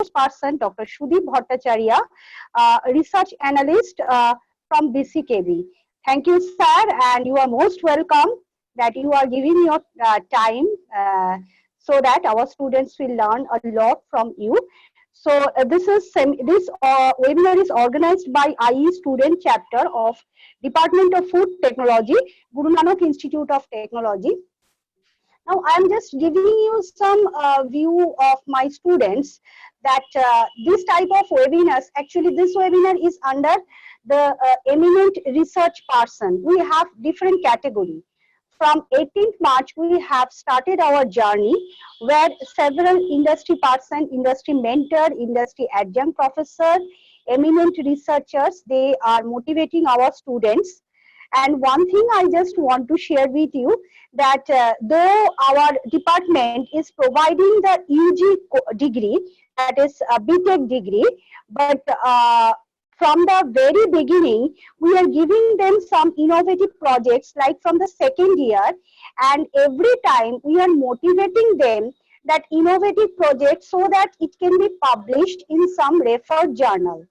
person, Dr. Sudeep Bhattacharya, research analyst from BCKB. Thank you, sir, and you are most welcome that you are giving your time so that our students will learn a lot from you. So this webinar is organized by IE student chapter of Department of Food Technology, Guru Nanak Institute of Technology. Now, I'm just giving you some view of my students that this type of webinars, actually this webinar is under the eminent research person. We have different category. From 18th March, we have started our journey where several industry person, industry mentor, industry adjunct professor, eminent researchers, they are motivating our students. And one thing I just want to share with you that though our department is providing the UG degree, that is a BTech degree, but from the very beginning, we are giving them some innovative projects like from the second year, and every time we are motivating them that innovative project so that it can be published in some referred journal.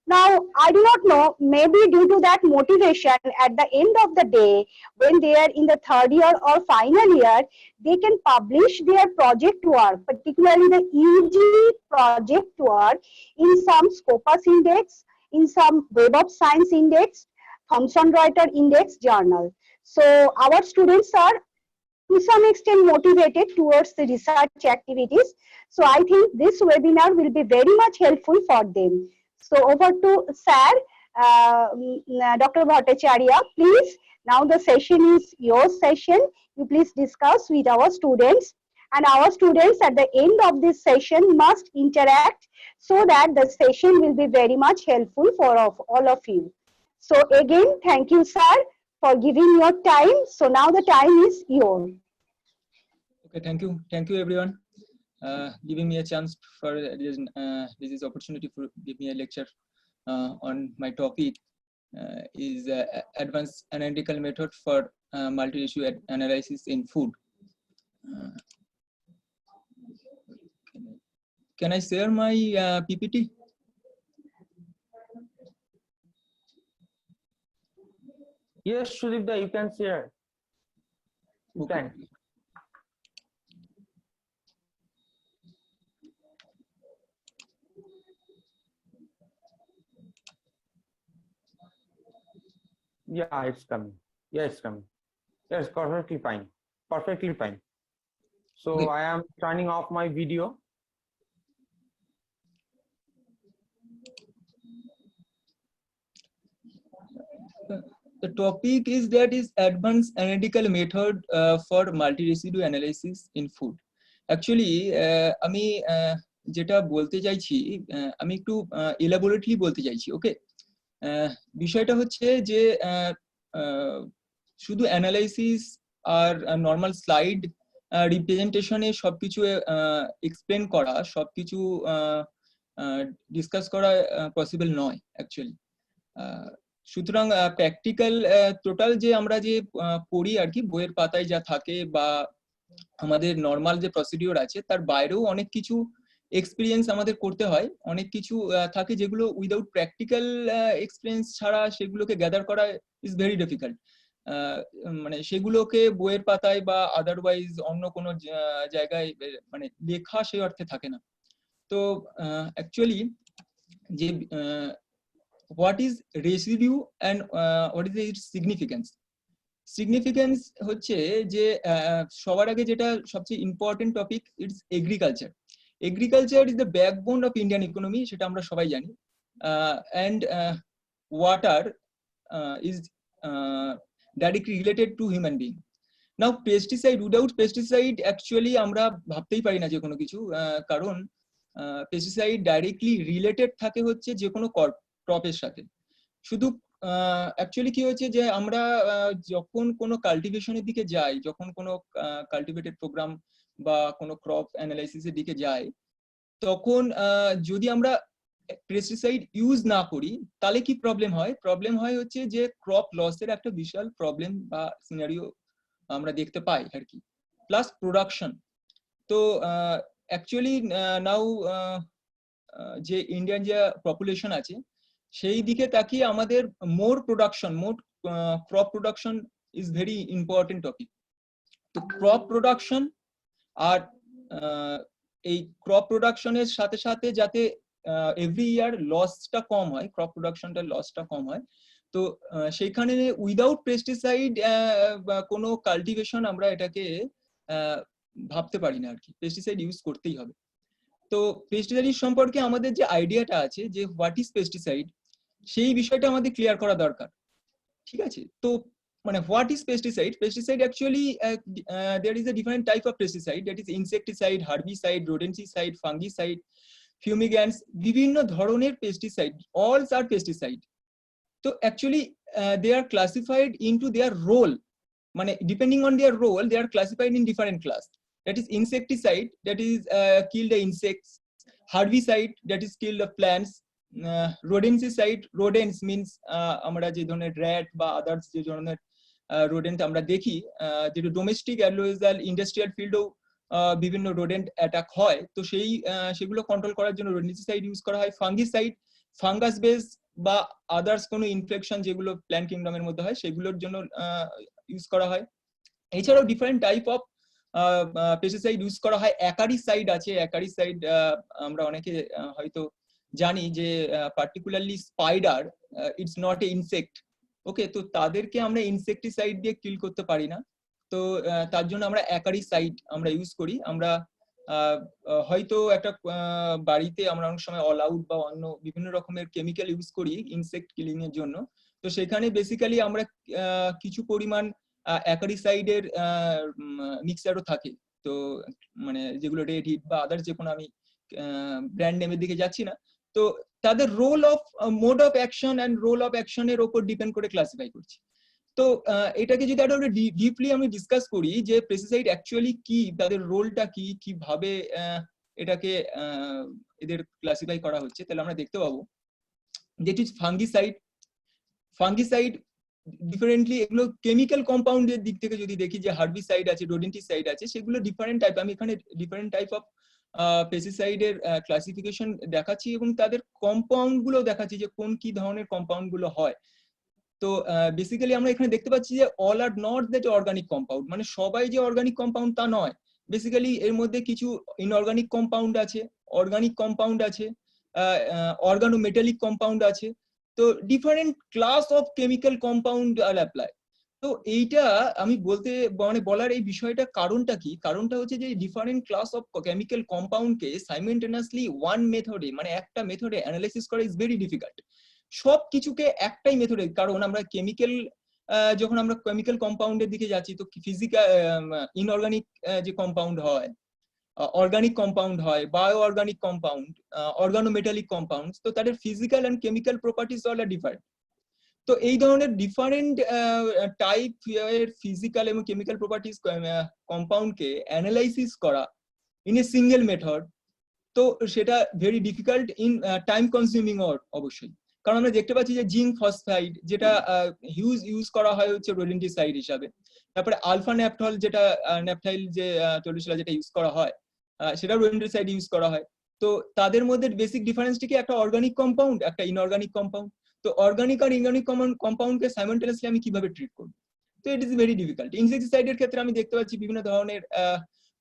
Now, I do not know, maybe due to that motivation, at the end of the day, when they are in the third year or final year, they can publish their project work, particularly the UG project work, in some Scopus Index, in some Web of Science Index, Thomson Reuters Index journal. So, our students are to some extent motivated towards the research activities. So, I think this webinar will be very much helpful for them. So over to Sir, Dr. Bhattacharya, please. Now the session is your session. You please discuss with our students. And our students at the end of this session must interact so that the session will be very much helpful for all of you. So again, thank you, sir, for giving your time. So now the time is yours. Okay, thank you. Thank you, everyone. Giving me a chance for this opportunity for give me a lecture on my topic is advanced analytical method for multi-issue analysis in food. Can I share my PPT? Yes, Sudipta, you can share. You Okay. can. Yeah, it's coming. Yeah, it's coming. Yes, perfectly fine. Perfectly fine. So Okay. I am turning off my video. The topic is that is advanced analytical method for multi-residue analysis in food. Actually, আমি যেটা বলতে চাইছি আমি একটু elaborately বলতে চাইছি, ওকে? বিষয়টা হচ্ছে যে শুধু অ্যানালাইসিস আর নর্মাল স্লাইড রিপ্রেজেন্টেশনে সবকিছু এক্সপ্লেন করা, সবকিছু ডিসকাস করা পসিবল নয় অ্যাকচুয়ালি। সুতরাং প্র্যাকটিক্যাল টোটাল যে আমরা যে পড়ি আর কি বইয়ের পাতায় যা থাকে বা আমাদের নর্মাল যে প্রসিডিওর আছে তার বাইরেও অনেক কিছু এক্সপিরিয়েন্স আমাদের করতে হয়, অনেক কিছু থাকে যেগুলো উইদাউট প্র্যাকটিক্যাল এক্সপিরিয়েন্স ছাড়া সেগুলোকে গ্যাদার করা ইজ ভেরি ডিফিকাল্ট। মানে সেগুলোকে বইয়ের পাতায় বা আদারওয়াইজ অন্য কোনো জায়গায় মানে লেখা সেই অর্থে থাকে না। তো অ্যাকচুয়ালি যে what is residue and what is its significance? Significance হচ্ছে যে সবার আগে যেটা সবচেয়ে important topic, it's agriculture. Agriculture is the backbone of Indian economy, সেটা আমরা সবাই জানি। And water is directly related to human being. Now pesticide, without pesticide actually আমরা ভাবতেই পারি না যে কোনো কিছু, কারণ পেস্টিসাইড ডাইরেক্টলি রিলেটেড থাকে হচ্ছে যে কোনো ক্রপের সাথে। শুধু অ্যাকচুয়ালি কি হচ্ছে যে আমরা যখন কোনো কাল্টিভেশনের দিকে যাই, যখন কোনো কাল্টিভেটেড প্রোগ্রাম বা কোনো ক্রপ অ্যানালাইসিসের দিকে যাই, তখন যদি আমরা পেস্টিসাইড ইউজ না করি তাহলে কি প্রবলেম হয়? প্রবলেম হয় হচ্ছে যে ক্রপ লসের একটা বিশাল প্রবলেম বা সিনারিও আমরা দেখতে পাই আর কি, প্লাস প্রোডাকশন। তো অ্যাকচুয়ালি নাও যে ইন্ডিয়ান যে পপুলেশন আছে সেই দিকে তাকিয়ে আমাদের more crop production is very important topic. তো ক্রপ প্রোডাকশন আর এই ক্রপ প্রোডাকশনের সাথে সাথে যাতে এভরি ইয়ার লসটা কম হয়, ক্রপ প্রোডাকশনটার লসটা কম হয়, তো সেইখানে উইদাউট পেস্টিসাইড কোনো কাল্টিভেশন আমরা এটাকে ভাবতে পারি না আর কি, পেস্টিসাইড ইউজ করতেই হবে। তো পেস্টিসাইড সম্পর্কে আমাদের যে আইডিয়াটা আছে যে হোয়াট ইজ পেস্টিসাইড, সেই বিষয়টা আমাদের ক্লিয়ার করা দরকার, ঠিক আছে? তো মানে what is pesticide? Pesticide actually there is a different type of pesticide, that is insecticide, herbicide, rodenticide, fungicide, fumigants, বিভিন্ন ধরনের পেস্টিসাইড, all are pesticide. তো actually they are classified into their role, মানে depending on their role they are classified in different class. That is insecticide, that is kill the insects. Herbicide, that is kill the plants. Rodenticide, rodents means আমরা যে ধরনের rat বা others যে ধরনের rodent আমরা দেখি, যেটা domestic as well as industrial ফিল্ডেও বিভিন্ন রোডেন্ট অ্যাটাক হয়, তো সেগুলো কন্ট্রোল করার জন্য রোডেন্টিসাইড ইউজ করা হয়। ফাঙ্গিসাইড, ফাঙ্গাস বেস বা আদার্স কোনো ইনফেকশন যেগুলো প্ল্যান্ট কিংডমের মধ্যে হয় সেগুলোর জন্য ইউজ করা হয়। এছাড়াও different type of pesticide use করা হয়। অ্যাকারিসাইড আছে, অ্যাকারিসাইড আমরা অনেকে হয়তো জানি যে particularly spider, it's not a insect, okay, তো তাদেরকে আমরা ইনসেক্টিসাইড দিয়ে কিল করতে পারি না, তো তার জন্য আমরা অ্যাকারিসাইড আমরা ইউজ করি। আমরা হয়তো একটা বাড়িতে আমরা অনেক সময় অল আউট বা অন্য বিভিন্ন রকমের কেমিক্যাল ইউজ করি ইনসেক্ট কিলিং এর জন্য, তো সেখানে বেসিক্যালি আমরা কিছু পরিমাণ অ্যাকারিসাইডের মিক্সচারও থাকে, তো মানে যেগুলো রেড হিট বা আদার্স যে কোনো, আমি ব্র্যান্ড নেমের দিকে যাচ্ছি না, তো তাদের role of mode of action and role of অ্যাকশনের উপর ডিপেন্ড করে ক্লাসিফাই করছি। তো এটাকে যদি আরো ডিপলি আমি ডিসকাস করি যে পেস্টিসাইড অ্যাকচুয়ালি কি, তাদের রোলটা কি, কিভাবে এটাকে এদের ক্লাসিফাই করা হচ্ছে, তাহলে আমরা দেখতে পাবো যেটি ফাঙ্গিসাইড। ফাঙ্গিসাইড ডিফারেন্টলি, এগুলো কেমিক্যাল কম্পাউন্ডের দিক থেকে যদি দেখি যে হার্বিসাইড আছে, রোডেন্টিসাইড আছে, সেগুলো ডিফারেন্ট টাইপ। আমি এখানে ডিফারেন্ট টাইপ অফ পেস্টিসাইডের ক্লাসিফিকেশন দেখাচ্ছি এবং তাদের কম্পাউন্ড গুলো দেখাচ্ছি যে কোন কি ধরনের কম্পাউন্ড গুলো হয়। তো বেসিক্যালি আমরা এখানে দেখতে পাচ্ছি যে all are not that organic compound, মানে সবাই যে অর্গানিক কম্পাউন্ড তা নয়। বেসিক্যালি এর মধ্যে কিছু ইনঅর্গানিক কম্পাউন্ড আছে, অর্গানিক কম্পাউন্ড আছে, অর্গানোমেটালিক কম্পাউন্ড আছে, তো different class of chemical compound are apply. তো এইটা আমি বলার এই বিষয়টা কারণটা কি, কারণটা হচ্ছে যে ডিফারেন্ট ক্লাস অফ কেমিক্যাল কম্পাউন্ডকে সাইমেন্টেনিয়াসলি ওয়ান মেথডে, মানে একটা মেথডে অ্যানালাইসিস করা ইজ ভেরি ডিফিকাল্ট। সব কিছুকে একটাই মেথডে, কারণ আমরা কেমিক্যাল যখন আমরা কেমিক্যাল কম্পাউন্ডের দিকে যাচ্ছি, তো ফিজিক্যাল ইনঅর্গানিক যে কম্পাউন্ড হয়, অর্গানিক কম্পাউন্ড হয়, bio organic compound, organometallic compound, তো তাদের physical and chemical properties all are different. তো এই ধরনের ডিফারেন্ট টাইপ এর ফিজিক্যাল এবং কেমিক্যাল প্রপার্টিজ কম্পাউন্ডকে অ্যানালাইসিস করা ইন এ সিঙ্গেল মেথড, তো সেটা very difficult in time consuming অবশ্যই। কারণ আমরা দেখতে পাচ্ছি যে জিঙ্ক ফসফাইড যেটা ইউজ করা হয় হচ্ছে রোডেন্টিসাইড হিসাবে, তারপরে আলফা ন্যাপথল যেটা ন্যাপথাইল যে টলিসলা যেটা ইউজ করা হয় সেটা রোডেন্টিসাইড ইউজ করা হয়। তো তাদের মধ্যে বেসিক ডিফারেন্সটি কি, একটা অর্গানিক কম্পাউন্ড, একটা ইনঅর্গানিক কম্পাউন্ড। তো অর্গানিক আর ইনঅর্গানিক কম্পাউন্ডকে সাইমেন্টেনিয়াসলি আমি কিভাবে ট্রিট করব, তো ইট ইজ ভেরি ডিফিকাল্ট। ইনসেক্টিসাইডের ক্ষেত্রে আমি দেখতে পাচ্ছি বিভিন্ন ধরনের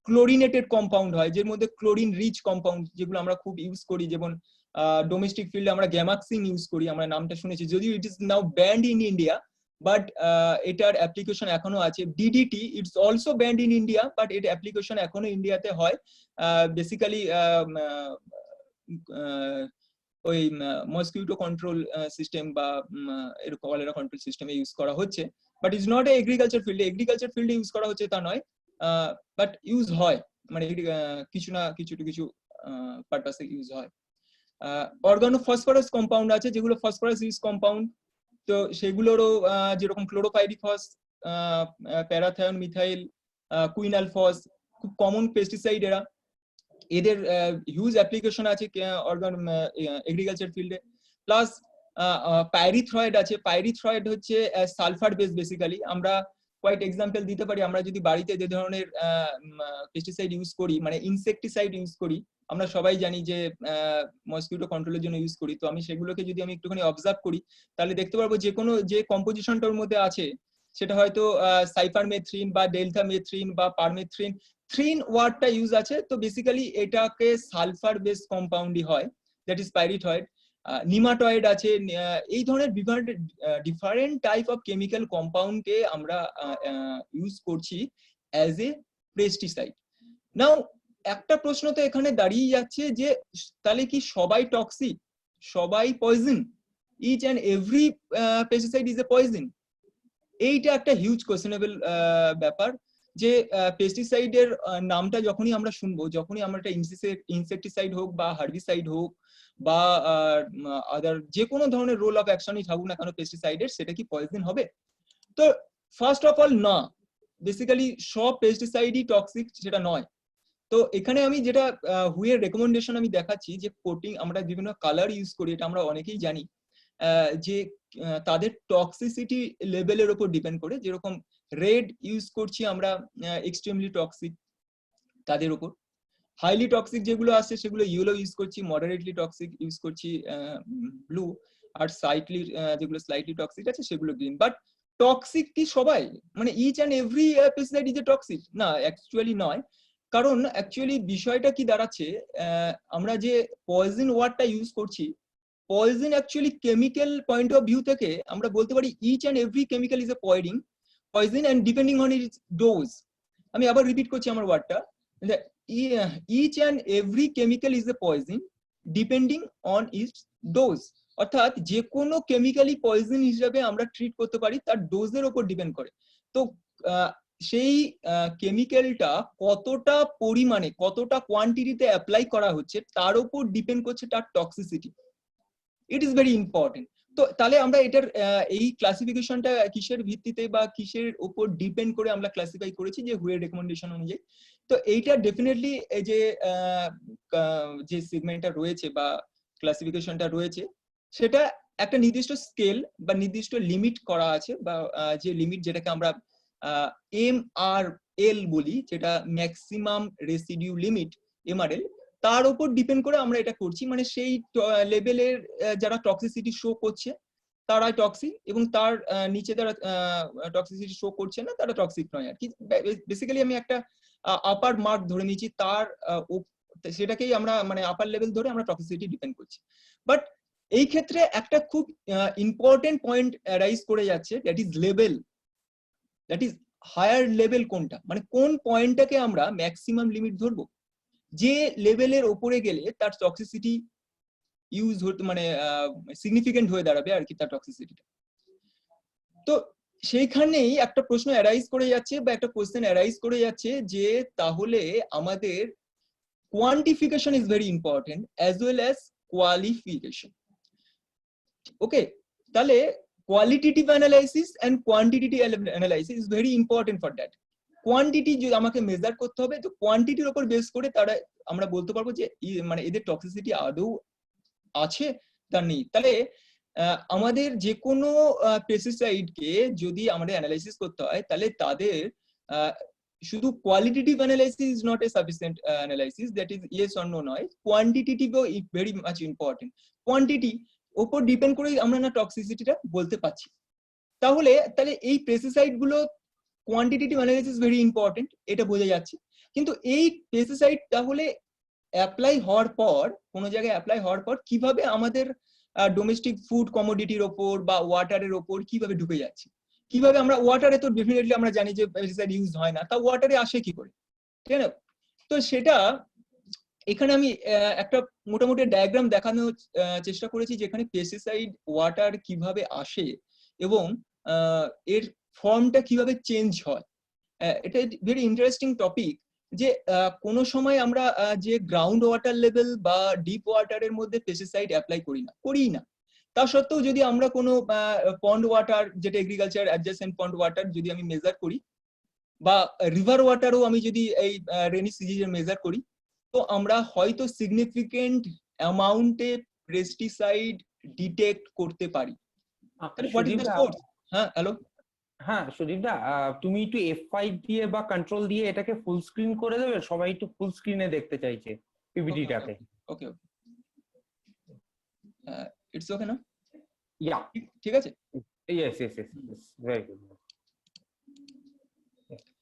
ক্লোরিনেটেড কম্পাউন্ড হয়, যের মধ্যে ক্লোরিন রিচ কম্পাউন্ড যেগুলো আমরা খুব ইউজ করি, যেমন ডোমেস্টিক ফিল্ডে আমরা গ্যামাক্সিন ইউজ করি, আমরা নামটা শুনেছি, যদিও it is now band in India, but এটার অ্যাপ্লিকেশন এখনো আছে। DDT, it's also band in India, but এর অ্যাপ্লিকেশন এখনো ইন্ডিয়াতে হয়। বেসিক্যালি ওই মসকিউটো কন্ট্রোল সিস্টেম বা এরকম কলেরা কন্ট্রোল সিস্টেমে ইউজ করা হচ্ছে, বাট ইজ নট এগ্রিকালচার ফিল্ডে। এগ্রিকালচার ফিল্ডে ইউজ করা হচ্ছে তা নয়, বাট ইউজ হয়, মানে কিছু না কিছু পারপাসে ইউজ হয়। অর্গানো ফসফরাস কম্পাউন্ড আছে, যেগুলো ফসফরাস ইউজ কম্পাউন্ড, তো সেগুলোরও যেরকম ক্লোরোপাইরিফস, প্যারাথায়ন, মিথাইল, কুইনালফস, খুব কমন পেস্টিসাইড এরা, এদের হিউজ অ্যাপ্লিকেশন আছে এগ্রিকালচার ফিল্ডে। প্লাস পাইরিথ্রয়েড আছে। পাইরিথ্রয়েড হচ্ছে সালফার বেস। বেসিক্যালি আমরা কোয়াইট এক্সাম্পল দিতে পারি, আমরা যদি বাড়িতে যে ধরনের পেস্টিসাইড ইউজ করি, মানে ইনসেক্টিসাইড ইউজ করি, আমরা সবাই জানি যে মসকিউটো কন্ট্রোলের জন্য ইউজ করি। তো আমি সেগুলোকে যদি আমি একটুখানি অবজার্ভ করি তাহলে দেখতে পারবো যে কোনো যে কম্পোজিশনটার মধ্যে আছে সেটা হয়তো সাইফারমেথ্রিন বা ডেলটামেথ্রিন বা পারমেথ্রিন, থ্রিন ওয়ার্ডটা ইউজ আছে। তো বেসিক্যালি এটাকে সালফার বেস কম্পাউন্ডই হয়, দ্যাট ইজ পাইরিথয়েড। নিমাটয়েড আছে, এই ধরনের ডিফারেন্ট টাইপ অফ কেমিক্যাল কম্পাউন্ডকে আমরা ইউজ করছি অ্যাজ এ পেস্টিসাইড। নাও একটা প্রশ্ন তো এখানে দাঁড়িয়ে যাচ্ছে যে তাহলে কি সবাই টক্সিক, সবাই poison, each and every pesticide is a poison? এইটা একটা হিউজ কোয়েশ্চেনেবল ব্যাপার যে পেস্টিসাইডের নামটা যখনই আমরা শুনবো, যখনই আমরা একটা ইনসেকটিসাইড হোক বা হার্বিসাইড হোক বা আদার যে কোনো ধরনের রোল অফ অ্যাকশনই থাকুক না কেন পেস্টিসাইডের, সেটা কি পয়জন হবে? তো ফার্স্ট অফ অল না, বেসিক্যালি সব পেস্টিসাইডই টক্সিক সেটা নয়। তো এখানে আমি যেটা হুয়ের রেকমেন্ডেশন আমি দেখাচ্ছি যে কোটিং আমরা বিভিন্ন কালার ইউজ করি, এটা আমরা অনেকেই জানি যে তাদের টক্সিসিটি লেভেলের উপর ডিপেন্ড করে। যেরকম রেড ইউজ করছি আমরা এক্সট্রিমলি টক্সিক, তাদের উপর হাইলি টক্সিক যেগুলো আছে সেগুলো ইয়েলো ইউজ করছি, মডারেটলি টক্সিক ইউজ করছি ব্লু, আর সাইটলি যেগুলো স্লাইটলি টক্সিক আছে সেগুলো গ্রিন। বাট টক্সিক কি সবাই, মানে each and every pesticide is a toxic? না, অ্যাকচুয়ালি নয়। কারণ অ্যাকচুয়ালি বিষয়টা কি দাঁড়াচ্ছে, আমরা যে পয়জন ওয়ার্ডটা ইউজ করছি, poison actually chemical point of view থেকে আমরা বলতে পারি each and every chemical is a poison and depending on its dose. আমি আবার রিপিট করছি আমার ওয়ার্ডটা, each and every chemical is a poison depending on its dose। অর্থাৎ যে কোনো কেমিক্যালি পয়জন হিসেবে আমরা ট্রিট করতে পারি তার ডোজের উপর ডিপেন্ড করে। তো সেই কেমিক্যালটা কতটা পরিমাণে, কতটা কোয়ান্টিটিতে অ্যাপ্লাই করা হচ্ছে তার উপর ডিপেন্ড করছে তার toxicity. It is very important. তো তাহলে আমরা এটার এই ক্লাসিফিকেশনটা কিসের ভিত্তিতে বা কিসের উপর ডিপেন্ড করে আমরা ক্লাসিফাই করেছি, যে হুয়ের রেকমেন্ডেশন অনুযায়ী। তো এইটা ডেফিনেটলি এই যে সেগমেন্টটা রয়েছে বা ক্লাসিফিকেশনটা রয়েছে সেটা একটা নির্দিষ্ট স্কেল বা নির্দিষ্ট লিমিট করা আছে, বা যে লিমিট যেটাকে আমরা MRL বলি, যেটা ম্যাক্সিমাম রেসিডিউ লিমিট, MRL, তার উপর ডিপেন্ড করে আমরা এটা করছি। মানে সেই লেভেলের যারা টক্সিসিটি শো করছে তারাই টক্সিক, এবং তার নিচে যারা টক্সিসিটি শো করছে না তারা টক্সিক নয় আর কি। বেসিক্যালি আমি একটা আপার মার্ক ধরে নিয়েছি, তার সেটাকেই আমরা মানে আপার লেভেল ধরে আমরা টক্সিসিটি ডিপেন্ড করছি। বাট এই ক্ষেত্রে একটা খুব ইম্পর্টেন্ট পয়েন্ট রাইজ করে যাচ্ছে, that is level, that is higher level কোনটা, মানে কোন পয়েন্টটাকে আমরা ম্যাক্সিমাম লিমিট ধরবো, যে লেভেলের ওপরে গেলে তার টক্সিসিটি ইউজ হতে মানে সিগনিফিকেন্ট হয়ে দাঁড়াবে আর কি তার টক্সিসিটিটা। তো সেইখানেই একটা প্রশ্ন অ্যারাইজ করে যাচ্ছে বা একটা কোশ্চেন অ্যারাইজ করে যাচ্ছে যে তাহলে আমাদের quantification is very important as well as qualification. Okay, তাহলে qualitative analysis and quantitative analysis is very important for that. Quantity যদি আমাকে মেজার করতে হবে, তো কোয়ান্টিটির উপর বেস করে তারা আমরা বলতে পারবো যে মানে এদের টক্সিসিটি আদৌ আছে তা নেই। তাহলে আমাদের যে কোনো পেস্টিসাইডকে যদি আমাদের অ্যানালাইসিস করতে হয় তাহলে তাদের শুধু qualitative analysis is not a sufficient analysis, that is yes or no নয়, কোয়ান্টিটেটিভও ভেরি মাচ ইম্পর্টেন্ট। কোয়ান্টিটি উপর ডিপেন্ড করেই আমরা না টক্সিসিটিটা বলতে পারছি। তাহলে এই পেস্টিসাইড গুলো কোয়ান্টিটেটিভ অ্যানালাইসিস ভেরি ইম্পর্টেন্ট, এটা বোঝা যাচ্ছে। কিন্তু এই পেস্টিসাইড তাহলে অ্যাপ্লাই হওয়ার পর, কোনো জায়গায় অ্যাপ্লাই হওয়ার পর কিভাবে আমাদের ডোমেস্টিক ফুড কমোডিটির ওপর বা ওয়াটারের ওপর কিভাবে ঢুকে যাচ্ছে, কিভাবে আমরা ওয়াটারে, তো ডেফিনেটলি আমরা জানি যে পেস্টিসাইড ইউজ হয় না, তা ওয়াটারে আসে কি করে, ঠিক না? তো সেটা এখানে আমি একটা মোটামুটি ডায়াগ্রাম দেখানোর চেষ্টা করেছি, যেখানে পেস্টিসাইড ওয়াটার কিভাবে আসে এবং এর ফর্মটা কিভাবে চেঞ্জ হয়। এটা ভেরি ইন্টারেস্টিং টপিক, যে কোনো সময় আমরা যে গ্রাউন্ড ওয়াটার লেভেল বা ডিপ ওয়াটারের মধ্যে পেস্টিসাইড অ্যাপ্লাই করি না, তা সত্ত্বেও যদি আমরা কোনো পন্ড ওয়াটার, যেটা এগ্রিকালচার অ্যাডজেসেন্ট পন্ড ওয়াটার যদি আমি মেজার করি, বা রিভার ওয়াটারও আমি যদি এই রেনি সিজনে মেজার করি, তো আমরা হয়তো সিগনিফিকেন্ট অ্যামাউন্টে পেস্টিসাইড ডিটেক্ট করতে পারি। তাহলে হোয়াট ইজ দ্য সোর্স? হ্যাঁ, হ্যালো। হ্যাঁ সুদীপদা, তুমি একটু F5 দিয়ে বা কন্ট্রোল দিয়ে এটাকে ফুল স্ক্রিন করে দেবে, সবাই একটু ফুল স্ক্রিনে দেখতে চাইছে। পিপিটিটাতে। ওকে ইটস ওকে না? ইয়া, ঠিক আছে। Yes yes yes, very good,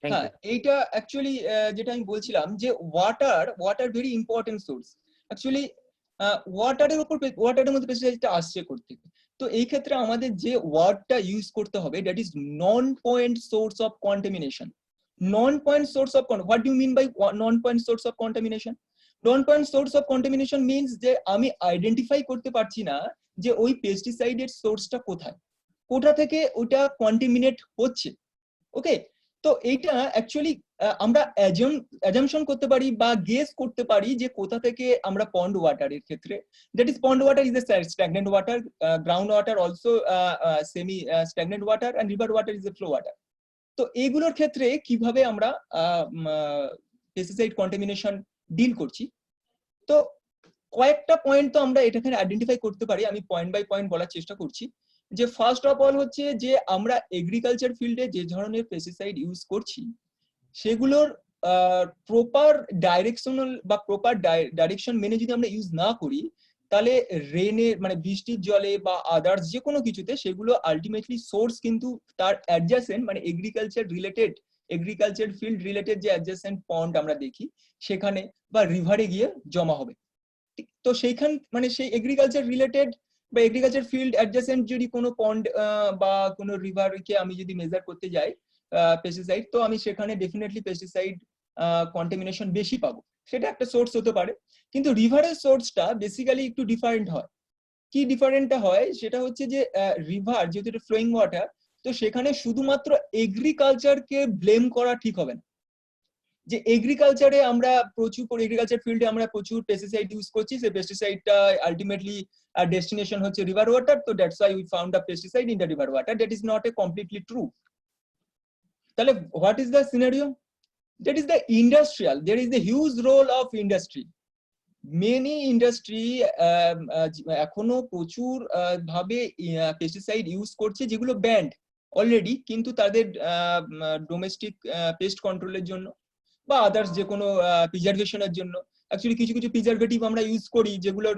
thank হ্যাঁ, ইউ। এইটা অ্যাকচুয়ালি যেটা আমি বলছিলাম যে water very important source. Actually ওয়াটারের মধ্যে পেস্টিসাইডটা আসছে কোত্থেকে? তো এই ক্ষেত্রে আমাদের যে ওয়ার্ডটা ইউজ করতে হবে, that is non point source of contamination. Non point source of, what do you mean by non point source of contamination? Non point source of contamination means যে আমি আইডেন্টিফাই করতে পারছি না যে ওই পেস্টিসাইডের সোর্সটা কোথায়, কোথা থেকে ওটা কন্টামিনেট হচ্ছে। ওকে, তো এইটা অ্যাকচুয়ালি আমরা অ্যাজাম্পশন করতে পারি বা গেস করতে পারি যে কোথা থেকে আমরা পন্ড ওয়াটারের ক্ষেত্রে, that is pond water is a stagnant water, ground water also semi stagnant water, and river water is a flow water. তো এইগুলোর ক্ষেত্রে কিভাবে আমরা পেস্টিসাইড কন্টামিনেশন ডিল করছি, তো কয়েকটা পয়েন্ট তো আমরা এটাকে আইডেন্টিফাই করতে পারি। আমি পয়েন্ট বাই পয়েন্ট বলার চেষ্টা করছি। যে ফার্স্ট অফ অল হচ্ছে যে আমরা এগ্রিকালচার ফিল্ডে যে ধরনের পেস্টিসাইড ইউজ করছি সেগুলোর প্রপার ডাইরেকশনাল বা প্রপার ডাইরেকশন মেনে যদি আমরা ইউজ না করি, তাহলে রেনের মানে বৃষ্টির জলে বা আদার্স যে কোনো কিছুতে সেগুলো আলটিমেটলি সোর্স কিন্তু তার অ্যাডজাসেন্ট মানে এগ্রিকালচার ফিল্ড রিলেটেড যে অ্যাডজাসেন্ট পন্ড আমরা দেখি সেখানে বা রিভারে গিয়ে জমা হবে। তো সেইখান মানে সেই এগ্রিকালচার রিলেটেড বা এগ্রিকালচার ফিল্ড অ্যাডজাসেন্ট যদি কোনো পন্ড বা কোনো রিভারকে আমি যদি মেজার করতে যাই পেস্টিসাইড, তো আমি সেখানে ডেফিনেটলি পেস্টিসাইড কন্টামিনেশন বেশি পাবো। সেটা একটা সোর্স হতে পারে। কিন্তু রিভারের সোর্সটা বেসিক্যালি একটু ডিফারেন্ট হয়। কি ডিফারেন্টটা হয় সেটা হচ্ছে যে রিভার যেহেতু এটা ফ্লোয়িং ওয়াটার, তো সেখানে শুধুমাত্র এগ্রিকালচারকে ব্লেম করা ঠিক হবে না। যে এগ্রিকালচারে আমরা এগ্রিকালচার ফিল্ডে আমরা প্রচুর পেস্টিসাইড ইউজ করছি, সেই পেস্টিসাইডটা আলটিমেটলি ডেস্টিনেশন হচ্ছে রিভার ওয়াটার, তো that's why we found a pesticide in the river water. That is not a completely true. তাহলে what is the scenario? That is the industrial, there is the huge role of industry. Many industry এখনো প্রচুর ভাবে pesticide use করছে যেগুলো band already, কিন্তু তাদের domestic paste কন্ট্রোলের জন্য বা আদার্স যে কোনো প্রিজার্ভেশনের জন্য। অ্যাকচুয়ালি কিছু কিছু প্রিজারভেটিভ আমরা ইউজ করি যেগুলোর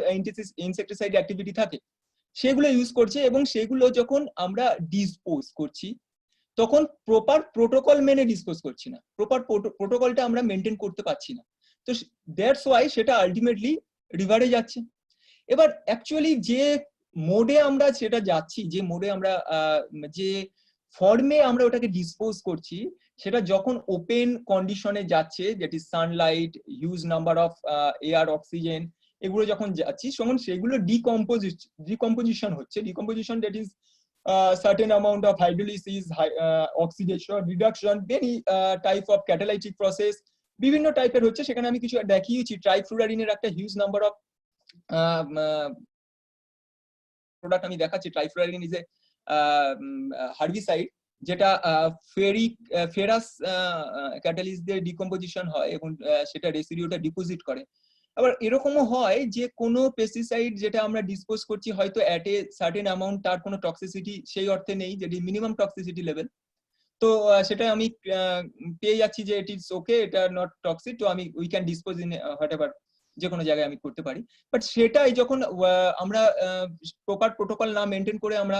ইনসেক্টিসাইড অ্যাক্টিভিটি থাকে, সেগুলো ইউজ করছে, এবং সেগুলো যখন আমরা ডিসপোজ করছি তখন প্রপার প্রোটোকল মেনে ডিসপোজ করছি না, প্রপার প্রোটোকলটা আমরা মেনটেন করতে পারছি না। তো দ্যাটস ওয়াই সেটা আলটিমেটলি রিভারে যাচ্ছে। এবার অ্যাকচুয়ালি যে মোডে আমরা সেটা যাচ্ছি, যে মোডে আমরা যে ফর্মে আমরা ওটাকে ডিসপোজ করছি, সেটা যখন ওপেন কন্ডিশনে যাচ্ছে, that is Sunlight, huge number of air, oxygen, এগুলো যখন যাচ্ছি তখন সেগুলো ডিকম্পোজিশন হচ্ছে। Decomposition that is certain amount of hydrolysis, oxidation, reduction, many type of catalytic process, বিভিন্ন টাইপের হচ্ছে। সেখানে আমি কিছু দেখিয়েছি, ট্রাইফ্লুরারিনের একটা হিউজ নাম্বার অফ প্রোডাক্ট আমি দেখাচ্ছি। ট্রাইফ্লুরারিন ইজ এ হার্বিসাইড যেটা ফেরাস ক্যাটালিস্ট দিয়ে ডিকম্পোজিশন হয় এবং সেটা রেসিডিউটা ডিপোজিট করে। আবার এরকমও হয় যে কোনো পেস্টিসাইড যেটা আমরা ডিসপোজ করছি হয়তো অ্যাট এ সার্টেন অ্যামাউন্ট তার কোনো টক্সিসিটি সেই অর্থে নেই, যেটি মিনিমাম টক্সিসিটি লেভেল, তো সেটা আমি পেয়ে যাচ্ছি যে ইট ইজ ওকে, এটা নট টক্সিক, তো আমি we can dispose in whatever, যে কোনো জায়গায় আমি করতে পারি। বাট সেটাই যখন আমরা প্রপার প্রোটোকল না মেনটেন করে আমরা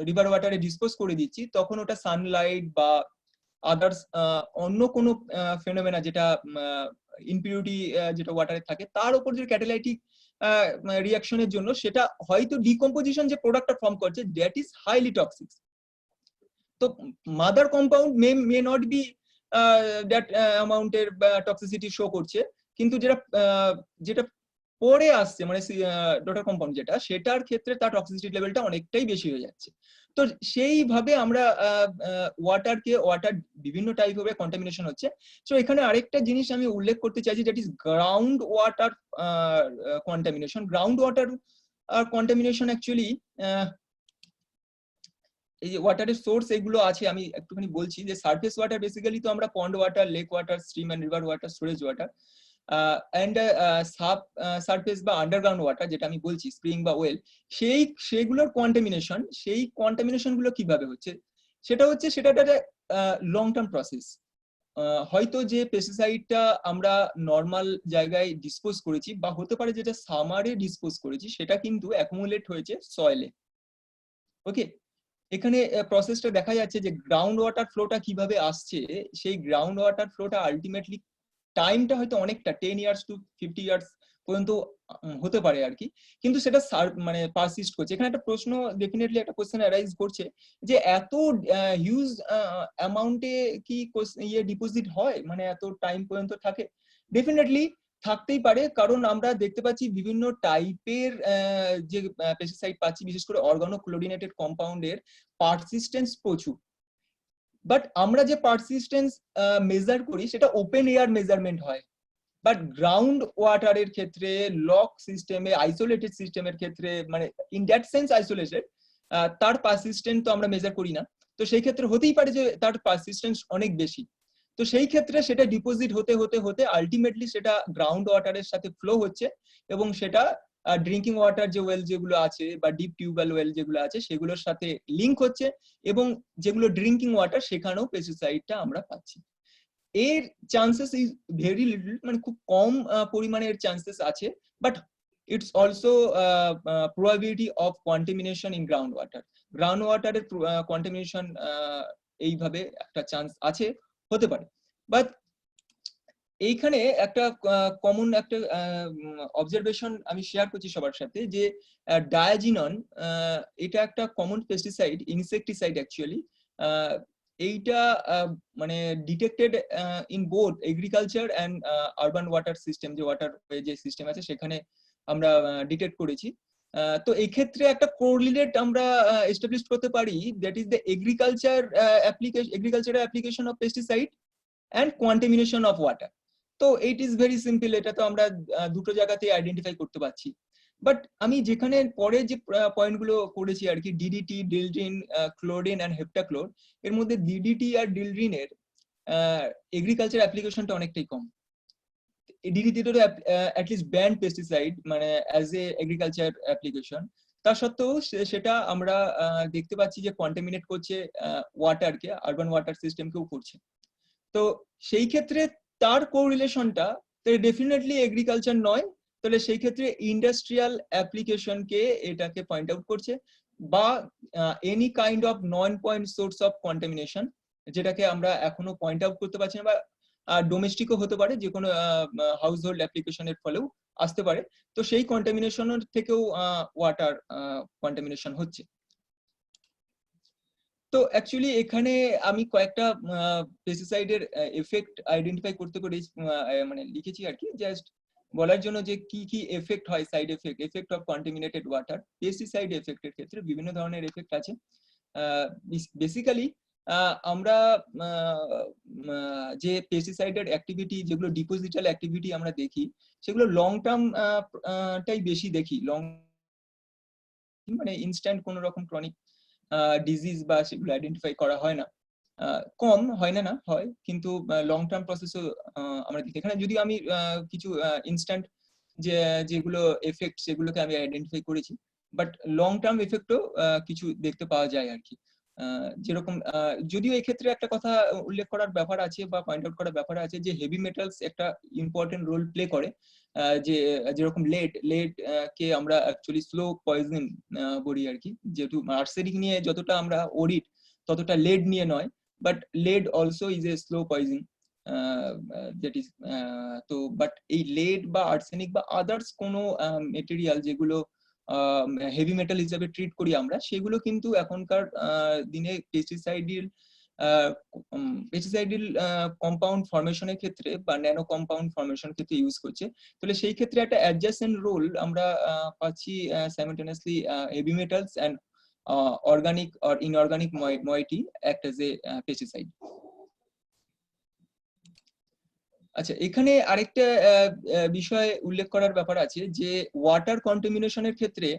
রিভার ওয়াটারে ডিসপোজ করে দিচ্ছি, তখন ওটা সানলাইট বা আদার্স অন্য কোনো ফেনোমেনা যেটা ইমপিউরিটি যেটা ওয়াটারে থাকে তার উপর যে ক্যাটালাইটিক রিঅ্যাকশনের জন্য সেটা হয়তো ডিকম্পোজিশন যে প্রোডাক্টটা ফর্ম করছে দ্যাট ইজ হাইলি টক্সিক। তো mother compound may not be that অ্যামাউন্টের টক্সিসিটি শো করছে, কিন্তু যেটা পরে আসছে মানে ডটার কম্পাউন্ড যেটা, সেটার ক্ষেত্রে তার টক্সিসিটি লেভেলটা অনেকটাই বেশি হয়ে যাচ্ছে। তো সেইভাবে আমরা ওয়াটার বিভিন্ন টাইপ ভাবে কন্টামিনেশন হচ্ছে। তো এখানে আরেকটা জিনিস আমি উল্লেখ করতে চাইছি, that is ground water contamination. Ground water contamination actually এই যে ওয়াটারের সোর্স এগুলো আছে, আমি একটুখানি বলছি যে সারফেস ওয়াটার বেসিক্যালি তো আমরা pond water, lake water, stream and river water, storage water, and surface বা আন্ডারগ্রাউন্ড ওয়াটার যেটা আমি বলছি স্প্রিং বা ওয়েল, সেইগুলোর কন্টামিনেশন গুলো কিভাবে হচ্ছে, সেটা একটা লং টার্ম প্রসেস। হয়তো যে পেস্টিসাইডটা আমরা নর্মাল জায়গায় ডিসপোজ করেছি বা হতে পারে যেটা সামারে ডিসপোজ করেছি সেটা কিন্তু অ্যাকুমুলেট হয়েছে সয়েলে। ওকে, এখানে প্রসেসটা দেখা যাচ্ছে যে গ্রাউন্ড ওয়াটার ফ্লোটা কিভাবে আসছে। সেই গ্রাউন্ড ওয়াটার ফ্লোটা আলটিমেটলি টাইমটা হয়তো অনেকটা 10 ইয়ার্স টু 50 ইয়ার্স পর্যন্ত হতে পারে আর কি, কিন্তু সেটা মানে পারসিস্ট করছে। এখানে একটা প্রশ্ন, ডেফিনেটলি একটা কোশ্চেন অ্যারাইজ করছে যে এত হিউজ অ্যামাউন্টে কি ইয়ে ডিপোজিট হয়, মানে এত টাইম পর্যন্ত থাকে? ডেফিনেটলি থাকতেই পারে, কারণ আমরা দেখতে পাচ্ছি বিভিন্ন টাইপের যে পেস্টিসাইড পাচ্ছি, বিশেষ করে অর্গানোক্লোরিনেটেড কম্পাউন্ডের পারসিস্টেন্স প্রচুর। বাট আমরা যে পারসিস্টেন্স মেজার করি সেটা ওপেন এয়ার মেজারমেন্ট হয়, বাট গ্রাউন্ড ওয়াটারের ক্ষেত্রে লক সিস্টেমে, আইসোলেটেড সিস্টেমের ক্ষেত্রে, মানে ইন দ্যাট সেন্স আইসোলেটেড, তার পারসিস্টেন্স তো আমরা মেজার করি না। তো সেই ক্ষেত্রে হতেই পারে যে তার পারসিস্টেন্স অনেক বেশি। তো সেই ক্ষেত্রে সেটা ডিপোজিট হতে হতে হতে আলটিমেটলি সেটা গ্রাউন্ড ওয়াটারের সাথে ফ্লো হচ্ছে এবং সেটা ড্রিঙ্কিং ওয়াটার যে ওয়েল যেগুলো আছে বা ডিপ টিউবওয়েল ওয়েল যেগুলো আছে সেগুলোর সাথে লিঙ্ক হচ্ছে, এবং যেগুলো ড্রিঙ্কিং ওয়াটার সেখানেও পেস্টিসাইডটা আমরা পাচ্ছি। এর চান্সেস ইজ ভেরি লিটল, মানে খুব কম পরিমাণের চান্সেস আছে, but it's also probability of contamination in ground water. Ground ওয়াটারের কন্টামিনেশন এইভাবে একটা চান্স আছে, হতে পারে। বাট এইখানে একটা কমন একটা অবজারভেশন আমি শেয়ার করছি সবার সাথে, যে ডায়াজিনন এটা একটা কমন পেস্টিসাইড, ইনসেক্টিসাইড অ্যাকচুয়ালি। এইটা মানে detected in both agriculture and urban water system, যে ওয়াটার যে সিস্টেম আছে সেখানে আমরা ডিটেক্ট করেছি। তো এই ক্ষেত্রে একটা কোরিলেট আমরা এস্টাবলিশ করতে পারি, that is the agricultural application of pesticide and contamination of water. তো ইট ইজ ভেরি সিম্পল, এটা তো আমরা দুটো জায়গাতে আইডেন্টিফাই করতে পারছি। বাট আমি যেখানে পরে যে পয়েন্টগুলো করেছি আর কি, ডিডিটি, ডিলড্রিন, ক্লোরিন অ্যান্ড হেপ্টাক্লোর, এর মধ্যে ডিডিটি আর ডিলড্রিনের এগ্রিকালচার অ্যাপ্লিকেশনটা অনেকটাই কম। ডিডিটি তো অ্যাটলিস্ট ব্যান্ড পেস্টিসাইড, মানে অ্যাজ এ এগ্রিকালচার অ্যাপ্লিকেশন, তা সত্ত্বেও সেটা আমরা দেখতে পাচ্ছি যে কন্টামিনেট করছে ওয়াটারকে, আরবান ওয়াটার সিস্টেমকেও করছে। তো সেই ক্ষেত্রে তার কোরিলেশনটা ডেফিনেটলি এগ্রিকালচার নয়, তাহলে সেই ক্ষেত্রে ইন্ডাস্ট্রিয়াল অ্যাপ্লিকেশনকে এটাকে পয়েন্ট আউট করছে, বা any kind of non point source of contamination, যেটাকে আমরা এখনো পয়েন্ট আউট করতে পারছি না, বা ডোমেস্টিকও হতে পারে, যে কোনো হাউস হোল্ড অ্যাপ্লিকেশনের ফলেও আসতে পারে। তো সেই কন্টামিনেশনের থেকেও ওয়াটার কন্টামিনেশন হচ্ছে। তো অ্যাকচুয়ালি এখানে আমি কয়েকটা পেস্টিসাইডের এফেক্ট আইডেন্টিফাই করতে পেরেছি, মানে লিখেছি আর কি, জাস্ট বলার জন্য যে কি কি এফেক্ট হয়, side effect of contaminated water. Pesticide এফেক্টের ক্ষেত্রে বিভিন্ন ধরনের এফেক্ট আছে। বেসিক্যালি আমরা যে পেস্টিসাইডের অ্যাক্টিভিটি, যেগুলো ডিপোজিটাল অ্যাক্টিভিটি আমরা দেখি, সেগুলো লং টার্ম টাই বেশি দেখি। লং মানে ইনস্ট্যান্ট কোনো রকম ক্রনিক ডিজিজ বা সেগুলো আইডেন্টিফাই করা হয় না, কম হয় না, হয়, কিন্তু লং টার্ম প্রসেসও আমরা দেখি। এখানে যদি আমি কিছু ইনস্ট্যান্ট যেগুলো এফেক্ট সেগুলোকে আমি আইডেন্টিফাই করেছি, বাট লং টার্ম এফেক্টও কিছু দেখতে পাওয়া যায় আর কি। যেরকম যদিও এক্ষেত্রে একটা কথা উল্লেখ করার ব্যাপার আছে বা পয়েন্ট আউট করার ব্যাপার আছে, যে হেভি মেটালস একটা ইম্পর্টেন্ট রোল প্লে করে। যেরকম লেড কে আমরা অ্যাকচুয়ালি স্লো পয়জন বলি আর কি, যেহেতু আর্সেনিক নিয়ে যতটা আমরা ওরিড ততটা লেড নিয়ে নয়, but lead also is a slow poison, that is. তো বাট এই লেড বা আর্সেনিক বা আদার্স কোনো মেটেরিয়াল যেগুলো হেভি মেটাল হিসেবে ট্রিট করি আমরা, সেগুলো কিন্তু এখনকার দিনে পেস্টিসাইডাল কম্পাউন্ড ফরমেশনের ক্ষেত্রে বা ন্যানো কম্পাউন্ড ফরমেশন ক্ষেত্রে ইউজ করছে। তাহলে সেই ক্ষেত্রে একটা অ্যাডজাসেন্ট রোল আমরা পাচ্ছি simultaneously heavy metals and organic or inorganic moiety act as a pesticide. আচ্ছা, এখানে আরেকটা বিষয় উল্লেখ করার ব্যাপার আছে, যে ওয়াটার কন্টামিনেশনের ক্ষেত্রে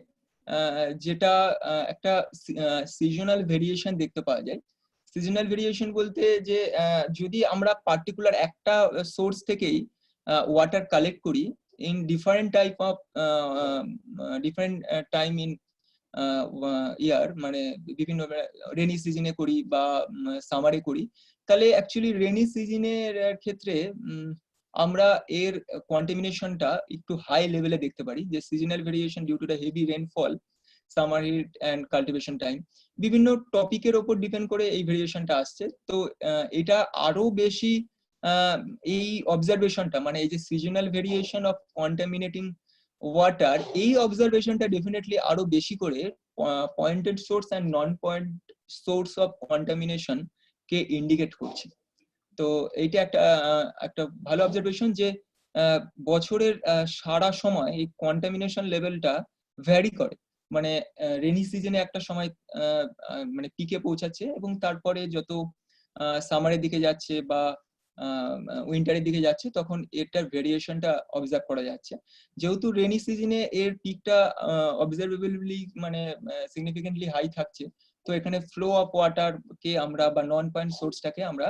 যেটা একটা সিজনাল ভেরিয়েশন দেখতে পাওয়া যায়। সিজনাল ভেরিয়েশন বলতে যে যদি আমরা পার্টিকুলার একটা সোর্স থেকেই ওয়াটার কালেক্ট করি in different type of different time in year, মানে বিভিন্ন রেনি সিজনে করি বা সামারে করি, তাহলে অ্যাকচুয়ালি রেনি সিজনের ক্ষেত্রে আমরা এর কন্টামিনেশনটা একটু হাই লেভেলে দেখতে পারি, যে seasonal variation due to the heavy rainfall, summer heat and cultivation time, বিভিন্ন টপিকের ওপর ডিপেন্ড করে এই ভেরিয়েশনটা আসছে। তো এটা আরো বেশি এই অবজারভেশনটা, মানে এই যে সিজনাল ভেরিয়েশন অফ কন্টামিনেটিং ওয়াটার, এই অবজারভেশনটা ডেফিনেটলি আরো বেশি করে pointed source and non point source of contamination K indicate করছে। তো এইটা একটা ভালো অবজারভেশন যে বছরের সারা সময় এই কন্টামিনেশন লেভেলটা ভ্যারি করে, মানে রেনি সিজনে একটা সময় মানে পিকে পৌঁছাচ্ছে, এবং তারপরে যত সামারের দিকে যাচ্ছে বা উইন্টারের দিকে যাচ্ছে তখন এটার ভেরিয়েশনটা অবজার্ভ করা যাচ্ছে। যেহেতু রেনি সিজনে এর পিকটা অবজারভেবলি মানে সিগনিফিকেন্টলি হাই থাকছে, তো এখানে ফ্লো অফ ওয়াটার কে আমরা বা নন পয়েন্ট সোর্সটাকে আমরা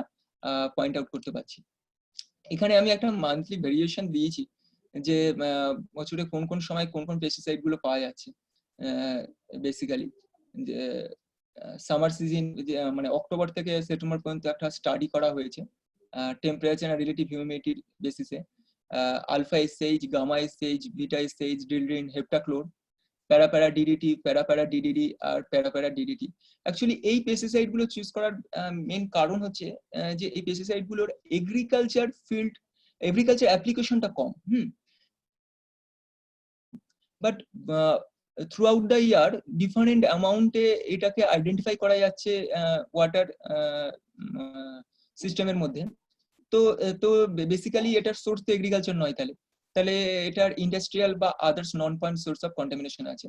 পয়েন্ট আউট করতে পারছি। এখানে আমি একটা মান্থলি ভেরিয়েশন দিয়েছি যে বছরে কোন কোন সময় কোন কোন পেস্টিসাইড গুলো পাওয়া যাচ্ছে। বেসিক্যালি যে সামার সিজন, মানে অক্টোবর থেকে সেপ্টেম্বর পর্যন্ত একটা স্টাডি করা হয়েছে টেম্পারেচার আর রিলেটিভ হিউমিডিটির বেসিসে। Alpha SH, gamma SH, beta SH, dieldrin, heptachlor, para para DDT, para para DDD আর প্যারাপ্যারা ডিডিটি। অ্যাকচুয়ালি এই পেস্টিসাইড গুলো চুজ করার মেন কারণ হচ্ছে যে এই পেস্টিসাইড গুলোর এগ্রিকালচার অ্যাপ্লিকেশনটা কম। But throughout the year different অ্যামাউন্টে এটাকে আইডেন্টিফাই করা যাচ্ছে ওয়াটার সিস্টেমের মধ্যে। তো বেসিক্যালি এটার সোর্স তো এগ্রিকালচার নয়, তাহলে এটার ইন্ডাস্ট্রিয়াল বা others non point source of contamination আছে।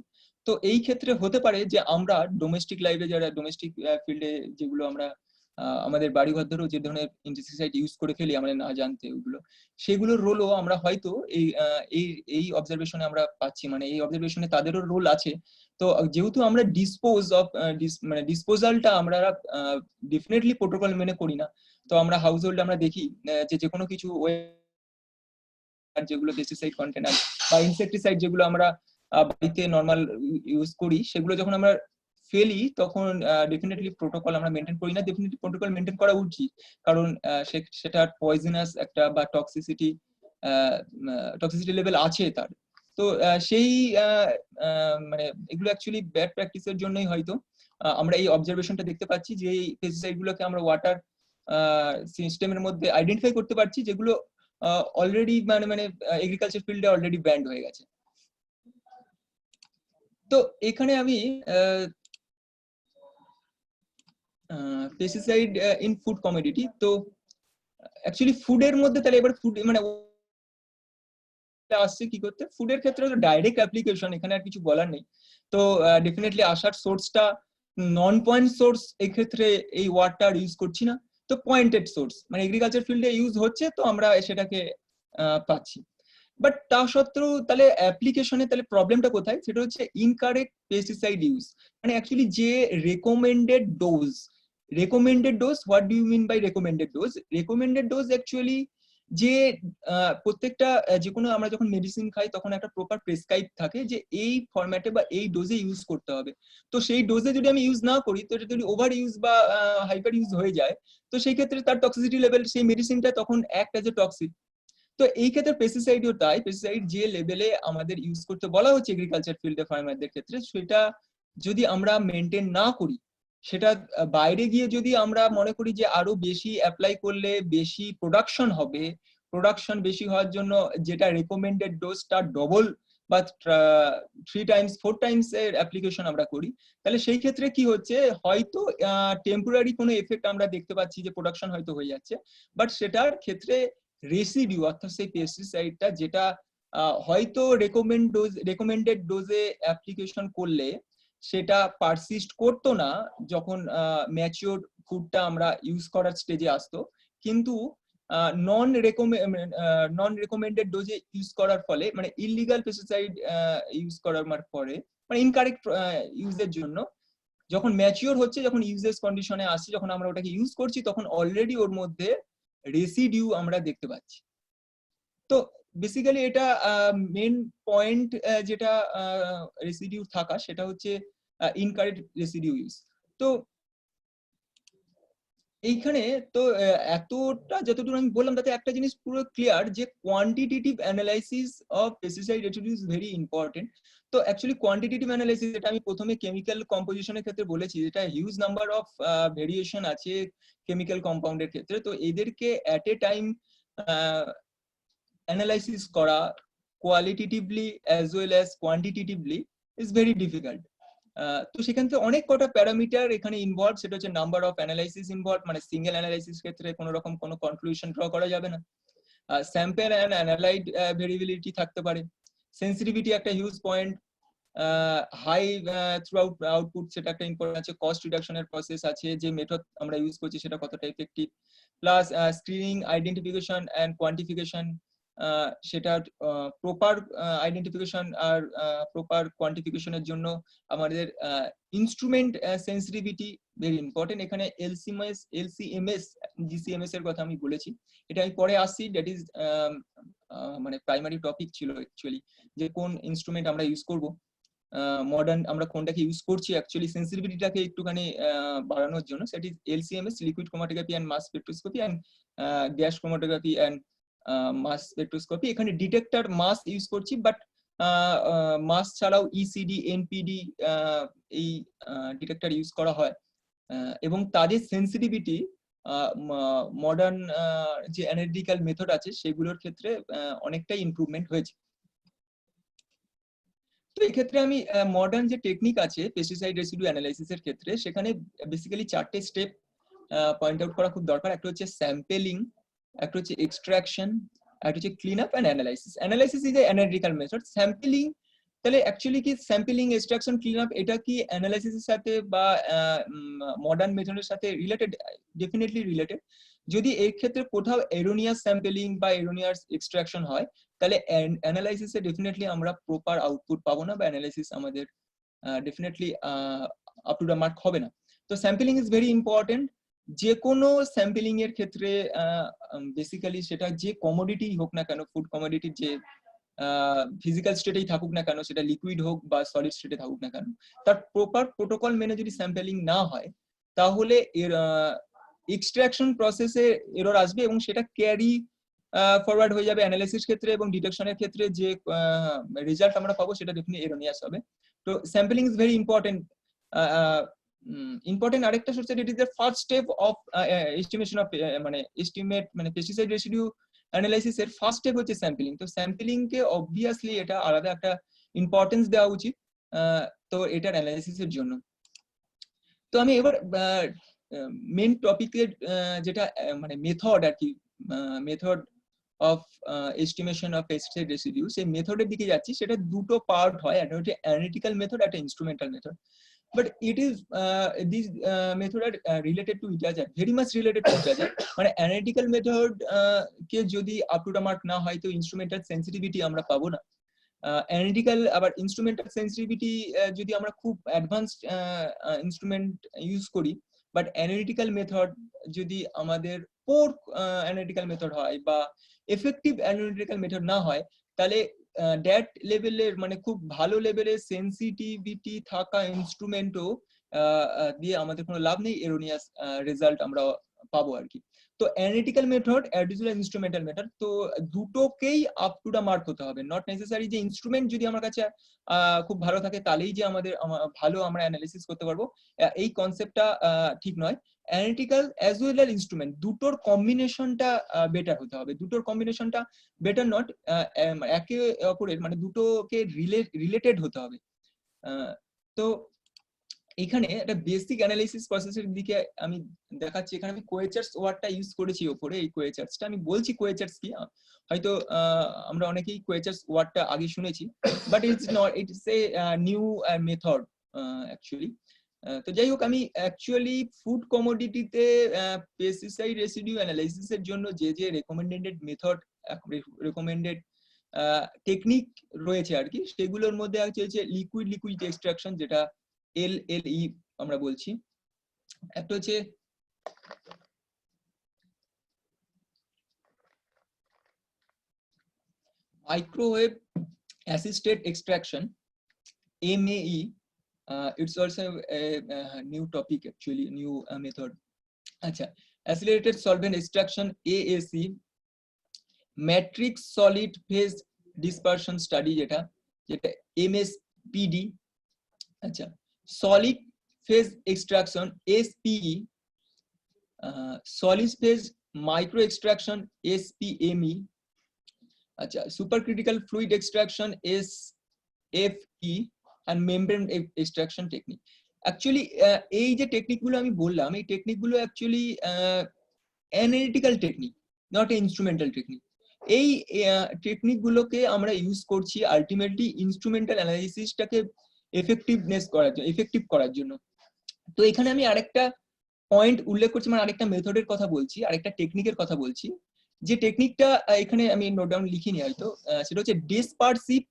তো এই ক্ষেত্রে হতে পারে যে আমরা ডোমেস্টিক লাইফে, যারা ডোমেস্টিক ফিল্ডে যেগুলো আমরা আমাদের বাড়ি ঘর ধরেও যে ধরনের ইনসেক্টিসাইড ইউজ করে ফেলি আমাদের না জানতে, ওগুলো সেগুলোর রোলও আমরা হয়তো এই অবজারভেশনে আমরা পাচ্ছি, মানে এই অবজারভেশনে তাদেরও রোল আছে। তো যেহেতু আমরা ডিসপোজালটা আমরা ডেফিনেটলি প্রোটোকল মেনে করি না, তো আমরা হাউস হোল্ড আমরা দেখি যে কোনো কিছু যেগুলো পেস্টিসাইড কন্টেনার বা ইনসেক্টিসাইড যেগুলো আমরা বাড়িতে নর্মাল ইউজ করি, সেগুলো যখন আমরা ফেলি তখন ডেফিনেটলি প্রোটোকল আমরা মেনটেন করি না। ডেফিনেটলি প্রোটোকল মেনটেন করা উচিত, কারণ সেটা পয়জনাস একটা বা টক্সিসিটি লেভেল আছে তার। তো সেই মানে এগুলো অ্যাকচুয়ালি ব্যাড প্র্যাকটিসের জন্যই হয়তো আমরা এই অবজারভেশনটা দেখতে পাচ্ছি যে এই পেস্টিসাইড গুলোকে আমরা ওয়াটার সিস্টেমের মধ্যে আইডেন্টিফাই করতে পারছি, যেগুলো অলরেডি মানে এগ্রিকালচার ফিল্ডে অলরেডি ব্যান্ড হয়ে গেছে। তো এখানে আমি পেস্টিসাইড ইন ফুড কমোডিটি, তো অ্যাকচুয়ালি ফুডের মধ্যে তাহলে এবার ফুড মানে আসছে কি করতে, ফুডের ক্ষেত্রে তো ডাইরেক্ট অ্যাপ্লিকেশন, এখানে আর কিছু বলার নেই। তো ডেফিনেটলি আসার সোর্সটা নন পয়েন্ট সোর্স, এই ক্ষেত্রে এই ওয়ার্ডটা ইউজ করছি না, তো পয়েন্টেড সোর্স মানে এগ্রিকালচার ফিল্ডে ইউজ হচ্ছে, তো আমরা সেটাকে পাচ্ছি। বাট তা সত্ত্বেও তাহলে অ্যাপ্লিকেশনে তাহলে প্রবলেমটা কোথায়, সেটা হচ্ছে ইনকারেক্ট পেস্টিসাইড ইউজ। মানে অ্যাকচুয়ালি যে recommended dose, what do you mean by recommended dose? Recommended dose actually যে প্রত্যেকটা যে কোনো আমরা যখন মেডিসিন খাই তখন একটা প্রপার প্রেসক্রাইব থাকে যে এই ফরম্যাটে বা এই ডোজে ইউজ করতে হবে। তো সেই ডোজে যদি আমি ইউজ না করি, তো এটা যদি ওভার ইউজ বা হাইপার ইউজ হয়ে যায়, তো সেই ক্ষেত্রে তার টক্সিসিটি লেভেল, সেই মেডিসিনটা তখন অ্যাক্ট অ্যাজ এ টক্সিক। তো এই ক্ষেত্রে পেস্টিসাইডও তাই, পেস্টিসাইড যে লেভেলে আমাদের ইউজ করতে বলা হচ্ছে এগ্রিকালচার ফিল্ডে ফার্মারদের ক্ষেত্রে, সেটা যদি আমরা মেনটেন না করি, সেটা বাইরে গিয়ে যদি আমরা মনে করি যে আরো বেশি অ্যাপ্লাই করলে বেশি প্রোডাকশন হবে, প্রোডাকশন বেশি হওয়ার জন্য যেটা রেকমেন্ডেড ডোজটা ডবল বা 3 টাইমস 4 টাইমস এর অ্যাপ্লিকেশন আমরা করি, তাহলে সেই ক্ষেত্রে কি হচ্ছে, হয়তো টেম্পোরারি কোনো এফেক্ট আমরা দেখতে পাচ্ছি যে প্রোডাকশন হয়তো হয়ে যাচ্ছে, বাট সেটার ক্ষেত্রে রেসিডিউ অর্থাৎ সেই পেস্টিসাইডটা যেটা হয়তো রেকমেন্ডেড ডোজে অ্যাপ্লিকেশন করলে সেটা পারসিস্ট করতো না যখন ম্যাচিওর ফুডটা আমরা ইউজ করার স্টেজে আসতো, কিন্তু নন রেকমেন্ডেড ডোজে ইউজ করার ফলে, মানে ইললিগাল পেস্টিসাইড ইউজ করার পরে, মানে ইনকারেক্ট ইউজের জন্য যখন ম্যাচিওর হচ্ছে, যখন ইউজেস কন্ডিশনে আসছে, যখন আমরা ওটাকে ইউজ করছি, তখন অলরেডি ওর মধ্যে রেসিডিউ আমরা দেখতে পাচ্ছি। তো বেসিক্যালি এটা মেন পয়েন্ট যেটা রেসিডিউ থাকা, সেটা হচ্ছে ইনকারেক্ট রেসিডিউ ইউজ। তো এইখানে তো এতটা যতটুকু আমি বললাম তাতে একটা জিনিস পুরো ক্লিয়ার যে quantitative analysis of pesticide residue is very important. তো অ্যাকচুয়ালি কোয়ান্টিটেটিভ অ্যানালাইসিস, যেটা আমি প্রথমে কেমিক্যাল কম্পোজিশনের ক্ষেত্রে বলেছি, যেটা হিউজ নাম্বার অফ ভেরিয়েশন আছে কেমিক্যাল কম্পাউন্ডের ক্ষেত্রে, তো এদেরকে অ্যাট এ টাইম অ্যানালাইসিস করা qualitatively as well as quantitatively is very difficult. তো সেখান থেকে অনেক কটা প্যারামিটার এখানে ইনভলভ, সেটা হচ্ছে নাম্বার অফ অ্যানালাইসিস ইনভলভ, মানে সিঙ্গেল অ্যানালাইসিস ক্ষেত্রে কোনো রকম কোনো কনক্লুশন ড্র করা যাবে না। স্যাম্পল অ্যান্ড অ্যানালাইড ভেরিয়েবিলিটি থাকতে পারে, সেন্সিটিভিটি একটা huge point, high throughput সেটা একটা ইম্পর্টেন্ট আছে, কস্ট রিডাকশনের প্রসেস আছে, যে মেথড আমরা ইউজ করছি সেটা কতটা effective, plus screening, identification and quantification, সেটার প্রপার আইডেন্টিফিকেশন আর প্রপার কোয়ান্টিফিকেশনের জন্য আমাদের ইনস্ট্রুমেন্ট সেন্সিটিভিটি ভেরি ইম্পর্টেন্ট। এখানে এলসিএমএস, জিসিএমএস এর কথা আমি বলেছি, এটা আমি পরে আসছি, দ্যাট ইজ মানে প্রাইমারি টপিক ছিল অ্যাকচুয়ালি, যে কোন ইনস্ট্রুমেন্ট আমরা ইউজ করব, মডার্ন আমরা কোনটাকে ইউজ করছি অ্যাকচুয়ালি সেন্সিটিভিটিটাকে একটুখানি বাড়ানোর জন্য। Set is LCMS, liquid chromatography and mass spectroscopy, and gas chromatography and mass spectroscopy. এখানে ডিটেক্টর মাস ইউজ করছি, বাট মাস ছাড়াও ইসিডি, এনপিডি এই ডিটেক্টর ইউজ করা হয়, এবং তাদের সেন্সিটিভিটি মডার্ন যে অ্যানালিটিক্যাল মেথড আছে সেগুলোর ক্ষেত্রে অনেকটাই ইমপ্রুভমেন্ট হয়েছে। তো এই ক্ষেত্রে আমি মডার্ন যে টেকনিক আছে পেস্টিসাইড রেসিডিউ অ্যানালাইসিস এর ক্ষেত্রে, সেখানে বেসিক্যালি 4টে স্টেপ পয়েন্ট আউট করা খুব দরকার। একটা হচ্ছে স্যাম্পলিং, একটা হচ্ছে এক্সট্রাকশন, একটা হচ্ছে clean up and analysis. Analysis is a analytical method. Sampling, তাহলে অ্যাকচুয়ালি কি স্যাম্পলিং, এক্সট্রাকশন, ক্লিন আপ এটা কি অ্যানালাইসিসের সাথে বা মডার্ন মেথডের সাথে রিলেটেড? Definitely related. যদি এর ক্ষেত্রে কোথাও এরোনিয়াস স্যাম্পলিং বা এরোনিয়াস এক্সট্রাকশন হয়, তাহলে অ্যানালাইসিসে ডেফিনেটলি আমরা প্রপার আউটপুট পাবো না, বা অ্যানালাইসিস আমাদের definitely up to the mark হবে না। তো স্যাম্পলিং ইজ ভেরি ইম্পর্টেন্ট। যে কোনো স্যাম্পলিং এর ক্ষেত্রে বেসিক্যালি সেটা যে কমোডিটি হোক না কেন, ফুড কমোডিটির যে ফিজিক্যাল স্টেটেই থাকুক না কেন, সেটা লিকুইড হোক বা সলিড স্টেটে থাকুক না কেন, তার প্রপার প্রোটোকল মেনে যদি স্যাম্পলিং না হয়, তাহলে এর এক্সট্রাকশন প্রসেসে এরর আসবে, এবং সেটা ক্যারি ফরওয়ার্ড হয়ে যাবে অ্যানালাইসিস ক্ষেত্রে, এবং ডিটেকশনের ক্ষেত্রে যে রেজাল্ট আমরা পাবো সেটা ডেফিনেটলি এরোনিয়াস হবে। তো sampling is very important. Important আরেকটা হচ্ছে it is the first step of estimation of estimate, pesticide residue analysis এর ফার্স্ট স্টেপ হচ্ছে স্যাম্পলিং। তো স্যাম্পলিং কে অবভিয়াসলি এটা আলাদা একটা ইম্পর্টেন্স দেওয়া উচিত তো এটার অ্যানালাইসিসের জন্য। তো আমি এবার মেন টপিকের যেটা মেথড আর কি, method of estimation of pesticide residue, সেই মেথডের দিকে যাচ্ছি। সেটা দুটো পার্ট হয়, একটা হচ্ছে অ্যানালিটিক্যাল মেথড, একটা instrumental method. But it is these method are related to each other, very much related to each other. মানে analytical method কে যদি up to the mark না হয়, তো instrumental sensitivity আমরা পাবো না। analytical আবার instrumental sensitivity যদি আমরা খুব advanced instrument use করি, but analytical method যদি আমাদের poor analytical method হয় বা effective analytical method না হয়, তাহলে দ্যাট লেভেলের খুব ভালো লেভেলের সেন্সিটিভিটি থাকা ইনস্ট্রুমেন্টও দিয়ে আমাদের কোনো লাভ নেই, এরোনিয়াস রেজাল্ট আমরা পাবো আর কি। তো analytical method additional instrumental method, তো দুটোকেই আপ টু দা মার্ক হতে হবে। নট নেসেসারি যে ইনস্ট্রুমেন্ট যদি আমার কাছে খুব ভালো থাকে তাহলেই যে ভালো আমরা অ্যানালিসিস করতে পারবো, এই কনসেপ্টটা ঠিক নয়। Analytical as well as instrument, দুটোর কম্বিনেশনটা বেটার হতে হবে। দুটোর কম্বিনেশনটা বেটার নট একে অপরের, দুটোকে রিলেটেড হতে হবে। তো এখানে একটা বেসিক অ্যানালাইসিস প্রসেসের দিকে আমি দেখাচ্ছি। এখানে আমি কোয়েচার্স ওয়ার্ডটা ইউজ করেছি ওপরে, এই কোয়েচার্সটা আমি বলছি কোয়েচার্স কি, হয়তো আমরা অনেকেই কোয়েচার্স ওয়ার্ডটা আগে শুনেছি, but it's not, it's a new method actually. তো যাই হোক, আমি অ্যাকচুয়ালি ফুড কমোডিটিতে পেস্টিসাইড রেসিডিউ অ্যানালাইসিসের জন্য যে রেকমেন্ডেড মেথড, রেকমেন্ডেড টেকনিক রয়েছে আর কি, সেগুলোর মধ্যে হচ্ছে লিকুইড এক্সট্রাকশন, যেটা LLE আমরা বলছি। একটা হচ্ছে microwave assisted extraction, MAE, It's also a new topic actually, new method. আচ্ছা, accelerated solvent extraction AAC, matrix solid phase dispersion study যেটা MSPD, আচ্ছা, solid phase extraction SPE, solid phase micro extraction SPME, আচ্ছা, supercritical fluid extraction SFE, and membrane extraction technique. Actually এই যে technique গুলো আমি বললাম, এই টেকনিক গুলো actually analytical technique, not instrumental technique. এই টেকনিক গুলোকে আমরা ইউজ করছি আলটিমেটলি ইনস্ট্রুমেন্টাল অ্যানালিসিসটাকে এফেক্টিভ করার জন্য। তো এখানে আমি আরেকটা পয়েন্ট উল্লেখ করছি, মানে আরেকটা মেথডের কথা বলছি, আরেকটা টেকনিকের কথা বলছি, যে টেকনিকটা এখানে আমি নোট ডাউন লিখিনি হয়তো, সেটা হচ্ছে ডিসপারসিভ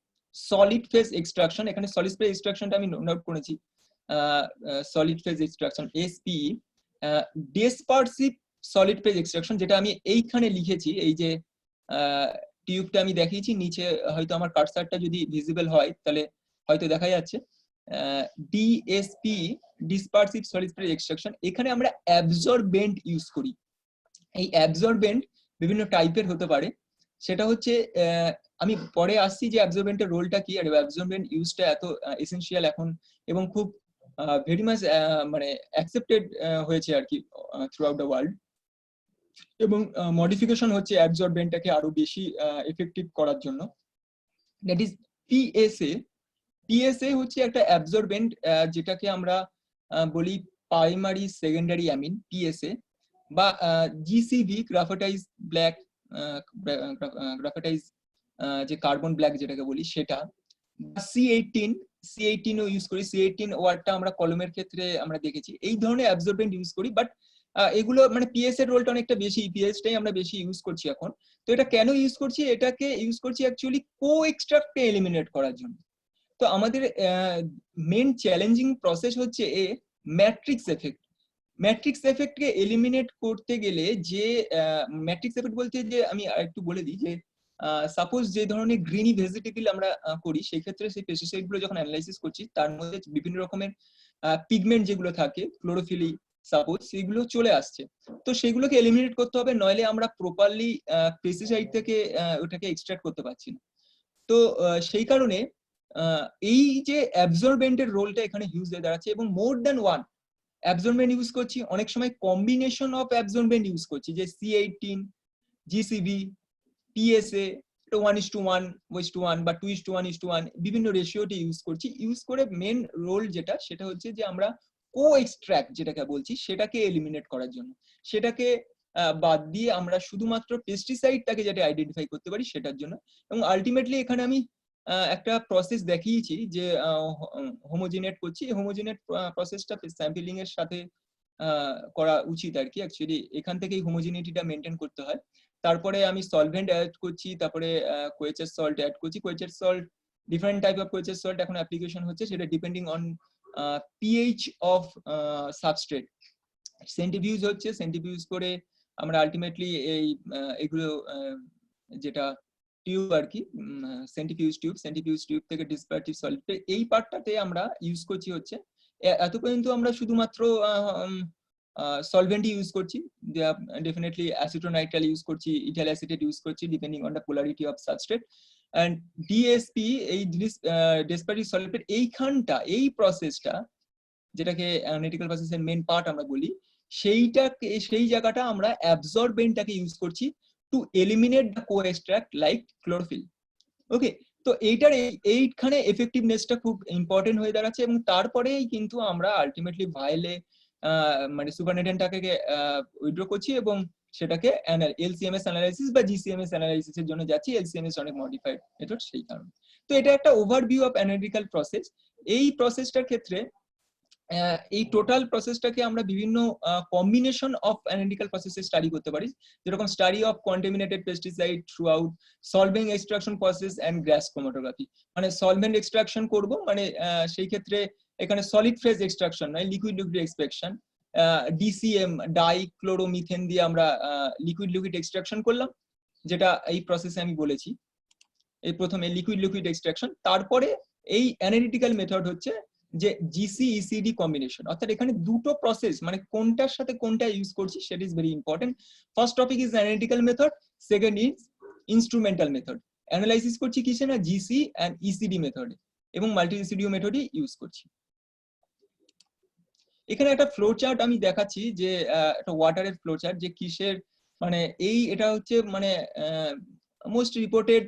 সলিড ফেজ এক্সট্রাকশন। এখানে সলিড ফেজ এক্সট্রাকশনটা আমি নোট করেছি, solid phase extraction SPE, ডিসপারসিভ solid phase extraction, যেটা আমি এইখানে লিখেছি, এই যে টিউবটা আমি দেখিয়েছি নিচে, হয়তো আমার কার্সারটা যদি ভিজিবল হয় তাহলে হয়তো দেখা যাচ্ছে, DSPE, ডিসপারসিভ সলিড ফেজ এক্সট্রাকশন। এখানে আমরা অ্যাবজর্বেন্ট ইউজ করি। এই অ্যাবজর্বেন্ট বিভিন্ন টাইপের হতে পারে, সেটা হচ্ছে আমি পরে আসছি যে অ্যাবজর্বেন্টের রোলটা কি, আর অ্যাবজর্বেন্ট ইউজটা এত এসেনশিয়াল এখন এবং খুব ভেরি মাচ মানে অ্যাকসেপ্টেড হয়েছে আর কি থ্রু আউট দ্য ওয়ার্ল্ড, এবং মডিফিকেশন হচ্ছে অ্যাবজর্বেন্টটাকে আরো বেশি এফেক্টিভ করার জন্য। That is PSA। PSA হচ্ছে একটা অ্যাবজর্বেন্ট, যেটাকে আমরা বলি প্রাইমারি সেকেন্ডারি অ্যামিন, PSA, বা GCB, গ্রাফাটাইজ ব্ল্যাক, গ্রাফাটাইজ যে কার্বন ব্ল্যাক যেটাকে বলি সেটা, C18 ও ইউজ করি। C18 ওয়ার্ডটা আমরা কলমের ক্ষেত্রে আমরা দেখেছি। এই ধরনের অ্যাবজর্বেন্ট ইউজ করি, বাট এগুলো মানে PSA এর রোলটা অনেকটা বেশি, PSটাই আমরা বেশি ইউজ করছি এখন। তো এটা কেন ইউজ করছি? এটাকে ইউজ করছি অ্যাকচুয়ালি কো এক্সট্রাক্টকে এলিমিনেট করার জন্য। তো আমাদের মেন চ্যালেঞ্জিং প্রসেস হচ্ছে ম্যাট্রিক্স এফেক্ট। ম্যাট্রিক্স এফেক্টকে এলিমিনেট করতে গেলে যে ম্যাট্রিক্স এফেক্ট বলতে যে আমি একটু বলে দিই যে সাপোজ যে ধরনের গ্রিনি ভেজিটেবল আমরা করি, সেই ক্ষেত্রে সেই পেস্টিসাইড গুলো যখন অ্যানালাইসিস করছি তার মধ্যে বিভিন্ন রকমের পিগমেন্ট যেগুলো থাকে, ক্লোরোফিলি সাপোজ, সেগুলো চলে আসছে। তো সেগুলোকে এলিমিনেট করতে হবে, নইলে আমরা প্রপারলি পেস্টিসাইড থেকে ওটাকে এক্সট্রাক্ট করতে পারছি না। তো সেই কারণে এই যে অ্যাবজর্বেন্টের রোলটা এখানে হিউজ হয়ে দাঁড়াচ্ছে, এবং more than one absorbent use করছি, অনেক সময় কম্বিনেশন অফ অ্যাবজর্বেন্ট ইউজ করছি, যে C18, GCB, PSA, 1:1 বা 2:1 বিভিন্ন রেশিওতে ইউজ করছি। ইউজ করে মেন রোল যেটা, সেটা হচ্ছে যে আমরা কো এক্সট্রাক্ট যেটাকে বলছি সেটাকে এলিমিনেট করার জন্য। সেটাকে বাদ দিয়ে আমরা শুধুমাত্র পেস্টিসাইডটাকে যেটা আইডেন্টিফাই করতে পারি সেটার জন্য। এবং আলটিমেটলি এখানে আমি একটা প্রসেস দেখিয়েছি যে হোমোজিনেট করছি। হোমোজিনেট প্রসেসটা স্যাম্পলিং এর সাথে করা উচিত আর কি, অ্যাকচুয়ালি এখান থেকেই হোমোজিনিটিটা মেনটেন করতে হয়। তারপরে আমি সলভেন্ট অ্যাড করছি, তারপরে কোয়েচার সল্ট অ্যাড করছি। QuEChERS salt, different type of QuEChERS salt এখন অ্যাপ্লিকেশন হচ্ছে, সেটা depending on pH of substrate. Centrifuge হচ্ছে, সেন্ট্রিফিউজ করে আমরা আলটিমেটলি এগুলো যেটা টিউব আর কি, সেন্ট্রিফিউজ টিউব থেকে ডিসপারসিভ সলিড, এই পার্টটাতে আমরা ইউজ করছি হচ্ছে। এত পর্যন্ত আমরা শুধুমাত্র সলভেন্টই ইউজ করছি, ডেফিনেটলি অ্যাসিটোনাইট্রাইল ইউজ করছি, ইথাইল অ্যাসিটেট ইউজ করছি, depending on the polarity of substrate. And DSP, এই ডিসপারসিভ সলিডের এইখানটা, এই প্রসেসটা যেটাকে অ্যানালিটিক্যাল প্রসেসের মেন পার্ট আমরা বলি, সেই জায়গাটা আমরা অ্যাবজর্বেন্টটাকে ইউজ করছি to eliminate the co extract like chlorophyll. Okay, তো এইখানে এফেক্টিভনেসটা খুব ইম্পর্টেন্ট হয়ে দাঁড়াচ্ছে, এবং তারপরেই কিন্তু আমরা আলটিমেটলি ভাইলে মানে সুপারনেটেন্টটাকে উইথড্র করছি এবং সেটাকে LCMS অ্যানালাইসিস বা GCMS অ্যানালাইসিসের জন্য যাচ্ছি। LCMS অনেক মডিফাইড মেথড, সেই কারণে। তো এটা একটা ওভারভিউ অফ অ্যানালিটিক্যাল প্রসেস। এই প্রসেসটার ক্ষেত্রে এই টোটাল প্রসেসটাকে আমরা বিভিন্ন কম্বিনেশন অফ অ্যানালিটিক্যাল প্রসেসে স্টাডি করতে পারি, যেরকম study of contaminated pesticide throughout, solvent extraction process and gas chromatography. মানে সলভেন্ট এক্সট্রাকশন করব, মানে সেই ক্ষেত্রে এখানে সলিড ফেজ এক্সট্রাকশন নয়, লিকুইড এক্সট্রাকশন, DCM ডাইক্লোরোমিথেন দিয়ে আমরা লিকুইড এক্সট্রাকশন করলাম, যেটা এই প্রসেসে আমি বলেছি। এই প্রথমে লিকুইড এক্সট্রাকশন, তারপরে এই অ্যানালিটিক্যাল মেথড হচ্ছে যে জিসি ইসিডি কম্বিনেশন, অর্থাৎ এখানে দুটো প্রসেস মানে কোনটার সাথে কোনটা ইউজ করছি সেটা is very important. First topic is analytical method, second is instrumental method. Analysis করছি কিসে না জিসি অ্যান্ড ইসিডি মেথডে, এবং মাল্টি রেসিডিউ মেথডই ইউজ করছি। এখানে একটা ফ্লো চার্ট আমি দেখাচ্ছি, যে একটা ওয়াটারের ফ্লো চার্ট, যে কিসের মানে এটা হচ্ছে মানে মোস্ট রিপোর্টেড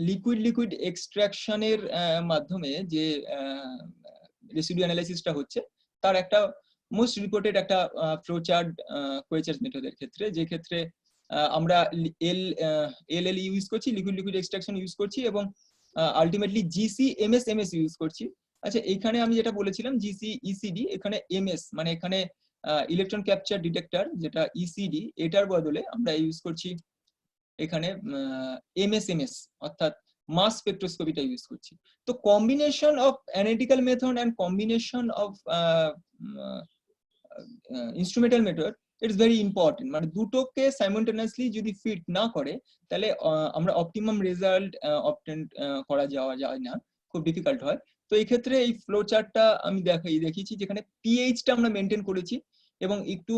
লিকুইড এক্সট্রাকশনের মাধ্যমে যে রেসিডিউ অ্যানালাইসিসটা হচ্ছে তার একটা মোস্ট রিপোর্টেড একটা ফ্লো চার্ট কোয়েচার্স মেথডের ক্ষেত্রে, যে ক্ষেত্রে আমরা এল ইউজ করছি, লিকুইড এক্সট্রাকশন ইউজ করছি, এবং আলটিমেটলি জিসি এমএস ইউজ করছি। আচ্ছা, এখানে আমি যেটা বলেছিলাম জিসি ইসিডি, এখানে এমএস মানে এখানে ইলেকট্রন ক্যাপচার ডিটেক্টর যেটা ইসিডি, এটার বদলে আমরা ইউজ করছি এখানে এমএস অর্থাৎ মাস স্পেকট্রোস্কোপিটা ইউজ করছি। তো combination of analytical method and combination of instrumental method it's very important. মানে দুটোকে সাইমultaneously যদি ফিট না করে তাহলে আমরা অপটিমাম রেজাল্ট অবটেন করা যায় না, খুব ডিফিকাল্ট হয়। তো এই ক্ষেত্রে এই ফ্লো চার্টটা আমি দেখিয়েছি, যেখানে পিএইচটা আমরা মেনটেন করেছি এবং একটু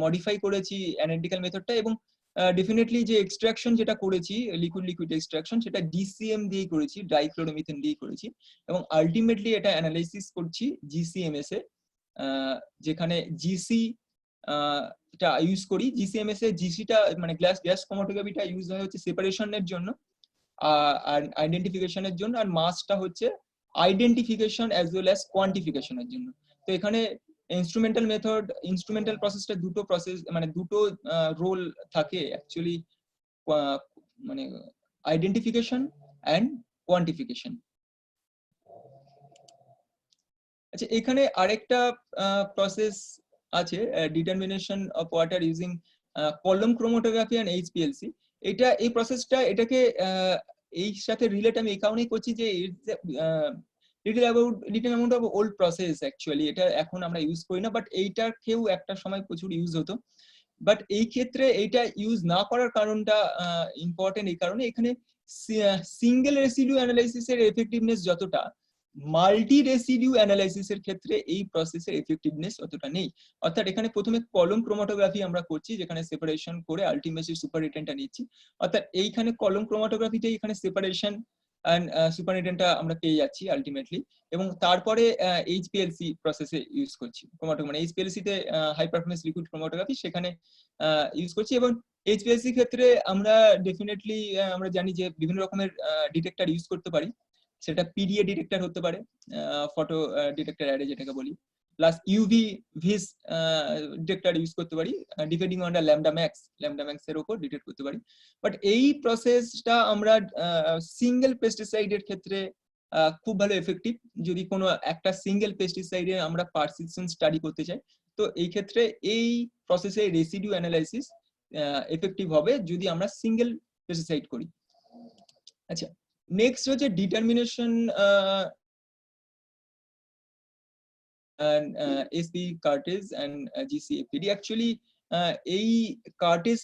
মডিফাই করেছি অ্যানালিটিক্যাল মেথডটা, এবং ডেফিনেটলি যে এক্সট্রাকশন যেটা করেছি লিকুইড এক্সট্রাকশন সেটা ডিসিএম দিয়ে করেছি, ডাইক্লোরোমিথেন দিয়ে করেছি, এবং আলটিমেটলি এটা অ্যানালাইসিস করছি জিসিএমএস এ, যেখানে জিসি এটা ইউজ করি। জিসিএমএস এ জিসিটা মানে গ্যাস ক্রোমাটোগ্রাফিটা ইউজ হয় হচ্ছে সেপারেশনের জন্য আর আইডেন্টিফিকেশনের জন্য, আর মাসটা হচ্ছে আইডেন্টিফিকেশন অ্যাজ ওয়েল অ্যাজ কোয়ান্টিফিকেশনের জন্য। তো এখানে ইনস্ট্রুমেন্টাল প্রসেসটা দুটো প্রসেস মানে দুটো রোল থাকে অ্যাকচুয়ালি, মানে আইডেন্টিফিকেশন অ্যান্ড কোয়ান্টিফিকেশন। আচ্ছা, এখানে আরেকটা প্রসেস আছে, ডিটারমিনেশন অফ ওয়াটার ইউজিং কলম ক্রোমাটোগ্রাফি এন্ড এইচপিএলসি। এই প্রসেসটা এটাকে এই সাথে রিলেট আমি এই কারণেই করছি যে little amount of old process actually, এটা এখন আমরা ইউজ করি না, বাট এইটাকেও একটা সময় প্রচুর ইউজ হতো। বাট এই ক্ষেত্রে এইটা ইউজ না করার কারণটা ইম্পর্টেন্ট এই কারণে, এখানে সিঙ্গেল রেসিডিউ অ্যানালাইসিসের এফেক্টিভনেস যতটা, মাল্টি রেসিডিউ অ্যানালাইসিসের ক্ষেত্রে এই প্রসেসের এফেক্টিভনেস অতটা নেই। অর্থাৎ এখানে প্রথমে কলম ক্রোমাটোগ্রাফি আমরা করছি, যেখানে সেপারেশন করে আলটিমেটলি সুপাররিটেনটা নিচ্ছি। অর্থাৎ এইখানে কলম ক্রোমাটোগ্রাফিতে এখানে সেপারেশন এন্ড সুপাররিটেনটা আমরা পেয়ে যাচ্ছি আলটিমেটলি, এবং তারপরে এইচপিএলসি প্রসেসে ইউজ করছি ক্রোমাটোগ্রাফি, মানে এইচপিএলসি তে হাই পারফরম্যান্স লিকুইড ক্রোমাটোগ্রাফি সেখানে ইউজ করছি। এবং এইচপিএলসি ক্ষেত্রে আমরা ডেফিনেটলি আমরা জানি যে বিভিন্ন রকমের ডিটেক্টর ইউজ করতে পারি, সেটা পিডিএ ডিটেক্টর হতে পারে, ফটো ডিটেক্টর অ্যারে যেটাকে বলি, প্লাস ইউভি ভিস ডিটেক্টর ইউজ করতে পারি, depending on the lambda max এর উপর ডিটেক্ট করতে পারি। বাট এই প্রসেসটা আমরা সিঙ্গেল পেস্টিসাইডের ক্ষেত্রে খুব ভালো এফেক্টিভ, যদি কোনো একটা সিঙ্গেল পেস্টিসাইডে আমরা পারসিস্টেন্স স্টাডি করতে চাই, তো এই ক্ষেত্রে এই প্রসেসে রেসিডিউ অ্যানালাইসিস এফেক্টিভ হবে যদি আমরা সিঙ্গেল পেস্টিসাইড করি। আচ্ছা, নেক্সট হচ্ছে determination SP cartridge and GCFPD. Actually এই কার্টেজ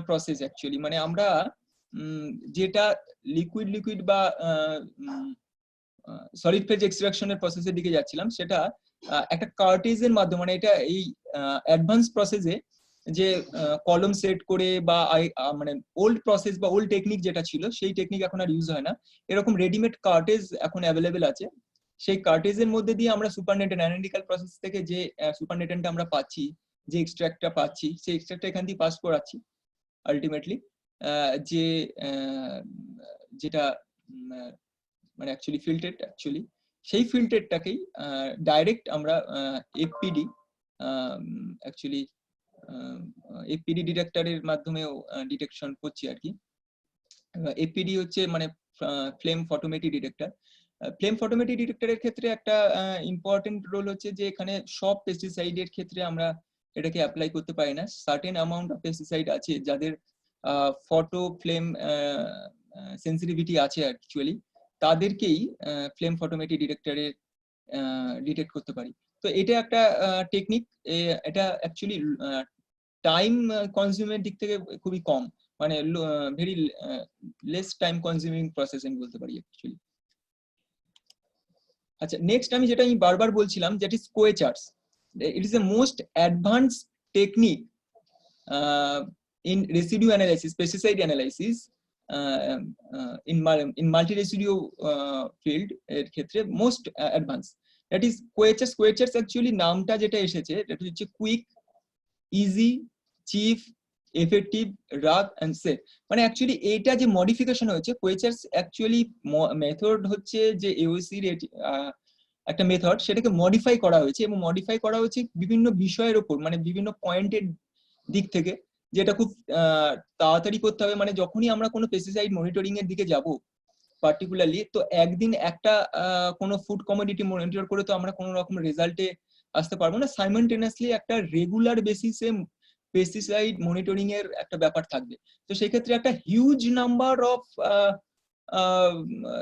প্রসেস অ্যাকচুয়ালি মানে আমরা যেটা লিকুইড বা সলিড ফেজ এক্সট্রাকশনের প্রসেসের দিকে যাচ্ছিলাম, সেটা একটা কার্টেজের মাধ্যমে, মানে এটা এই অ্যাডভান্স প্রসেসে যে কলম সেট করে বা মানে ওল্ড প্রসেস বা ওল্ড টেকনিক যেটা ছিল সেই টেকনিক এখন আর ইউজ হয় না, এরকম রেডিমেড কার্টেজ এখন অ্যাভেলেবেল আছে। সেই কার্টেজের মধ্যে দিয়ে আমরা সুপারনেটেন্ট অ্যানালিটিক্যাল প্রসেস থেকে যে সুপারনেটেন্টটা আমরা পাচ্ছি, যে এক্সট্রাক্টটা পাচ্ছি, সেই এক্সট্রাক্টটা এখান দিয়ে পাস করাচ্ছি আলটিমেটলি, যে যেটা মানে অ্যাকচুয়ালি ফিল্টারেড, অ্যাকচুয়ালি সেই ফিল্টারটাকেই ডাইরেক্ট আমরা এফপিডি অ্যাকচুয়ালি এফপিডি ডিটেক্টরের মাধ্যমেও ডিটেকশন করছি আর কি। এফপিডি হচ্ছে মানে flame photometry detector. Flame photometry ডিটেক্টরের ক্ষেত্রে একটা ইম্পর্টেন্ট রোল হচ্ছে যে এখানে সব পেস্টিসাইডের ক্ষেত্রে আমরা এটাকে অ্যাপ্লাই করতে পারি না। সার্টেন অ্যামাউন্ট অফ পেস্টিসাইড আছে যাদের ফটো ফ্লেম সেন্সিটিভিটি আছে অ্যাকচুয়ালি, তাদেরকেই ফ্লেম ফটোমেট্রি ডিটেক্টরে ডিটেক্ট করতে পারি। তো এটা একটা টেকনিক, এটা অ্যাকচুয়ালি টাইম কনজিউমের দিক থেকে খুবই কম, মানে very less time consuming process আমি বলতে পারি অ্যাকচুয়ালি। আচ্ছা, নেক্সট আমি বারবার বলছিলাম, that is QuEChERS. It is a most advance technique in residue analysis, pesticide analysis, in multi-residue field এর ক্ষেত্রে most advanced, that is QuEChERS. QuEChERS actually নামটা যেটা এসেছে এটা হচ্ছে quick, easy, cheap, effective, rugged and safe. মানে actually এইটা যে মডিফিকেশন হয়েছে, কোয়েচার্স অ্যাকচুয়ালি মেথড হচ্ছে যে এওসির একটা মেথড, সেটাকে মডিফাই করা হয়েছে, এবং মডিফাই করা হয়েছে বিভিন্ন বিষয়ের উপর, মানে বিভিন্ন পয়েন্টের দিক থেকে, যেটা খুব তাড়াতাড়ি করতে হবে। মানে যখনই আমরা কোনো পেস্টিসাইড মনিটরিং এর দিকে যাব পার্টিকুলারলি, তো একদিন একটা কোনো ফুড কমোডিটি মনিটর করে তো আমরা কোনো রকম রেজাল্টে আসতে পারবো না। সাইমultaneously একটা রেগুলার বেসিসে পেস্টিসাইড মনিটরিং এর একটা ব্যাপার থাকবে। তো সেই ক্ষেত্রে একটা হিউজ নাম্বার অফ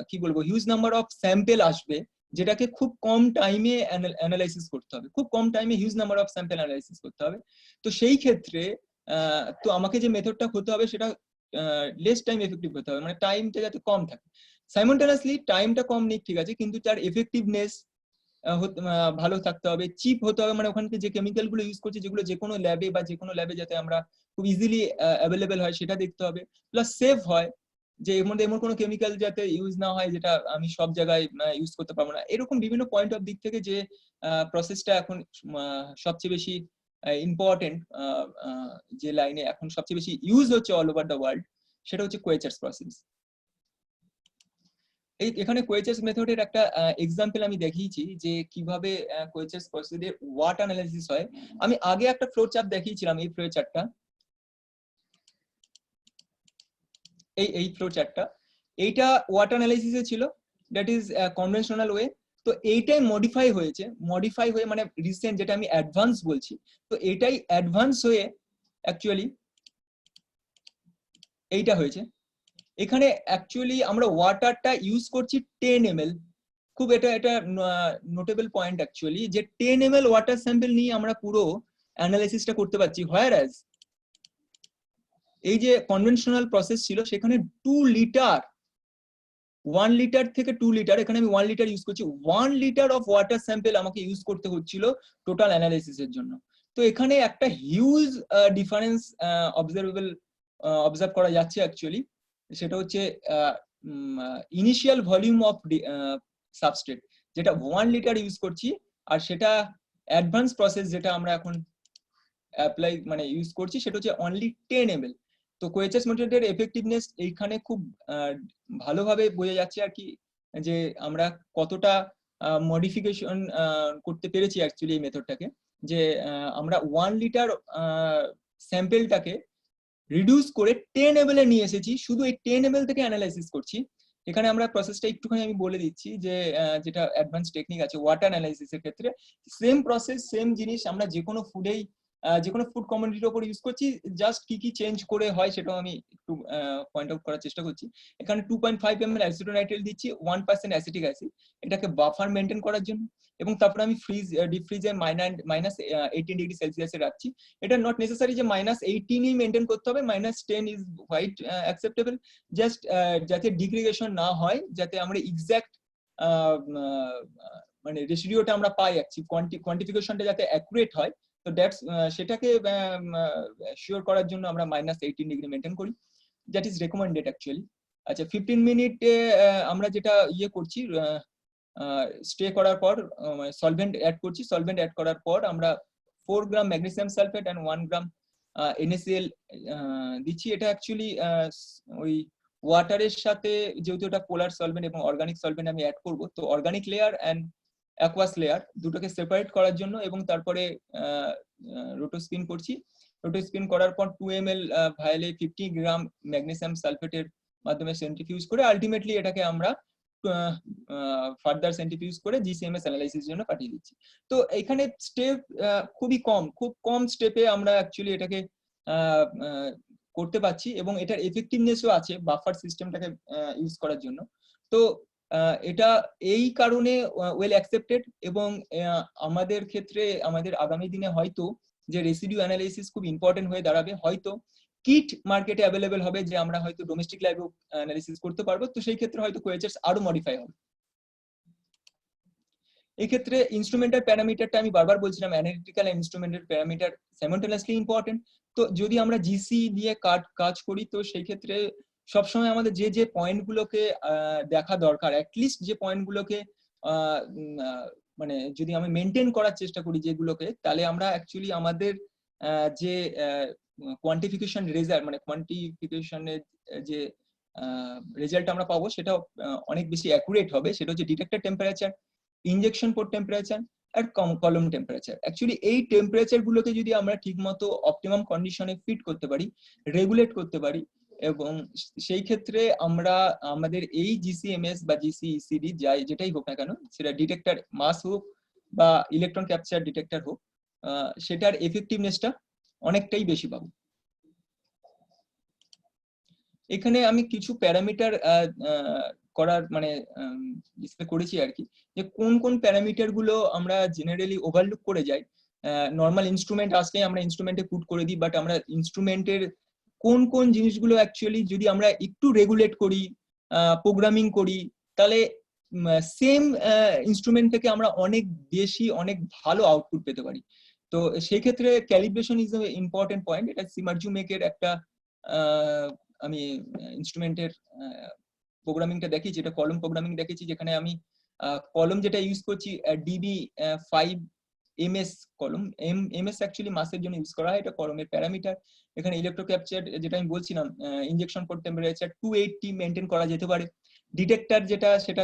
কি বলবো, হিউজ নাম্বার অফ স্যাম্পেল আসবে, যেটাকে খুব কম টাইমে অ্যানালাইসিস করতে হবে, খুব কম টাইমে huge number of sample analysis করতে হবে। তো সেই ক্ষেত্রে তো আমাকে যে মেথডটা হতে হবে সেটা লেস টাইম এফেক্টিভ হতে হবে, মানে টাইমটা যাতে কম থাকে। সাইমultaneously টাইমটা কম নিক, ঠিক আছে, কিন্তু তার এফেক্টিভনেস ভালো থাকতে হবে, চিপ হতে হবে, মানে ওখানে যে কেমিক্যাল গুলো ইউজ করছে, যেগুলো যে কোনো ল্যাবে বা যে কোনো ল্যাবে যাতে আমরা খুব ইজিলি অ্যাভেলেবেল হয় সেটা দেখতে হবে, প্লাস সেফ হয়, যে এর মধ্যে এমন কোনো কেমিক্যাল যাতে ইউজ না হয় যেটা আমি সব জায়গায় ইউজ করতে পারবো না। এরকম বিভিন্ন পয়েন্ট অফ দিক থেকে যে প্রসেসটা এখন সবচেয়ে বেশি ইম্পর্টেন্ট, যে লাইনে এখন সবচেয়ে বেশি ইউজ হচ্ছে অল ওভার দ্য ওয়ার্ল্ড, সেটা হচ্ছে কোয়েচার্স প্রসেস। এখানে কোয়েচার্স মেথডের একটা এক্সাম্পল আমি দেখিয়েছি যে কিভাবে কোয়েচার্স প্রসেসে ওয়াট অ্যানালাইসিস হয়। আমি আগে একটা ফ্লো চার্ট দেখিয়েছিলাম, এই ফ্লো চার্টটা, এই ফ্লো চার্টটা, এইটা ওয়াট অ্যানালাইসিসে ছিল, দ্যাট ইজ কনভেনশনাল ওয়ে। তো এইটাই মডিফাই হয়ে মানে রিসেন্ট, যেটা আমি অ্যাডভান্স বলছি, তো এটাই অ্যাডভান্স হয়ে অ্যাকচুয়ালি এইটা হয়েছে। এখানে অ্যাকচুয়ালি আমরা ওয়াটারটা ইউজ করছি 10 ml, খুব এটা নোটেবল পয়েন্ট অ্যাকচুয়ালি, যে 10 ml ওয়াটার স্যাম্পল নিয়ে আমরা পুরো অ্যানালাইসিসটা করতে পারছি। হোয়ারএজ এই যে কনভেনশনাল প্রসেস ছিল সেখানে 2 লিটার, 1 লিটার থেকে 2 লিটার, এখানে আমি 1 লিটার ইউজ করছি, 1 লিটার অফ ওয়াটার স্যাম্পল আমাকে ইউজ করতে হচ্ছিল টোটাল অ্যানালাইসিসের জন্য। তো এখানে একটা হিউজ ডিফারেন্স অবজার্ভ করা যাচ্ছে অ্যাকচুয়ালি। সেটা হচ্ছে ইনিশিয়াল ভলিউম অফ সাবস্ট্রেট, যেটা 1 লিটার ইউজ করছি, আর সেটা অ্যাডভান্স প্রসেস যেটা আমরা এখন অ্যাপ্লাই মানে ইউজ করছি সেটা হচ্ছে অনলি 10 ml। তো কোয়েচার্স মেথডের এফেক্টিভনেস এইখানে খুব ভালোভাবে বোঝা যাচ্ছে আর কি, যে আমরা কতটা মডিফিকেশন করতে পেরেছি অ্যাকচুয়ালি এই মেথডটাকে, যে আমরা 1 লিটার স্যাম্পেলটাকে রিডিউস করে 10 ml এ নিয়ে এসেছি, শুধু এই 10 ml থেকে অ্যানালাইসিস করছি। এখানে আমরা প্রসেসটা একটুখানি আমি বলে দিচ্ছি, যে যেটা অ্যাডভান্স টেকনিক আছে ওয়াটার অ্যানালাইসিসের ক্ষেত্রে, সেম প্রসেস সেম জিনিস আমরা যে কোনো ফুডেই, যে কোনো ফুড কমোডিটির উপর ইউজ করছি, জাস্ট কি কি চেঞ্জ করে হয় সেটাও আমি একটু পয়েন্ট আউট করার চেষ্টা করছি। এখানে 2.5 ml অ্যাসিটোনাইট্রাইল দিচ্ছি, 1% অ্যাসিটিক অ্যাসিড, এটাকে বাফার মেনটেন করার জন্য, এবং তারপরে আমি ডিপ ফ্রিজে -18 ডিগ্রি সেলসিয়াসে রাখছি। এটা নট নেসেসারি যে -18ই মেনটেন করতে হবে, -10 ইজ হোয়াইট অ্যাকসেপ্টেবল, জাস্ট যাতে ডিগ্রেডেশন না হয়, যাতে আমরা এক্সাক্ট মানে রেশিওটা আমরা পাই, কোয়ান্টিফিকেশনটা যাতে অ্যাকুরেট হয়। তো দ্যাটস সেটাকে শিওর করার জন্য আমরা -18 ডিগ্রি মেনটেন করি, দ্যাট ইজ রেকমেন্ডেড অ্যাকচুয়ালি। আচ্ছা, 15 মিনিটে আমরা যেটা ইয়ে করছি, স্টে করার পর সলভেন্ট অ্যাড করছি, সলভেন্ট অ্যাড করার পর আমরা 4 gram magnesium sulphate and 1 gram NaCl দিচ্ছি। এটা অ্যাকচুয়ালি ওই ওয়াটারের সাথে, যেহেতু এটা পোলার সলভেন্ট এবং অর্গানিক সলভেন্ট আমি অ্যাড করব, তো organic layer and aqueous layer দুটোকে সেপারেট করার জন্য, এবং তারপরে রোটোস্পিন করছি। রোটোস্পিন করার পর 2 ml ভায়ালে 50 গ্রাম ম্যাগনেসিয়াম সালফেটের মাধ্যমে সেন্ট্রিফিউজ করে আলটিমেটলি এটাকে আমরা ফার্দার সেন্ট্রিফিউজ করে জিসিএমএস অ্যানালাইসিস জন্য পাঠিয়ে দিচ্ছি। তো এখানে স্টেপ খুবই কম, খুব কম স্টেপে আমরা অ্যাকচুয়ালি এটাকে করতে পারছি, এবং এটার এফেক্টিভনেসও আছে বাফার সিস্টেমটাকে ইউজ করার জন্য। তো এটা এই কারণে ওয়েল অ্যাকসেপ্টেড, এবং আমাদের ক্ষেত্রে আমাদের আগামী দিনে হয়তো যে রেসিডিউ অ্যানালাইসিস খুব ইম্পর্টেন্ট হয়ে দাঁড়াবে, হয়তো কিট মার্কেটে অ্যাভেলেবেল হবে, যে আমরা হয়তো ডোমেস্টিক ল্যাবেও অ্যানালাইসিস করতে পারবো, তো সেই ক্ষেত্রে হয়তো কোয়েচার্স আরো মডিফাই হবে। এক্ষেত্রে ইনস্ট্রুমেন্টাল প্যারামিটারটা আমি বারবার বলছিলাম, analytical instrumental parameter simultaneously important. তো যদি আমরা জিসি দিয়ে কাজ করি, তো সেই ক্ষেত্রে সবসময় আমাদের যে পয়েন্টগুলোকে দেখা দরকার, অ্যাটলিস্ট যে পয়েন্টগুলোকে মানে যদি আমি মেনটেন করার চেষ্টা করি যেগুলোকে, তাহলে আমরা অ্যাকচুয়ালি আমাদের যে কোয়ান্টিফিকেশন রেজাল্ট, মানে কোয়ান্টিফিকেশনের যে রেজাল্ট আমরা পাবো সেটা অনেক বেশি অ্যাকুরেট হবে। সেটা হচ্ছে detector temperature, injection port temperature আর কলম টেম্পারেচার। অ্যাকচুয়ালি এই টেম্পারেচার গুলোকে যদি আমরা ঠিকমতো অপটিমাম কন্ডিশনে ফিট করতে পারি, রেগুলেট করতে পারি, এবং সেই ক্ষেত্রে আমরা আমাদের এই জিসিএমএস বা জিসিইসিডি যেটাই হোক না কেন, সেটা ডিটেক্টর মাস হোক বা ইলেকট্রন ক্যাপচার ডিটেক্টর হোক, সেটার এফেক্টিভনেসটা অনেকটাই বেশি পাবো। এখানে আমি কিছু প্যারামিটার করার মানে ডিসপ্লে করেছি আর কি, যে কোন কোন প্যারামিটার গুলো আমরা জেনারেলি ওভারলুক করে যাই। নর্মাল ইনস্ট্রুমেন্ট আসলে আমরা ইনস্ট্রুমেন্টে পুট করে দিই, বাট আমরা ইনস্ট্রুমেন্টের কোন কোন জিনিসগুলো অ্যাকচুয়ালি যদি আমরা একটু রেগুলেট করি, প্রোগ্রামিং করি, তাহলে সেম ইনস্ট্রুমেন্ট থেকে আমরা অনেক বেশি অনেক ভালো আউটপুট পেতে পারি। তো সেই ক্ষেত্রে calibration is a important point. এটা সিমারজুমেকের একটা আমি ইনস্ট্রুমেন্টের প্রোগ্রামিংটা দেখি, যেটা কলম প্রোগ্রামিং দেখেছি, যেখানে আমি কলম যেটা ইউজ করছি DB5MS কলম। MS অ্যাকচুয়ালি মাসের জন্য ইউজ করা হয়, এটা কলমের প্যারামিটার। এখানে ইলেকট্রো ক্যাপচার যেটা আমি বলছিলাম, ইনজেকশন পোর্ট টেম্পারেচার 280 মেনটেন করা যেতে পারে। ডিটেক্টর যেটা সেটা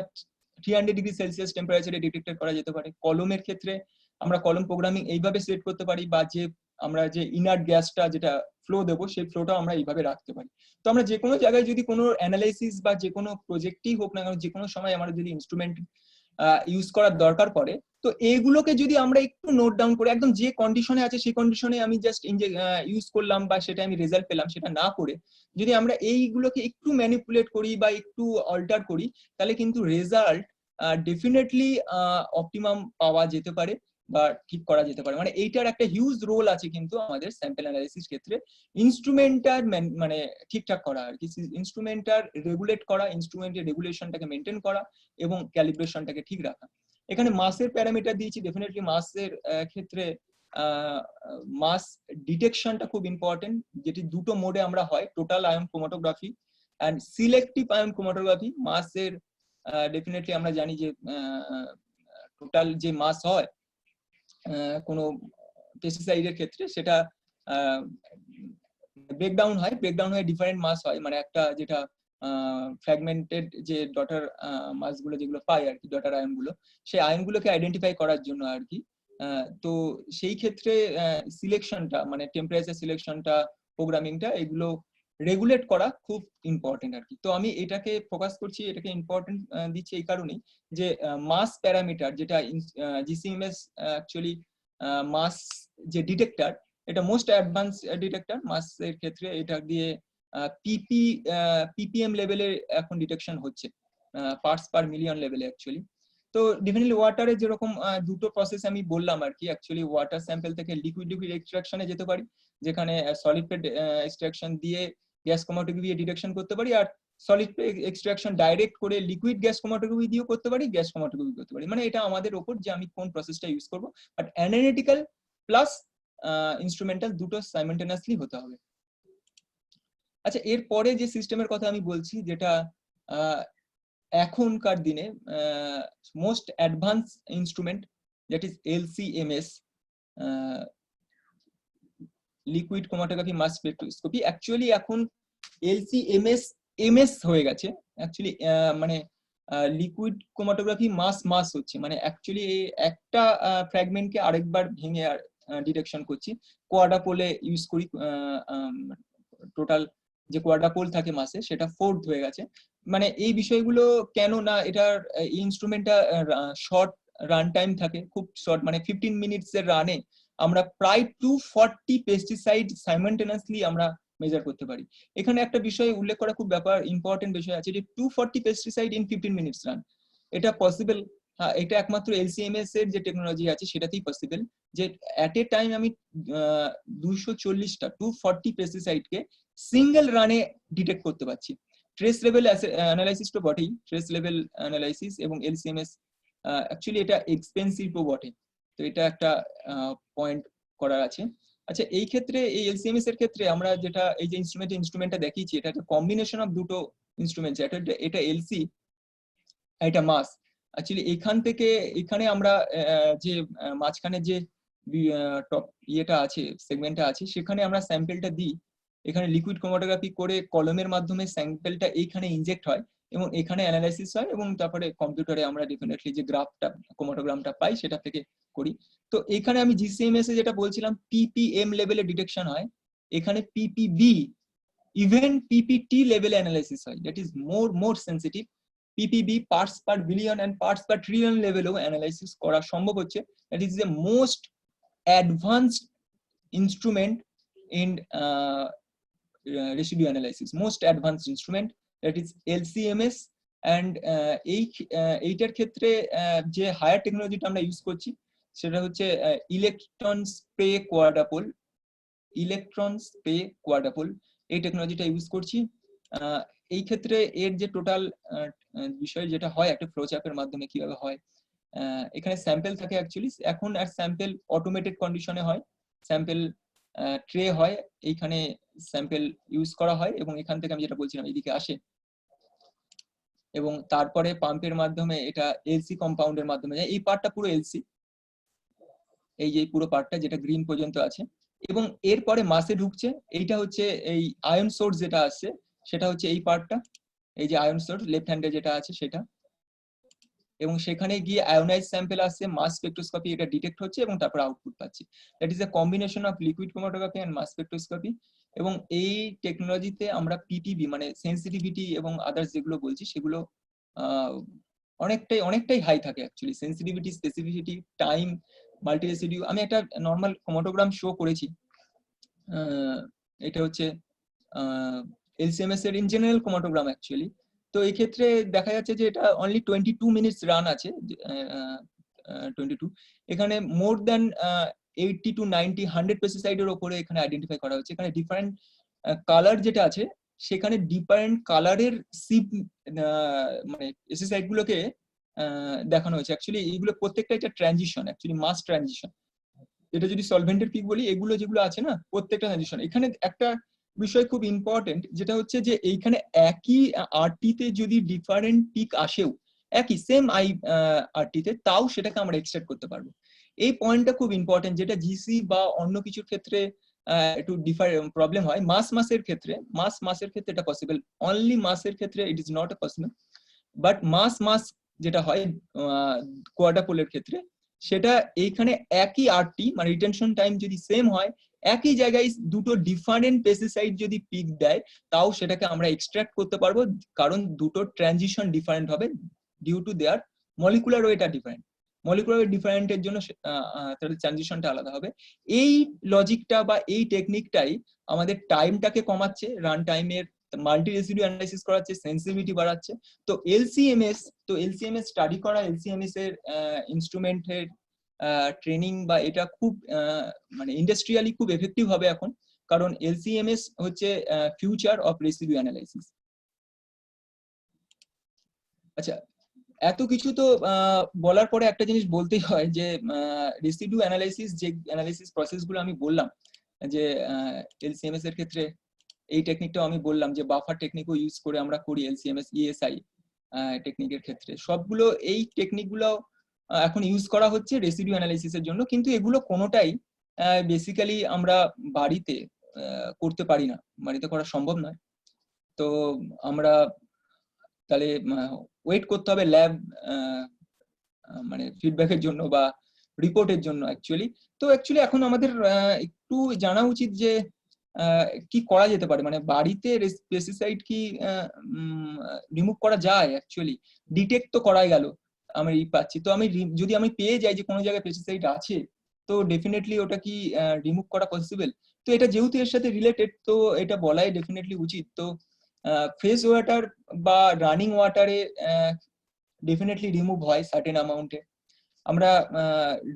300 ডিগ্রি সেলসিয়াস টেম্পারেচারে ডিটেক্টর করা যেতে পারে। কলমের ক্ষেত্রে আমরা কলম প্রোগ্রামিং এইভাবে সেট করতে পারি, বা যে আমরা যে ইনার্ট গ্যাসটা যেটা ফ্লো দেবো সেই ফ্লোটা আমরা এইভাবে রাখতে পারি। তো আমরা যে কোনো জায়গায় যদি কোনো অ্যানালাইসিস বা যে কোনো প্রজেক্টই হোক না কেন, যে কোনো সময় আমরা যদি ইনস্ট্রুমেন্ট ইউজ করার দরকার পড়ে, তো এইগুলোকে যদি আমরা একটু নোট ডাউন করে একদম যে কন্ডিশনে আছে সেই কন্ডিশনে আমি জাস্ট ইউজ করলাম বা সেটা আমি রেজাল্ট পেলাম, সেটা না করে যদি আমরা এইগুলোকে একটু ম্যানিপুলেট করি বা একটু অল্টার করি, তাহলে কিন্তু রেজাল্ট ডেফিনেটলি অপটিমাম পাওয়া যেতে পারে বা ঠিক করা যেতে পারে। মানে এইটার একটা হিউজ রোল আছে কিন্তু আমাদের স্যাম্পল অ্যানালাইসিস ক্ষেত্রে, ইনস্ট্রুমেন্টার মানে ঠিকঠাক করা আর কি, ইনস্ট্রুমেন্টার রেগুলেট করা, ইনস্ট্রুমেন্টের রেগুলেশনটাকে মেনটেন করা এবং ক্যালিব্রেশনটাকে ঠিক রাখা। এখানে মাসের প্যারামিটার দিয়েছি। ডেফিনেটলি মাসের ক্ষেত্রে মাস ডিটেকশনটা খুব ইম্পর্টেন্ট, যেটি দুটো মোডে আমরা হয়, total ion chromatography and selective ion chromatography. মাসের ডেফিনেটলি আমরা জানি যে টোটাল যে মাস হয় কোনো পেস্টিসাইডের ক্ষেত্রে, সেটা ব্রেকডাউন হয়ে ডিফারেন্ট মাস হয়। মানে একটা যেটা ফ্র্যাগমেন্টেড যে ডটার মাসগুলো যেগুলো পাই আর কি, ডটার আয়নগুলো, সেই আয়নগুলোকে আইডেন্টিফাই করার জন্য আর কি। তো সেই ক্ষেত্রে সিলেকশনটা মানে টেম্পারেচার সিলেকশনটা, প্রোগ্রামিংটা, এগুলো রেগুলেট করা খুব ইম্পর্টেন্ট আর কি। তো আমি এটাকে ফোকাস করছি, এটাকে ইম্পর্টেন্ট দিচ্ছি এই কারণেই যে মাস প্যারামিটার যেটা জিসিএমএস অ্যাকচুয়ালি মাস যে ডিটেক্টর, এটা মোস্ট অ্যাডভান্স ডিটেক্টর মাসের ক্ষেত্রে। এটা দিয়ে ppm লেভেলে এখন ডিটেকশন হচ্ছে, পার্টস পার মিলিয়ন লেভেলে অ্যাকচুয়ালি। তো ডেফিনেটলি ওয়াটারে যেরকম দুটো প্রসেস আমি বললাম আর কি, অ্যাকচুয়ালি ওয়াটার স্যাম্পল থেকে লিকুইড এক্সট্রাকশনে যেতে পারি, যেখানে সলিড ফেড এক্সট্রাকশন দিয়ে গ্যাস ক্রোমাটোগ্রাফি দিয়ে ডিটেকশন করতে পারি, আর সলিড এক্সট্রাকশন ডাইরেক্ট করে লিকুইড গ্যাস ক্রোমাটোগ্রাফি দিয়েও করতে পারি, গ্যাস ক্রোমাটোগ্রাফি করতে পারি। মানে এটা আমাদের উপর যে আমি কোন প্রসেসটা ইউজ করব, বাট অ্যানালিটিক্যাল প্লাস ইনস্ট্রুমেন্টাল দুটো সাইমালটেনিয়াসলি হতে হবে। আচ্ছা, এরপরে যে সিস্টেমের কথা আমি বলছি, যেটা এখনকার দিনে most advance instrument, that is LC-MS, liquid chromatography mass spectroscopy. Actually এখন LC-MS হয়ে গেছে অ্যাকচুয়ালি, মানে লিকুইড ক্রোমাটোগ্রাফি মাস হচ্ছে, মানে অ্যাকচুয়ালি একটা ফ্র্যাগমেন্টকে আরেকবার ভেঙে ডিটেকশন করছি। কোয়াড্রাপোলে ইউজ করি, টোটাল যে কোয়াড্রাপোল থাকে মাসে সেটা 4th হয়ে গেছে। মানে এই বিষয়গুলো কেন না, এটার ইনস্ট্রুমেন্টটা শর্ট রান টাইম থাকে, খুব শর্ট, মানে 15 মিনিটস এর রানে আমরা প্রায় 240 পেস্টিসাইড সাইমালটেনিয়াসলি আমরা মেজার করতে পারি। এখানে একটা বিষয় উল্লেখ করা খুব ইম্পর্টেন্ট বিষয় আছে, যে 240 পেস্টিসাইড ইন 15 মিনিটস রান, এটা পসিবল। হ্যাঁ, এটা একমাত্র LC-MS এর যে টেকনোলজি আছে সেটাতেই পসিবল, যে এট এ টাইম আমি 240টা 240 পেস্টিসাইডকে সিঙ্গেল রানে ডিটেক্ট করতে পারছি। ট্রেস লেভেল অ্যানালাইসিস তো বটেই, ট্রেস লেভেল অ্যানালাইসিস এবং LC-MS অ্যাকচুয়ালি এটা এক্সপেন্সিভও বটে, তো এটা একটা পয়েন্ট করার আছে। আচ্ছা, এই ক্ষেত্রে এই এলসিএমএস এর ক্ষেত্রে আমরা যেটা এই যে ইনস্ট্রুমেন্টটা দেখিয়েছি, এটা একটা কম্বিনেশন অফ দুটো ইনস্ট্রুমেন্ট, এটা এলসি, এটা মাস। অ্যাকচুয়ালি এখান থেকে এখানে আমরা যে মাঝখানে যে টপ ইয়েটা আছে, সেগমেন্টটা আছে, সেখানে আমরা স্যাম্পেলটা দিই। এখানে লিকুইড ক্রোমাটোগ্রাফি করে কলমের মাধ্যমে স্যাম্পেলটা এইখানে ইনজেক্ট হয় এবং এখানে অ্যানালাইসিস হয় এবং তারপরে কম্পিউটারে আমরা ডেফিনেটলি যে গ্রাফটা ক্রোমাটোগ্রামটা পাই সেটা থেকে করি। তো এখানে আমি জিসিএমএস এ যেটা বলছিলাম পিপিএম লেভেলে ডিটেকশন হয়, এখানে পিপিবি ইভেন পিপিটি লেভেলে অ্যানালাইসিস হয়, that is more sensitive. PPB parts per billion and parts per trillion লেভেলেও অ্যানালাইসিস করা সম্ভব হচ্ছে। That is the most advanced instrument in residue analysis, most advanced instrument, that is LCMS. and এইটার ক্ষেত্রে যে higher টেকনোলজিটা আমরা use করছি সেটা হচ্ছে ইলেকট্রন স্প্রে কোয়াড্রাপল, এই টেকনোলজিটা ইউজ করছি। এই ক্ষেত্রে এর যে টোটাল বিষয় যেটা হয় একটা ফ্লোচার্টের মাধ্যমে কিভাবে হয়, এখানে স্যাম্পল থাকে অ্যাকচুয়ালি, এখন আর স্যাম্পল অটোমেটেড কন্ডিশনে হয়, স্যাম্পল ট্রে হয়, এইখানে স্যাম্পল ইউজ করা হয় এবং এখান থেকে আমি যেটা বলছিলাম এইদিকে আসে এবং তারপরে পাম্পের মাধ্যমে এটা এলসি কম্পাউন্ডের মাধ্যমে যায়। এই পার্টটা পুরো এলসি, এই যে পুরো পার্টটা যেটা গ্রিন পর্যন্ত আছে, এবং এরপরে মাসে ঢুকছে। এইটা হচ্ছে এই আয়ন সোর্স যেটা আসছে সেটা হচ্ছে এই পার্টটা, এই যে আয়ন সোর্স লেফট হ্যান্ডে যেটা আছে সেটা, এবং সেখানে গিয়ে আয়োনাইজ স্যাম্পল আসছে, মাস স্পেকট্রোস্কোপি এটা ডিটেক্ট হচ্ছে এবং তারপর আউটপুট পাচ্ছি। That is a combination of liquid chromatography and mass spectroscopy. এবং এই টেকনোলজিতে আমরা পিপিবি মানে সেন্সিটিভিটি এবং আদার্স যেগুলো বলছি সেগুলো অনেকটাই হাই থাকে actually, sensitivity, specificity, time, multi residue. আমি একটা নর্মাল ক্রোমাটোগ্রাম শো করেছি, এটা হচ্ছে এলসিএমএস এর ইন জেনারেল ক্রোমাটোগ্রাম অ্যাকচুয়ালি। তো এই ক্ষেত্রে দেখা যাচ্ছে যে এটা অনলি 22 মিনিটস রান আছে, 22। এখানে মোর দ্যান 80 to 90 100 পেস্টিসাইডের উপরে এখানে আইডেন্টিফাই করা হচ্ছে। এখানে ডিফারেন্ট কালার যেটা আছে সেখানে ডিফারেন্ট কালারের সিপ মানে পেস্টিসাইড গুলোকে দেখানো হয়েছে। অ্যাকচুয়ালি এইগুলো প্রত্যেকটা একটা ট্রানজিশন, অ্যাকচুয়ালি মাস ট্রানজিশন। এটা যদি সলভেন্টের পিক বলি, এগুলো যেগুলো আছে না প্রত্যেকটা ট্রানজিশন। এখানে একটা বিষয় খুব ইম্পর্টেন্ট যেটা হচ্ছে যে এইখানে একই আরটিতে যদি ডিফারেন্ট পিক আসেও, একই সেম আরটিতে, তাও সেটাকে আমরা এক্সট্রাক্ট করতে পারবো। এই পয়েন্টটা খুব ইম্পর্টেন্ট, যেটা জিসি বা অন্য কিছুর ক্ষেত্রে একটু প্রবলেম হয়। মাসের ক্ষেত্রে এটা পসিবল, অনলি মাসের ক্ষেত্রে it is not possible. But mass যেটা হয় কোয়াড্রাপোলের ক্ষেত্রে, সেটা এইখানে একই আরটি মানে রিটেনশন টাইম যদি সেম হয়, একই জায়গায় দুটো ডিফারেন্ট পেস্টিসাইড যদি পিক দেয়, তাও সেটাকে আমরা এক্সট্রাক্ট করতে পারবো, কারণ দুটো ট্রানজিশন ডিফারেন্ট হবে ডিউ টু দেয়ার মলিকুলার ওয়েটা ডিফারেন্ট। মলিকুলার ওয়েট ডিফারেন্টের জন্য তাদের ট্রানজিশনটা আলাদা হবে। এই লজিকটা বা এই টেকনিকটাই আমাদের টাইমটাকে কমাচ্ছে, রান টাইমের মাল্টি রেসিডিউ অ্যানালাইসিস করাচ্ছে, সেন্সিটিভিটি বাড়াচ্ছে। তো এলসিএমএস স্টাডি করা, এলসিএমএস এর ইনস্ট্রুমেন্টের ট্রেনিং বা এটা খুব মানে ইন্ডাস্ট্রিয়ালি খুব এফেক্টিভ হবে এখন, কারণ এলসিএমএস হচ্ছে ফিউচার অফ রেসিডিউ অ্যানালাইসিস। আচ্ছা, এত কিছু তো বলার পরে একটা জিনিস বলতেই হয় যে রেসিডিউ অ্যানালাইসিস, যে অ্যানালাইসিস প্রসেসগুলো আমি বললাম, যে এলসিএমএস এর ক্ষেত্রে এই টেকনিকটাও আমি বললাম যে বাফার টেকনিকও ইউজ করে আমরা করি এলসিএমএস ইএসআই টেকনিকের ক্ষেত্রে, সবগুলো এই টেকনিকগুলো এখন ইউজ করা হচ্ছে রেসিডিউ অ্যানালাইসিসের জন্য। কিন্তু এগুলো কোনোটাই বেসিক্যালি আমরা বাড়িতে করতে পারি না, বাড়িতে করা সম্ভব নয়। তো আমরা তাহলে ওয়েট করতে হবে ল্যাব মানে ফিডব্যাকের জন্য বা রিপোর্টের জন্য অ্যাকচুয়ালি। তো অ্যাকচুয়ালি এখন আমাদের একটু জানা উচিত যে কি করা যেতে পারে, মানে বাড়িতে পেস্টিসাইড কি রিমুভ করা যায়? অ্যাকচুয়ালি ডিটেক্ট তো করাই গেল, আমি পাচ্ছি, তো আমি যদি আমি পেয়ে যাই যে কোনো জায়গায় পেস্টিসাইড আছে, তো ডেফিনেটলি ওটা কি রিমুভ করা পসিবল? তো এটা যেহেতু এর সাথে রিলেটেড, তো এটা বলাই ডেফিনেটলি উচিত। তো ফ্রেশ ওয়াটার বা রানিং ওয়াটারে ডেফিনেটলি রিমুভ হয় সার্টেন অ্যামাউন্টে। আমরা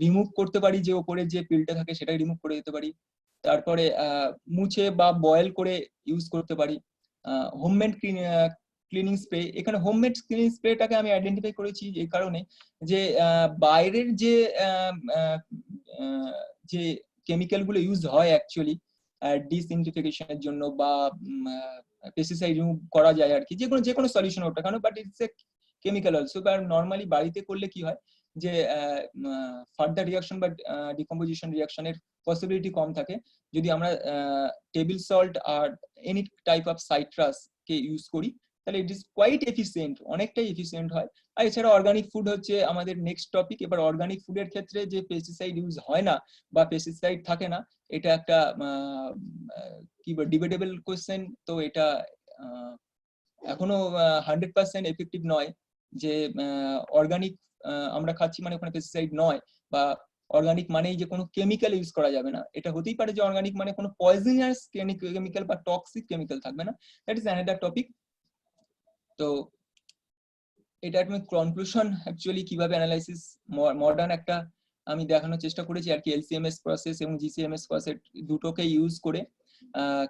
রিমুভ করতে পারি যে ওপরে যে পিলটা থাকে সেটাই রিমুভ করে দিতে পারি। তারপরে মুছে বা বয়েল করে ইউজ করতে পারি। হোমমেড ক্লিনিং স্প্রে, এখানে হোমমেড ক্লিনিং স্প্রেটাকে আমি আইডেন্টিফাই করেছি এই কারণে যে বাইরের যে কেমিক্যাল গুলো ইউজ হয় অ্যাকচুয়ালি ডিসইনফেকশনের জন্য বা পেস্টিসাইড রিমুভ করা যায় আর কি, যে কোনো সলিউশন ওটা কেন, but it's a chemical also. কারণ নর্মালি বাড়িতে করলে কি হয় যে ফার্দার রিয়াকশন বা ডিকম্পোজিশন রিয়াকশনের পসিবিলিটি কম থাকে। যদি আমরা টেবিল সল্ট আর এনি টাইপ অফ সাইট্রাস কে ইউজ করি তাহলে ইট ইজ কোয়াইট এফিসিয়েন্ট, অনেকটাই এফিসিয়েন্ট হয়। আর এছাড়া অর্গানিক ফুড হচ্ছে আমাদের নেক্সট টপিক। এবার অর্গানিক ফুডের ক্ষেত্রে যে পেস্টিসাইড ইউজ হয় না বা পেস্টিসাইড থাকে না, এটা একটা কি ডিবেটেবল কোয়েশ্চেন। তো এটা এখনো 100% এফেক্টিভ নয় যে অর্গানিক আমরা খাচ্ছি মানে ওখানে পেস্টিসাইড নয়, বা অর্গানিক মানেই যে কোনো কেমিক্যাল ইউজ করা যাবে না। এটা হতেই পারে যে অর্গানিক মানে কোনো পয়জনাস কেমিক্যাল বা টক্সিক কেমিক্যাল থাকবে না, দ্যাট ইজ অ্যানাদার টপিক। তো এটা একটা কনক্লুশন অ্যাকচুয়ালি কিভাবে অ্যানালাইসিস মডার্ন একটা আমি দেখানোর চেষ্টা করেছি আর কি, এলসিএমএস প্রসেস এবং জিসিএমএস প্রসেস দুটোকে ইউজ করে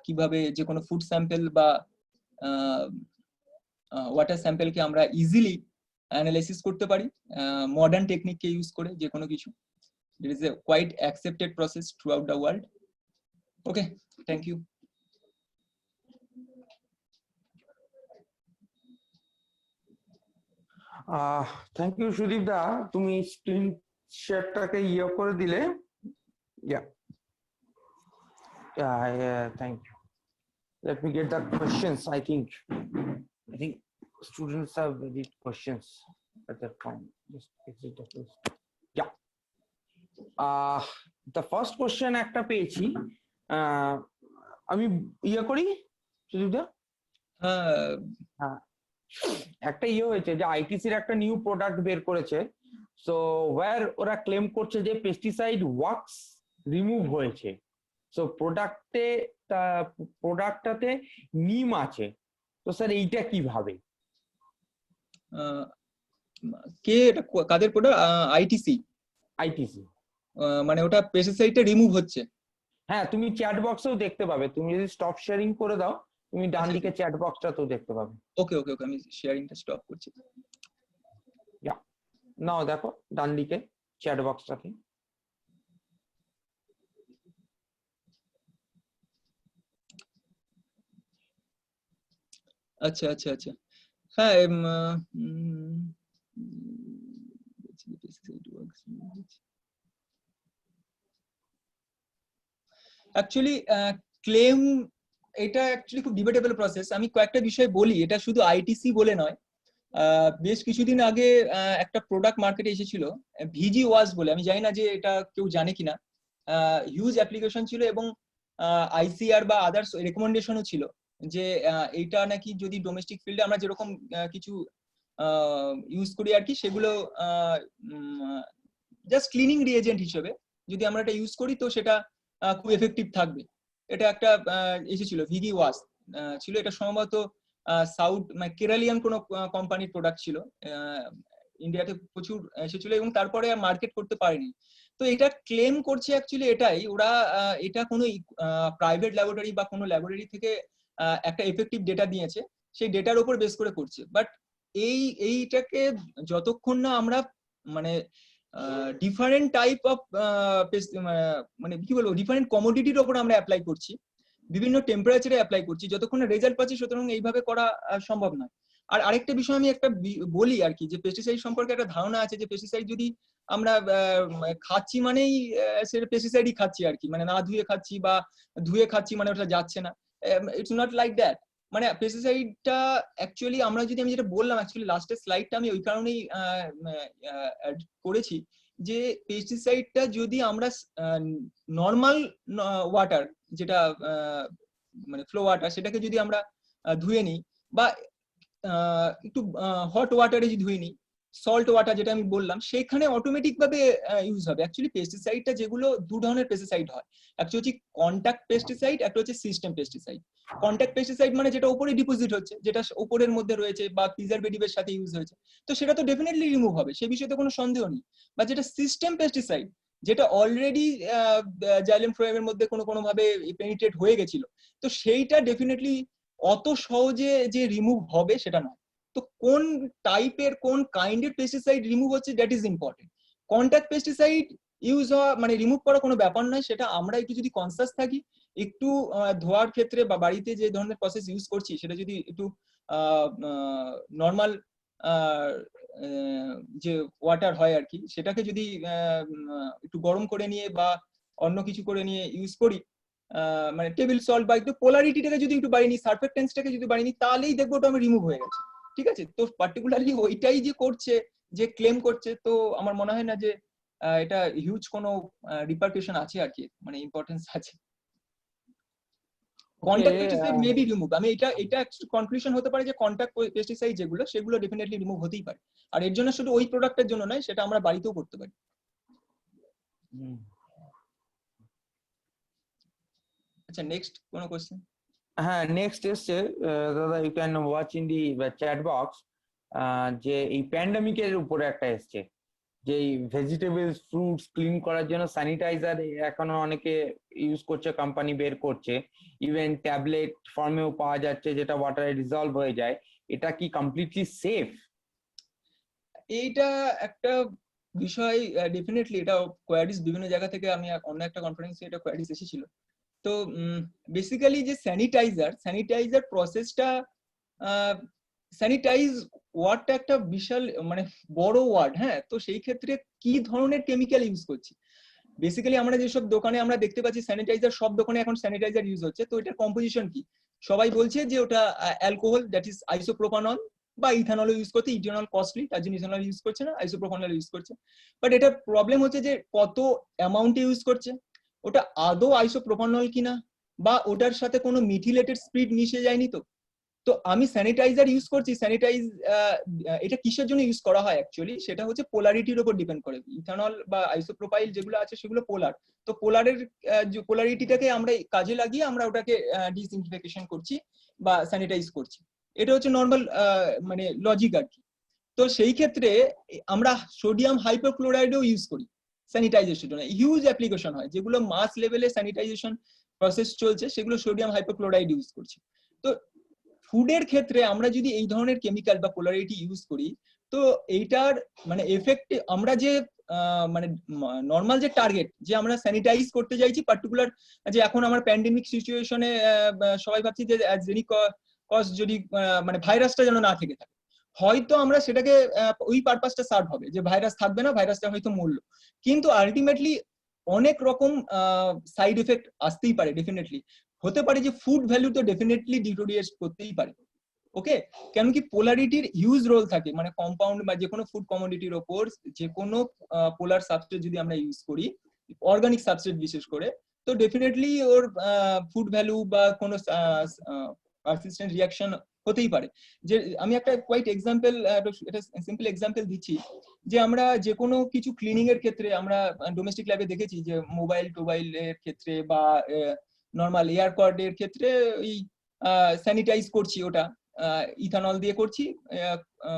কিভাবে যে কোনো ফুড স্যাম্পল বা ওয়াটার স্যাম্পলকে আমরা ইজিলি অ্যানালাইসিস করতে পারি মডার্ন টেকনিককে ইউজ করে যে কোনো কিছু। It is a quite accepted process throughout the world. Okay, thank you. Thank you Sudip দা, তুমি স্ক্রিন শেয়ারটাকে ইয়ে করে দিলে। Thank you. Let me get the questions. I think students have ready questions at that point. Just exit the first. Yeah. The first question একটা পেয়েছি, আমি ইয়ে করি সুদীপ দা। হ্যাঁ, একটা ইয়ে হয়েছে যে আইটিসির একটা নিউ প্রোডাক্ট বের করেছে, সো ওয়্যার ওরা ক্লেম করছে যে পেস্টিসাইড ওয়াক্স রিমুভ হয়েছে। সো প্রোডাক্টটাতে নিম আছে, তো স্যার এইটা কিভাবে? কে এটা কাদের প্রোডাক্ট? আইটিসি মানে ওটা পেস্টিসাইডটা রিমুভ হচ্ছে? হ্যাঁ, তুমি চ্যাট বক্সেও দেখতে পাবে, তুমি যদি স্টপ শেয়ারিং করে দাও তুমি ডান দিকে চ্যাট বক্সটাতেও দেখতে পাবে। ওকে ওকে ওকে, আমি শেয়ারিংটা স্টপ করছি। নাও দেখো ডান দিকে চ্যাট বক্সটাতে। আচ্ছা আচ্ছা আচ্ছা, হ্যাঁ অ্যাকচুয়ালি ক্লেম এটা অ্যাকচুয়ালি খুব ডিবেটেবল প্রসেস। আমি কয়েকটা বিষয় বলি, এটা শুধু আইটিসি বলে নয়। বেশ কিছুদিন আগে একটা প্রোডাক্ট মার্কেটে এসেছিল ভিজি ওয়াশ বলে, আমি জানি না যে এটা কেউ জানে কিনা। হিউজ অ্যাপ্লিকেশন ছিল এবং আইসিআর বা আদার্স রেকমেন্ডেশনও ছিল যে এইটা নাকি যদি ডোমেস্টিক ফিল্ডে আমরা যেরকম কিছু ইউজ করি আর কি, সেগুলো জাস্ট ক্লিনিং রিএজেন্ট হিসেবে যদি আমরা এটা ইউজ করি তো সেটা খুব এফেক্টিভ থাকবে। এটা একটা এসেছিল ভিগি ওয়াশ ছিল, এটা সম্ভবত সাউথ মানে কেরালিয়ান কোনো কোম্পানির প্রোডাক্ট ছিল, ইন্ডিয়াতে প্রচুর এসেছিল এবং তারপরে আর মার্কেট করতে পারেনি। তো এটা ক্লেম করছে অ্যাকচুয়ালি এটাই, ওরা এটা কোনো প্রাইভেট ল্যাবরেটরি বা কোনো ল্যাবরেটরি থেকে একটা এফেক্টিভ ডেটা দিয়েছে, সেই ডেটার উপর বেস করে করছে। বাট এইটাকে যতক্ষণ না আমরা মানে ডিফারেন্ট টাইপ অফ মানে কি বলবো ডিফারেন্ট কমোডিটির উপর আমরা অ্যাপ্লাই করছি, বিভিন্ন টেম্পারেচারে অ্যাপ্লাই করছি, যতক্ষণ না রেজাল্ট পাচ্ছি ততক্ষণ এইভাবে করা সম্ভব নয়। আর আরেকটা বিষয় আমি একটা বলি আর কি, যে পেস্টিসাইড সম্পর্কে একটা ধারণা আছে যে পেস্টিসাইড যদি আমরা খাচ্ছি মানেই সেটা পেস্টিসাইডই খাচ্ছি আর কি, মানে না ধুয়ে খাচ্ছি বা ধুয়ে খাচ্ছি মানে ওটা যাচ্ছে না। It's not like that. মানে পেস্টিসাইডটা অ্যাকচুয়ালি আমরা যদি আমি যেটা বললাম অ্যাকচুয়ালি লাস্টের স্লাইডটা আমি ওই কারণেই করেছি যে পেস্টিসাইডটা যদি আমরা নর্মাল ওয়াটার যেটা মানে ফ্লো ওয়াটার সেটাকে যদি আমরা ধুয়ে নিই বা একটু হট ওয়াটারে যদি ধুয়ে নিই, সল্ট ওয়াটার যেটা আমি বললাম, সেখানে অটোমেটিক ভাবে ইউজ হবে। অ্যাকচুয়ালি পেস্টিসাইডটা যেগুলো দু ধরনের পেস্টিসাইড হয়, একটা হচ্ছে কন্টাক্ট পেস্টিসাইড, একটা হচ্ছে সিস্টেম পেস্টিসাইড। কন্টাক্ট পেস্টিসাইড মানে যেটা উপরে ডিপোজিট হচ্ছে, যেটা উপরের মধ্যে রয়েছে বা প্রিজারভেটিভের সাথে ইউজ হয়েছে, তো সেটা তো ডেফিনেটলি রিমুভ হবে, সে বিষয়ে তো কোনো সন্দেহ নেই। বা যেটা সিস্টেম পেস্টিসাইড, যেটা অলরেডি জাইলেম ফ্লোয়েমের মধ্যে কোনো ভাবে পেনিট্রেট হয়ে গেছিল, তো সেইটা ডেফিনেটলি অত সহজে যে রিমুভ হবে সেটা নয়। তো কোন টাইপের কোন কাইন্ডের পেস্টিসাইড রিমুভ হচ্ছে that is important. Contact pesticide use হওয়া মানে রিমুভ করা কোনো ব্যাপার নয়, সেটা আমরা একটু যদি কনসাস থাকি, একটু ধোয়ার ক্ষেত্রে বা বাড়িতে যে ধরনের প্রসেস ইউজ করছি সেটা যদি একটু নর্মাল যে ওয়াটার হয় আর কি, সেটাকে যদি একটু গরম করে নিয়ে বা অন্য কিছু করে নিয়ে ইউজ করি, মানে টেবিল সল্ট বা একটু পোলারিটিটাকে যদি একটু বাড়িয়ে নিই, সারফেক্টেন্সটাকে যদি বাড়িয়ে নিই, তাহলেই দেখবো ওটা আমি রিমুভ হয়ে গেছে। ঠিক আছে, তো পার্টিকুলারলি ওইটাই যে করছে, যে ক্লেম করছে, তো আমার মনে হয় না যে এটা হিউজ কোনো রিপারকেশন আছে আর কি, মানে ইম্পর্টেন্স আছে। Contact pesticide may be remove, আমি এটা কনক্লুশন হতে পারে যে কন্টাক্ট পেস্টিসাইড যেগুলো সেগুলো ডেফিনেটলি রিমুভ হতেই পারে। আর এর জন্য শুধু ওই প্রোডাক্টের জন্য নয়, সেটা আমরা বাড়িতেও করতে পারি। আচ্ছা, নেক্সট কোনো কোশ্চেন? হ্যাঁ, নেক্সট এসছে দাদা, you can watch in the chat box, যে এই প্যান্ডেমিকের উপরে একটা এসছে, যে ভেজিটেবলস ফ্রুটস ক্লিন করার জন্য স্যানিটাইজার এখনো অনেকে ইউজ করছে, কোম্পানি বের করছে, ইভেন ট্যাবলেট ফর্মেও পাওয়া যাচ্ছে যেটা ওয়াটারে ডিজলভ হয়ে যায়। এটা কি কমপ্লিটলি সেফ? এইটা একটা বিষয়, ডেফিনেটলি এটা কোয়ারিজ বিভিন্ন জায়গা থেকে, আমি অন্য একটা কনফারেন্সে এটা কোয়ারিজ এসেছিল। তো বেসিক্যালি যে স্যানিটাইজার প্রসেসটা, স্যানিটাইজ ওয়ার্ডটা একটা বিশাল মানে বড় ওয়ার্ড। হ্যাঁ, তো সেই ক্ষেত্রে কি ধরনের কেমিক্যাল ইউজ করছি? বেসিক্যালি আমরা যেসব দোকানে আমরা দেখতে পাচ্ছি স্যানিটাইজার, সব দোকানে এখন স্যানিটাইজার ইউজ হচ্ছে, তো এটার কম্পোজিশন কি? সবাই বলছে যে ওটা অ্যালকোহল, দ্যাট ইজ আইসোপ্রোপানল, বা ইথানল ইউজ করতে, ইথানল কস্টলি তার জন্য ইথানল ইউজ করছে না, আইসোপ্রোপানল ইউজ করছে। বাট এটার প্রবলেম হচ্ছে যে কত অ্যামাউন্টে ইউজ করছে, ওটা আদৌ আইসোপ্রোপানল কিনা, বা ওটার সাথে কোনো মিথিলেটেড স্পিরিট মিশে যায়নি। তো আমি স্যানিটাইজার ইউজ করছি, এটা কিসের জন্য ইউজ করা হয় অ্যাকচুয়ালি, সেটা হচ্ছে পোলারিটির উপর ডিপেন্ড করে। ইথানল বা আইসোপ্রোপাইল যেগুলো আছে সেগুলো পোলার, তো পোলারের পোলারিটিটাকে আমরা কাজে লাগিয়ে আমরা ওটাকে ডিসইনফেকশন করছি বা স্যানিটাইজ করছি। এটা হচ্ছে নর্মাল মানে লজিক আর কি। তো সেই ক্ষেত্রে আমরা সোডিয়াম হাইপোক্লোরাইডও ইউজ করি স্যানিটাইজেশনের জন্য, হিউজ অ্যাপ্লিকেশন হয়, যেগুলো মাস লেভেলে স্যানিটাইজেশন প্রসেস চলছে সেগুলো সোডিয়াম হাইপোক্লোরাইড ইউজ করছি। তো ফুডের ক্ষেত্রে আমরা যদি এই ধরনের কেমিক্যাল বা পোলারিটি ইউজ করি, তো এইটার মানে এফেক্ট, আমরা যে মানে নর্মাল যে টার্গেট, যে আমরা স্যানিটাইজ করতে চাইছি পার্টিকুলার, যে এখন আমার প্যান্ডেমিক সিচুয়েশনে সবাই ভাবছি যে জেনিক কজ যদি মানে ভাইরাসটা যেন না থেকে থাকে, হয়তো আমরা সেটাকে ওই পারপাসটা সার্ভ হবে যে ভাইরাস থাকবে না, ভাইরাসটা হয়তো মরলো, কিন্তু আলটিমেটলি অনেক রকম সাইড এফেক্ট আসতেই পারে। ডেফিনেটলি হতে পারে যে ফুড ভ্যালু তো ডেফিনেটলি ডিটোরিয়েট করতেই পারে। ওকে, কেন কি পোলারিটির হিউজ রোল থাকে, মানে কম্পাউন্ড বা যে কোনো ফুড কমোডিটির ওপর যে কোনো পোলার সাবস্ট্রেট যদি আমরা ইউজ করি, অর্গানিক সাবস্ট্রেট বিশেষ করে, তো ডেফিনেটলি ওর ফুড ভ্যালু বা কোনো পারসিস্টেন্ট রিঅ্যাকশন হতেই পারে। যে আমি একটা কোয়াইট এক্সাম্পল, এটা সিম্পল এক্সাম্পল দিচ্ছি, যে আমরা যে কোনো কিছু ক্লিনিং এর ক্ষেত্রে আমরা ডোমেস্টিক ল্যাবে দেখেছি যে টোবাইলের ক্ষেত্রে বা নর্মাল এয়ার কর্ডের ক্ষেত্রে এই স্যানিটাইজ করছি, ওটা ইথানল দিয়ে করছি,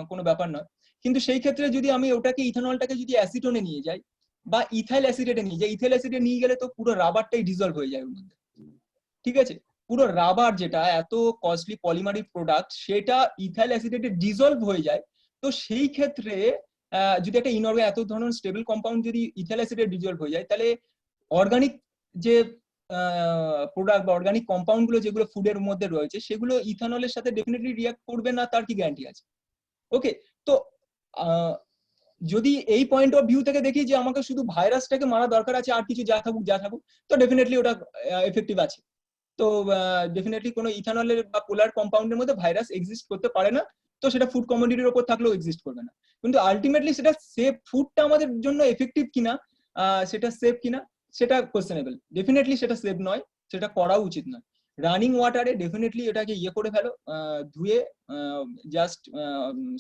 কোনো ব্যাপার নয়। কিন্তু সেই ক্ষেত্রে যদি আমি ওটাকে ইথানলটাকে যদি অ্যাসিটোনে নিয়ে যাই বা ইথাইল অ্যাসিডেটে নিয়ে যাই, ইথাইল অ্যাসিডে নিয়ে গেলে তো পুরো রাবারটাই ডিজলভ হয়ে যায় ওর মধ্যে। ঠিক আছে, পুরো রাবার যেটা এত কস্টলি পলিমারিক প্রোডাক্ট, সেটা ইথাইল অ্যাসিডেটে ডিজলভ হয়ে যায়। তো সেই ক্ষেত্রে যদি একটা ইনঅর্গানিক এত ধরনের স্টেবল কম্পাউন্ড যদি ইথাইল অ্যাসিডে ডিজলভ হয়ে যায়, তাহলে অর্গানিক যে প্রোডাক্ট বা অর্গানিক কম্পাউন্ড গুলো যেগুলো ফুডের মধ্যে রয়েছে, সেগুলো ইথানলের সাথে ডেফিনেটলি রিঅ্যাক্ট করবে না, তার কি গ্যারান্টি আছে? ওকে, তো যদি এই পয়েন্ট অফ ভিউ থেকে দেখি যে আমাকে শুধু ভাইরাসটাকে মারা দরকার আছে, আর কিছু যা থাকুক, তো ডেফিনেটলি ওটা এফেক্টিভ আছে। তো ডেফিনেটলি কোনো ইথানলের বা পোলার কম্পাউন্ডের মধ্যে ভাইরাস এক্সিস্ট করতে পারে না, তো সেটা ফুড কমোডিটির উপর থাকলেও এক্সিস্ট করবে না। কিন্তু আলটিমেটলি সেটা সেফ, ফুডটা আমাদের জন্য এফেক্টিভ কিনা, সেটা সেফ কিনা, সেটা কোশ্চেনেবল। ডেফিনেটলি সেটা সেফ নয়, সেটা করা উচিত নয়। রানিং ওয়াটারে ডেফিনেটলি এটাকে করে ফেলো, ধুয়ে জাস্ট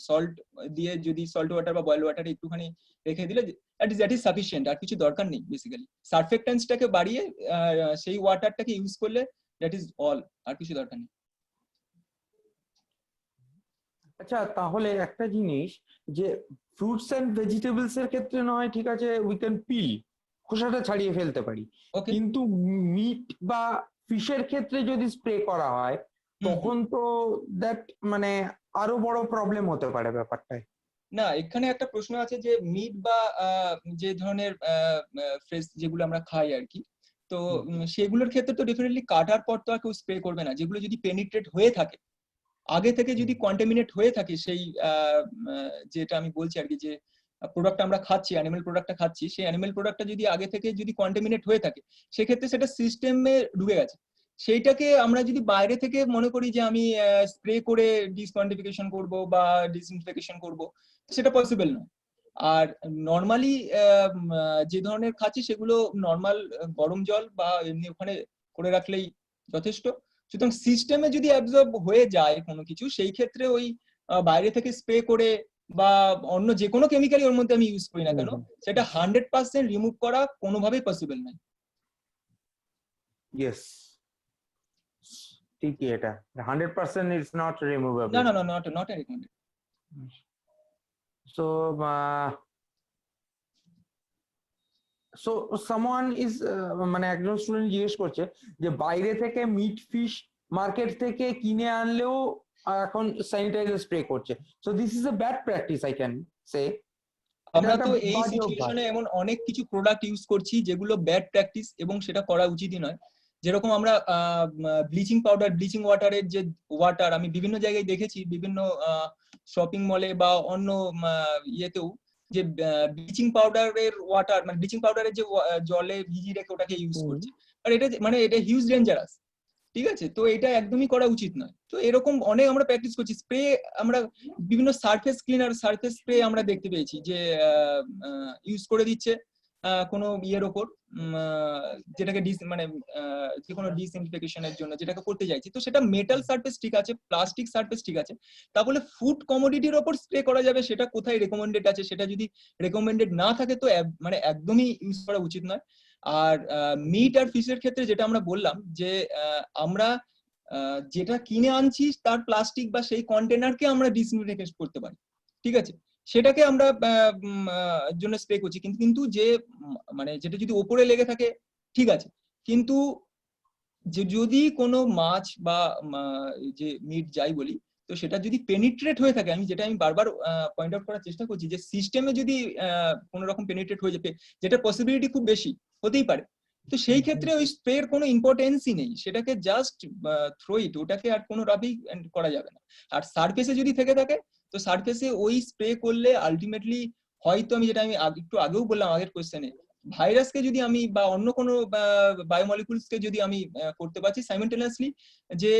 সল্ট দিয়ে, যদি সল্ট ওয়াটার বা বয়েল ওয়াটারে একটুখানি রেখে দিলে দ্যাট ইজ সাফিসিয়েন্ট, আর কিছু দরকার নেই। বেসিক্যালি সারফেক্টেন্সটাকে বাড়িয়ে সেই ওয়াটারটাকে ইউজ করলে দ্যাট ইজ অল, আর কিছু দরকার নেই। আচ্ছা, তাহলে একটা জিনিস, যে ফ্রুটস এন্ড ভেজিটেবলস এর ক্ষেত্রে নয় ঠিক আছে, উই ক্যান পিল, খোসাটা ছাড়িয়ে ফেলতে পারি, কিন্তু মিট বা ফিশের ক্ষেত্রে যদি স্প্রে করা হয়, তখন তো দ্যাট মানে আরো বড় প্রবলেম হতে পারে ব্যাপারটায়। না, এখানে একটা প্রশ্ন আছে যে মিট বা যে ধরনের ফ্রেশ যেগুলো আমরা খাই আর কি, তো সেগুলোর ক্ষেত্রে তো ডেফিনেটলি কাটার পর তো আর কেউ স্প্রে করবে না। যেগুলো যদি পেনিট্রেট হয়ে থাকে, আগে থেকে যদি কন্টামিনেট হয়ে থাকে, সেই যেটা আমি বলছি আর কি, যে প্রোডাক্ট আমরা খাচ্ছি, অ্যানিমেল প্রোডাক্টটা খাচ্ছি, সেই অ্যানিমেল প্রোডাক্টটা যদি আগে থেকে যদি কন্টামিনেট হয়ে থাকে, সেক্ষেত্রে সেটা সিস্টেমে ঢুকে গেছে। সেইটাকে আমরা যদি বাইরে থেকে মনে করি যে আমি স্প্রে করে ডিসকোয়ান্টিফিকেশন করব বা ডিসইনফেকশন করব, সেটা পসিবল নয়। আর নর্মালি যে ধরনের খাচ্ছি সেগুলো নর্মাল গরম জল বা এমনি ওখানে করে রাখলেই যথেষ্ট। সুতরাং সিস্টেমে যদি অ্যাবজর্ব হয়ে যায় কোনো কিছু, সেই ক্ষেত্রে ওই বাইরে থেকে স্প্রে করে বা অন্য যে কোনো কেমিক্যালই ওর মধ্যে আমি ইউজ করি না কেন, সেটা 100% রিমুভ করা কোনোভাবেই পসিবল নয়। ইয়েস, ঠিকই, এটা 100% ইটস নট রিমুভেবল। না না না, not recommended. So so someone is মানে একজন স্টুডেন্ট জিজ্ঞেস করছে যে বাইরে থেকে মিট ফিশ মার্কেট থেকে কিনে আনলেও এখন স্যানিটাইজার স্প্রে করছে। So this is a bad practice, I can say. আমরা তো এই সিচুয়েশনে এমন অনেক কিছু প্রোডাক্ট ইউজ করছি যেগুলো ব্যাড প্র্যাকটিস, এবং সেটা করা উচিতই নয়। যেরকম আমরা ব্লিচিং পাউডার, ব্লিচিং ওয়াটারের যে ওয়াটার, আমি বিভিন্ন জায়গায় দেখেছি, বিভিন্ন শপিং মলে বা অন্য ইয়েতেও, যে ব্লিচিং পাউডারের ওয়াটার, মানে ব্লিচিং পাউডারের যে জলে ভিজিয়ে রেখে ওটাকে ইউজ করছে। আর এটা মানে এটা হিউজ ডেঞ্জারাস, ঠিক আছে? তো এটা একদমই করা উচিত নয়। তো এরকম অনেক আমরা প্র্যাকটিস করছি। স্প্রে আমরা বিভিন্ন সারফেস ক্লিনার, সারফেস স্প্রে আমরা দেখতে পেয়েছি যে ইউজ করে দিচ্ছে কোনো ইয়ের ওপর, যেটাকে মানে যে কোনো ডিসইনফেকশনের জন্য যেটাকে করতে চাইছি, তো সেটা মেটাল সারফেস ঠিক আছে, প্লাস্টিক সারফেস ঠিক আছে, তাহলে ফুড কমোডিটির ওপর স্প্রে করা যাবে, সেটা কোথায় রেকমেন্ডেড আছে? সেটা যদি রেকমেন্ডেড না থাকে তো মানে একদমই ইউজ করা উচিত নয়। আর মিট আর ফিশের ক্ষেত্রে যেটা আমরা বললাম যে আমরা যেটা কিনে আনছি তার প্লাস্টিক বা সেই কন্টেনারকে আমরা ডিসইনফেক্ট করতে পারি, ঠিক আছে? সেটাকে আমরা জন্য স্প্রে করছি, কিন্তু যে মানে যেটা যদি ওপরে লেগে থাকে ঠিক আছে, কিন্তু যে যদি কোনো মাছ বা যে মিট যাই বলি, তো সেটা যদি পেনিট্রেট হয়ে থাকে, যেটা আমি বারবার পয়েন্ট আউট করার চেষ্টা করছি, যে সিস্টেমে যদি কোনো রকম পেনিট্রেট হয়ে যাবে, যেটা পসিবিলিটি খুব বেশি হতেই পারে, তো সেই ক্ষেত্রে ওই স্প্রের কোনো ইম্পর্টেন্সই নেই, সেটাকে জাস্ট থ্রো ইট, ওটাকে আর কোনো ভাবেই করা যাবে না। আর সারফেসে যদি থেকে থাকে, তো সারফেসে ওই স্প্রে করলে আলটিমেটলি হয়তো, আমি যেটা আমি একটু আগেও বললাম আগের কোশ্চেনে, ভাইরাসকে যদি আমি বা অন্য কোনো বায়োমলিকুলসকে যদি আমি করতে পারছি সাইমেন্টেনিয়াসলি, যে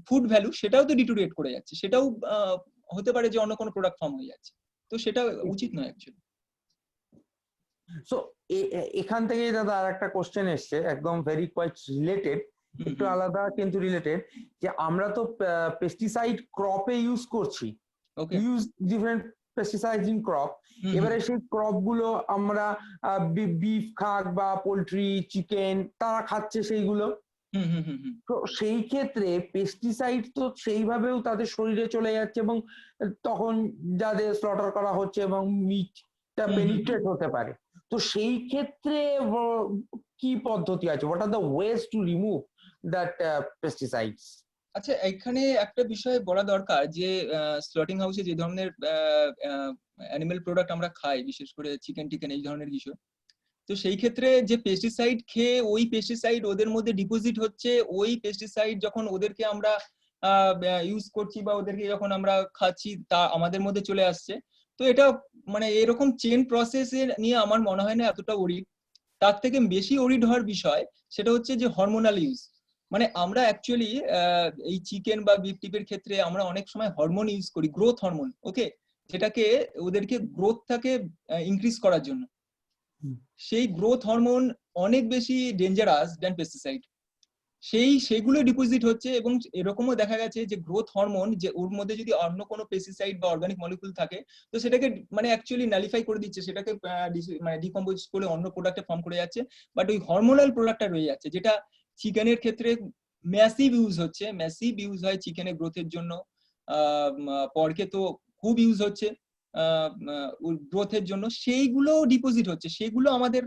ফুড ভ্যালু সেটাও তো ডিটোরিয়েট করে যাচ্ছে, সেটাও হতে পারে যে অন্য কোনো প্রোডাক্ট ফর্ম হয়ে যাচ্ছে, তো সেটা উচিত নয় অ্যাকচুয়ালি। সো এখান থেকে দাদা আর একটা কোশ্চেন এসছে, একদম ভেরি কোয়াইট রিলেটেড, একটু আলাদা কিন্তু রিলেটেড, যে আমরা তো পেস্টিসাইড ক্রপে ইউজ করছি, use different pesticide in crop. এবারে সেই ক্রপ গুলো আমরা বিফ খাক বা পোল্ট্রি, চিকেন তারা খাচ্ছে সেইগুলো, তো সেই ক্ষেত্রে পেস্টিসাইড তো সেইভাবেও তাদের শরীরে চলে যাচ্ছে, এবং তখন যাদের স্লটার করা হচ্ছে এবং মিটটা পেনিট্রেট হতে পারে। তো সেই ক্ষেত্রে কি পদ্ধতি আছে? What are the ways to remove that pesticides? আচ্ছা, এখানে একটা বিষয় বলা দরকার, যে স্লটিং হাউসে যে ধরনের অ্যানিমেল প্রোডাক্ট আমরা খাই, বিশেষ করে চিকেন টিকেন এই ধরনের কিছু, তো সেই ক্ষেত্রে যে পেস্টিসাইড খেয়ে ওই পেস্টিসাইড ওদের মধ্যে ডিপোজিট হচ্ছে, ওই পেস্টিসাইড যখন ওদেরকে আমরা ইউজ করছি বা ওদেরকে যখন আমরা খাচ্ছি, তা আমাদের মধ্যে চলে আসছে। তো এটা মানে এরকম চেন প্রসেসের নিয়ে আমার মনে হয় না এতটা ওরিড। তার থেকে বেশি ওরিড হওয়ার বিষয় সেটা হচ্ছে যে হরমোনাল ইউজ। মানে আমরা অ্যাকচুয়ালি এই চিকেন বা বিফ টিপের ক্ষেত্রে আমরা অনেক সময় হরমোন ইউজ করি, গ্রোথ হরমোন, ওকে, যেটাকে ওদেরকে গ্রোথটাকে ইনক্রিজ করার জন্য। সেই গ্রোথ হরমোন অনেক বেশি ডেঞ্জারাস দ্যান পেস্টিসাইড। সেগুলো ডিপোজিট হচ্ছে, এবং এরকমও দেখা গেছে যে গ্রোথ হরমোন, যে ওর মধ্যে যদি অন্য কোনো পেস্টিসাইড বা অর্গানিক মলিকুল থাকে, তো সেটাকে মানে অ্যাকচুয়ালি নালিফাই করে দিচ্ছে, সেটাকে মানে ডিকম্পোজ করে অন্য প্রোডাক্টে ফর্ম করে যাচ্ছে। বাট ওই হরমোনাল প্রোডাক্টটা রয়ে যাচ্ছে, যেটা চিকেনের ক্ষেত্রে ম্যাসিভ ইউজ হচ্ছে, ম্যাসিভ ইউজ হয় চিকেনের গ্রোথের জন্য। পর্কে তো খুব ইউজ হচ্ছে গ্রোথের জন্য, সেইগুলো ডিপোজিট হচ্ছে, সেগুলো আমাদের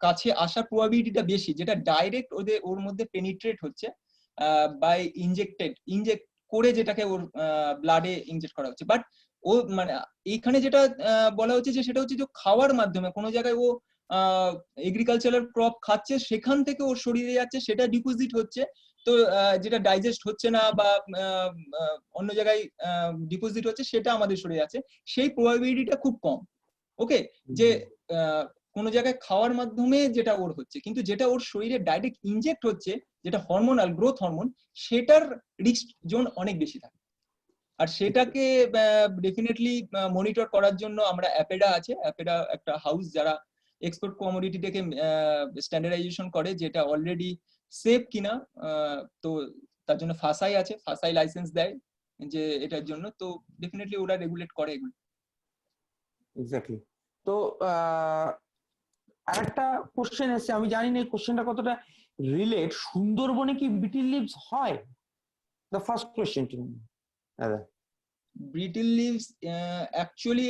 কাছে আসার প্রবাবিলিটিটা বেশি, যেটা ডাইরেক্ট ওর মধ্যে পেনিট্রেট হচ্ছে। বাই ইনজেক্ট করে যেটাকে ওর ব্লাডে ইনজেক্ট করা হচ্ছে। বাট ও মানে এইখানে যেটা বলা হচ্ছে যে সেটা হচ্ছে যে খাওয়ার মাধ্যমে কোনো জায়গায় ও এগ্রিকালচারাল ক্রপ খাচ্ছে, সেখান থেকে ওর শরীরে যাচ্ছে, সেটা ডিপোজিট হচ্ছে, তো যেটা ডাইজেস্ট হচ্ছে না বা অন্য জায়গায় ডিপোজিট হচ্ছে, সেটা আমাদের শরীরে আছে, সেই প্রবাবিলিটিটা খুব কম। ওকে, যে কোনো জায়গায় খাওয়ার মাধ্যমে যেটা ওর হচ্ছে, কিন্তু যেটা ওর শরীরে ডাইরেক্ট ইনজেক্ট হচ্ছে, যেটা হরমোনাল গ্রোথ হরমোন, সেটার রিস্ক জোন অনেক বেশি থাকে। আর সেটাকে ডেফিনেটলি মনিটর করার জন্য আমরা অ্যাপেডা আছে, অ্যাপেডা একটা হাউস যারা এক্সপোর্ট কমোডিটিটাকে স্ট্যান্ডার্ডাইজেশন করে, যেটা অলরেডি সেফ কিনা, তো তার জন্য ফাসাই আছে, ফাসাই লাইসেন্স দেয় যে এটার জন্য, তো ডেফিনেটলি ওরা রেগুলেট করে এগুলো। এক্স্যাক্টলি। তো আরেকটা কোশ্চেন এসেছে, আমি জানি না এই কোশ্চেনটা কতটা রিলেট, সুন্দরবনে কি বিটিল লিভস হয়? The first question to me দাদা। ব্রিটিল লিভস অ্যাকচুয়ালি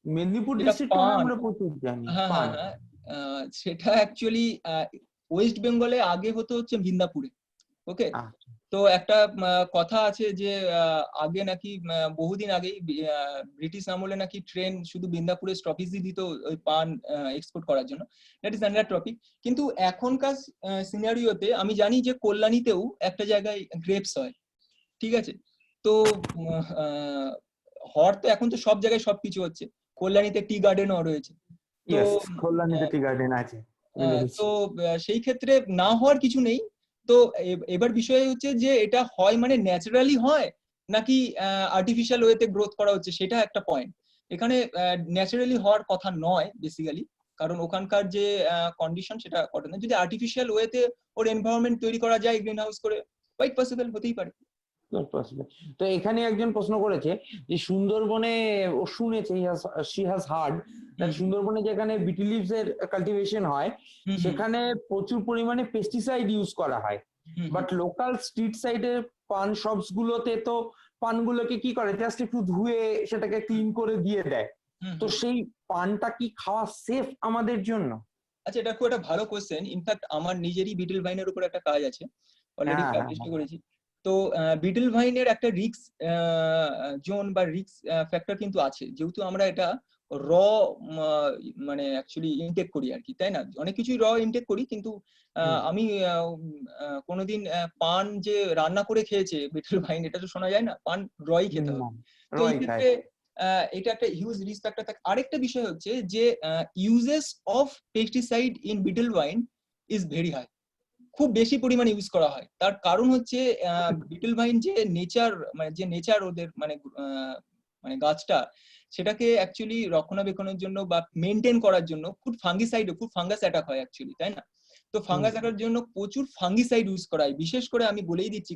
মেদিনীপুর ডিস্ট্রিক্ট আমরা প্রচুর জানি। হ্যাঁ, সেটা অ্যাকচুয়ালি ওয়েস্ট বেঙ্গলে আগে হতো হচ্ছে মিদনাপুরে। ওকে, তো একটা কথা আছে যে আগে নাকি বহুদিন আগেই ব্রিটিশ আমলে নাকি ট্রেন শুধু বিন্দাপুরে স্টপেজই দিত ওই পান এক্সপোর্ট করার জন্য। That is another topic. কিন্তু এখনকার সিনারিওতে আমি জানি যে কল্যাণীতেও একটা জায়গায় গ্রেপস হয়, ঠিক আছে? তো হর তো এখন তো সব জায়গায় সবকিছু হচ্ছে, কল্যাণীতে টি গার্ডেনও রয়েছে, তো কল্যাণীতে টি গার্ডেন আছে। তো সেই ক্ষেত্রে না হওয়ার কিছু নেই। তো এবার বিষয় হচ্ছে যে এটা হয় মানে ন্যাচারালি হয় নাকি আর্টিফিশিয়াল ওয়েতে গ্রোথ করা হচ্ছে, সেটা একটা পয়েন্ট। এখানে ন্যাচারালি হওয়ার কথা নয় বেসিক্যালি, কারণ ওখানকার যে কন্ডিশন সেটা করে না। যদি আর্টিফিশিয়াল ওয়েতে ওর এনভায়রনমেন্ট তৈরি করা যায় গ্রিন হাউস করে, কোয়াইট পসিবল, হতেই পারে। তো এখানে একজন প্রশ্ন করেছে যে সুন্দরবনে ও শুনেছে, শি হ্যাজ হার্ড দ্যাট সুন্দরবনে যেখানে বিটি লিভস এর কাল্টিভেশন হয় সেখানে প্রচুর পরিমাণে পেস্টিসাইড ইউজ করা হয়, বাট লোকাল স্ট্রিট সাইডের পান শপস গুলোতে তো পানগুলোকে কি করে, জাস্ট একটু ধুয়ে সেটাকে ক্লিন করে দিয়ে দেয়। তো সেই পানটা কি খাওয়া সেফ আমাদের জন্য? আচ্ছা, এটা খুব একটা ভালো কোশ্চেন। ইনফ্যাক্ট আমার নিজেরই বিটল ভাইনের উপর একটা কাজ আছে, অলরেডি পাবলিশ করেছি। তো বিটল ভাইনের একটা রিস্ক জোন বা রিস্ক ফ্যাক্টর কিন্তু আছে, যেহেতু আমরা এটা র মানে অ্যাকচুয়ালি ইনটেক করি আর কি, তাই না? অনেক কিছুই র ইনটেক করি, কিন্তু আমি কোনোদিন পান যে রান্না করে খেয়েছে বিটল ভাইন, এটা তো শোনা যায় না, পান রই খেতে হবে। তো এই ক্ষেত্রে এটা একটা হিউজ রিস্ক ফ্যাক্টর থাকে। আরেকটা বিষয় হচ্ছে যে uses of pesticide in betel vine is very high, খুব বেশি পরিমাণে ইউজ করা হয়। তার কারণ হচ্ছে বিটল ভাইন যে নেচার ওদের মানে গাছটা, সেটাকে অ্যাকচুয়ালি রক্ষণাবেক্ষণের জন্য বা মেনটেন করার জন্য খুব ফাঙ্গাস অ্যাটাক হয় অ্যাকচুয়ালি, তাই না? তো ফাঙ্গাস অ্যাটাকের জন্য প্রচুর ফাঙ্গিসাইড ইউজ করা হয়। বিশেষ করে আমি বলেই দিচ্ছি,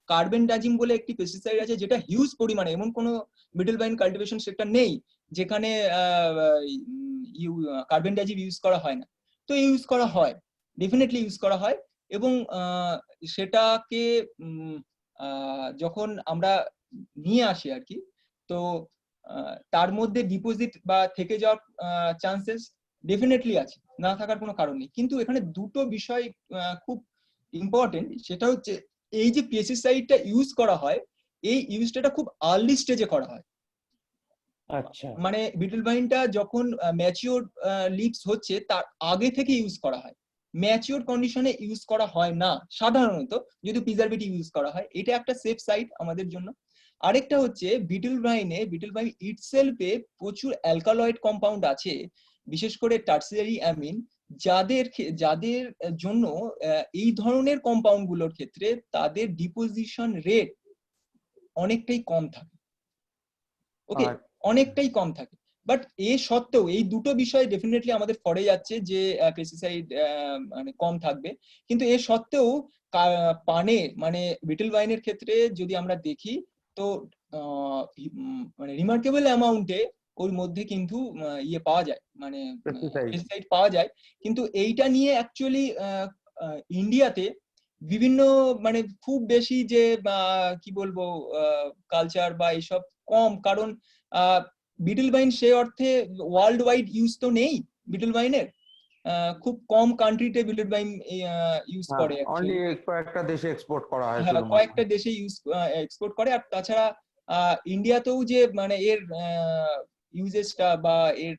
কার্বেন্ডাজিম বলে একটি পেস্টিসাইড আছে, যেটা হিউজ পরিমাণে, এমন কোনো মিডল ভাইন কাল্টিভেশন সেক্টর নেই যেখানে কার্বেন্ডাজিম ইউজ করা হয় না। তো ইউজ করা হয়, ডেফিনেটলি ইউজ করা হয়। এবং সেটাকে যখন আমরা নিয়ে আসি আর কি, তো তার মধ্যে ডিপোজিট বা থেকে যাওয়ার চান্সেস ডেফিনেটলি আছে, না থাকার কোনো কারণ নেই। কিন্তু এখানে দুটো বিষয় খুব ইম্পর্টেন্ট, সেটা হচ্ছে এই যে পেস্টিসাইডটা ইউজ করা হয়, এই ইউজটা খুব আর্লি স্টেজে করা হয়। আচ্ছা, মানে বিটল ভাইনটা যখন ম্যাচিওর লিভস হচ্ছে তার আগে থেকে ইউজ করা হয়, ম্যাচিওর কন্ডিশনে ইউজ করা হয় না সাধারণত, যদি প্রিজারভেটিভ ইউজ করা হয়। এটা একটা সেফ সাইড আমাদের জন্য। আরেকটা হচ্ছে বিটল ভাইন ইটসেলফে প্রচুর অ্যালকালয়েড কম্পাউন্ড আছে, বিশেষ করে টার্সিয়ারি অ্যামিন, যাদের জন্য এই ধরনের কম্পাউন্ড গুলোর ক্ষেত্রে তাদের ডিপোজিশন রেট অনেকটাই কম থাকে। ওকে, অনেকটাই কম থাকে। বাট এ সত্ত্বেও এই দুটো বিষয় ডেফিনেটলি আমাদের ফরে যাচ্ছে যে পেস্টিসাইড মানে কম থাকবে, কিন্তু এ সত্ত্বেও পানে মানে বিটল ওয়াইনের ক্ষেত্রে যদি আমরা দেখি, তো মানে রিমার্কেবল অ্যামাউন্টে ওর মধ্যে কিন্তু ইয়ে পাওয়া যায়, মানে পেস্টিসাইড পাওয়া যায়। কিন্তু এইটা নিয়ে অ্যাকচুয়ালি ইন্ডিয়াতে বিভিন্ন মানে খুব বেশি যে কি বলবো কালচার বা এইসব কম, কারণ বিটল ভাইন সে অর্থে ওয়ার্ল্ড ওয়াইড ইউজ তো নেই বিটল ভাইনের। খুব কম কান্ট্রিতে বিলিরুবিন ইউজ করে অনলি actually। কয়েকটা দেশে এক্সপোর্ট করা হয় হ্যাঁ, শুধুমাত্র। কয়েকটা দেশে এক্সপোর্ট করে। আর তাছাড়া ইন্ডিয়াতেও যে মানে এর ইউজেসটা বা এর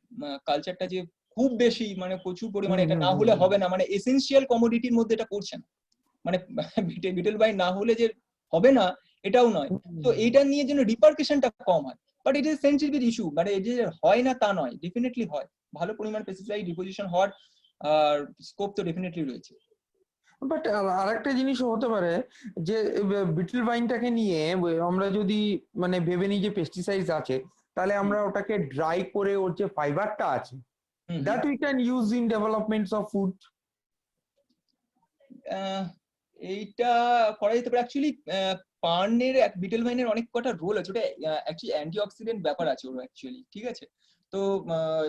কালচারটা যে খুব বেশি, মানে প্রচুর পরিমাণে, এটা না হলে হবে না, মানে এসেনশিয়াল কমোডিটির মধ্যে এটা পড়ছে না, মানে বিটেল বাইন না হলে যে হবে না এটাও নয়। তো এইটা নিয়ে যেন রিপারকেশনটা কম হয়, but it is sensitive issue, মানে এই যে হয় না তা নয়, ডেফিনেটলি হয়, ভালো পরিমাণ পেস্টিসাইড ডিপোজিশন হওয়ার আর স্কোপ তো ডেফিনেটলি রয়েছে। বাট আরেকটা জিনিসও হতে পারে যে বিটল বাইনটাকে নিয়ে আমরা যদি মানে ভেবে নিই যে পেস্টিসাইড আছে, তাহলে আমরা ওটাকে ড্রাই করে ওর যে ফাইবারটা আছে that we can use in developments of food. এইটা করা যেতে পারে অ্যাকচুয়ালি। পার্নের বিটেল ভাইনের অনেক কটা রোল আছে, ওটা অ্যাকচুয়ালি অ্যান্টিঅক্সিডেন্ট ব্যাপার আছে ওর অ্যাকচুয়ালি, ঠিক আছে। তো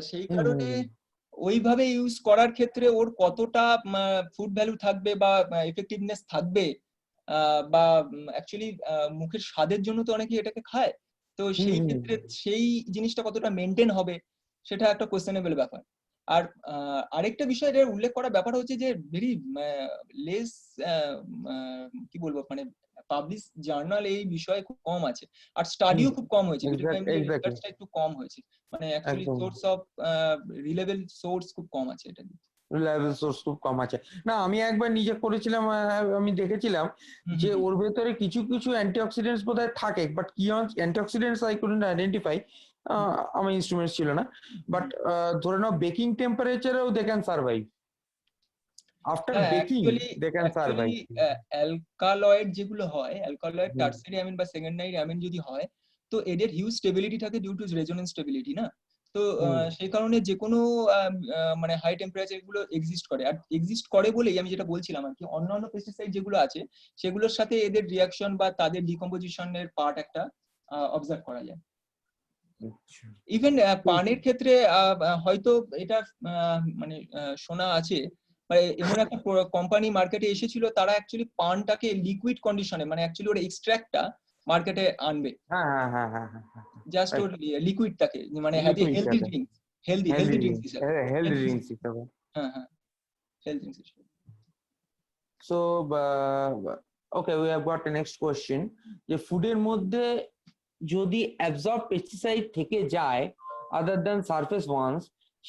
সেই কারণে ওইভাবে ইউজ করার ক্ষেত্রে ওর কতটা ফুড ভ্যালু থাকবে বা এফেক্টিভনেস থাকবে, বা অ্যাকচুয়ালি মুখের স্বাদের জন্য তো অনেকে এটাকে খায়, তো সেই ক্ষেত্রে সেই জিনিসটা কতটা মেনটেন হবে সেটা একটা কোয়েশ্চেনেবল ব্যাপার। আর আরেকটা বিষয় এর উল্লেখ করা ব্যাপার হচ্ছে যে ভেরি লেস, কি বলবো, মানে পাবলিশ জার্নাল এই বিষয়ে খুব কম আছে, আর স্টাডিও খুব কম হয়েছে, রিসার্চটা একটু কম হয়েছে, মানে অ্যাকচুয়ালি সোর্স অফ রিলেভেল সোর্স খুব কম আছে এটা। রিলায়েবল সোর্স খুব কম আছে। না, আমি একবার নিজে করেছিলাম, আমি দেখেছিলাম যে ওর ভেতরে কিছু কিছু অ্যান্টিঅক্সিডেন্টস বোধহয় থাকে, বাট কি অ্যান্টিঅক্সিডেন্টস আই কুডন্ট আইডেন্টিফাই, আমার ইনস্ট্রুমেন্টস ছিল না, বাট ধরে নাও বেকিং টেম্পারেচারেও they can survive, after baking they can survive. Alkaloid যেগুলো হয়, অ্যালকালয়েড টারসিয়ারি অ্যামিন বা সেকেন্ডারি অ্যামিন যদি হয়, তো এদের হিউজ স্টেবিলিটি থাকে ডিউ টু রেজোনেন্স স্টেবিলিটি, না? তো সেই কারণে যে কোনো মানে হাই টেম্পারেচার গুলো এক্সিস্ট করে, আর এক্সিস্ট করে বলেই আমি যেটা বলছিলাম আর কি, অন্যান্য পেস্টিসাইড যেগুলো আছে সেগুলোর সাথে এদের রিঅ্যাকশন বা তাদের ডিকম্পোজিশনের পার্ট একটা অবজার্ভ করা যায়। ইভেন পানের ক্ষেত্রে হয়তো এটা মানে শোনা আছে, মানে এমন একটা কোম্পানি মার্কেটে এসেছিল, তারা অ্যাকচুয়ালি পানটাকে লিকুইড কন্ডিশনে, মানে অ্যাকচুয়ালি ওর এক্সট্র্যাক্টটা মার্কেটে আনবে, জাস্ট ওর লিকুইডটাকে, মানে হেলদি ড্রিঙ্কস, হেলদি ড্রিঙ্কস হিসেবে। হ্যাঁ, হ্যাঁ, হেলদি ড্রিঙ্কস হিসেবে। So okay, we have got the next question, যে ফুডের মধ্যে যদি অ্যাবজর্ব পেস্টিসাইড থেকে যায় আদার দ্যান সারফেস ওয়ান্স,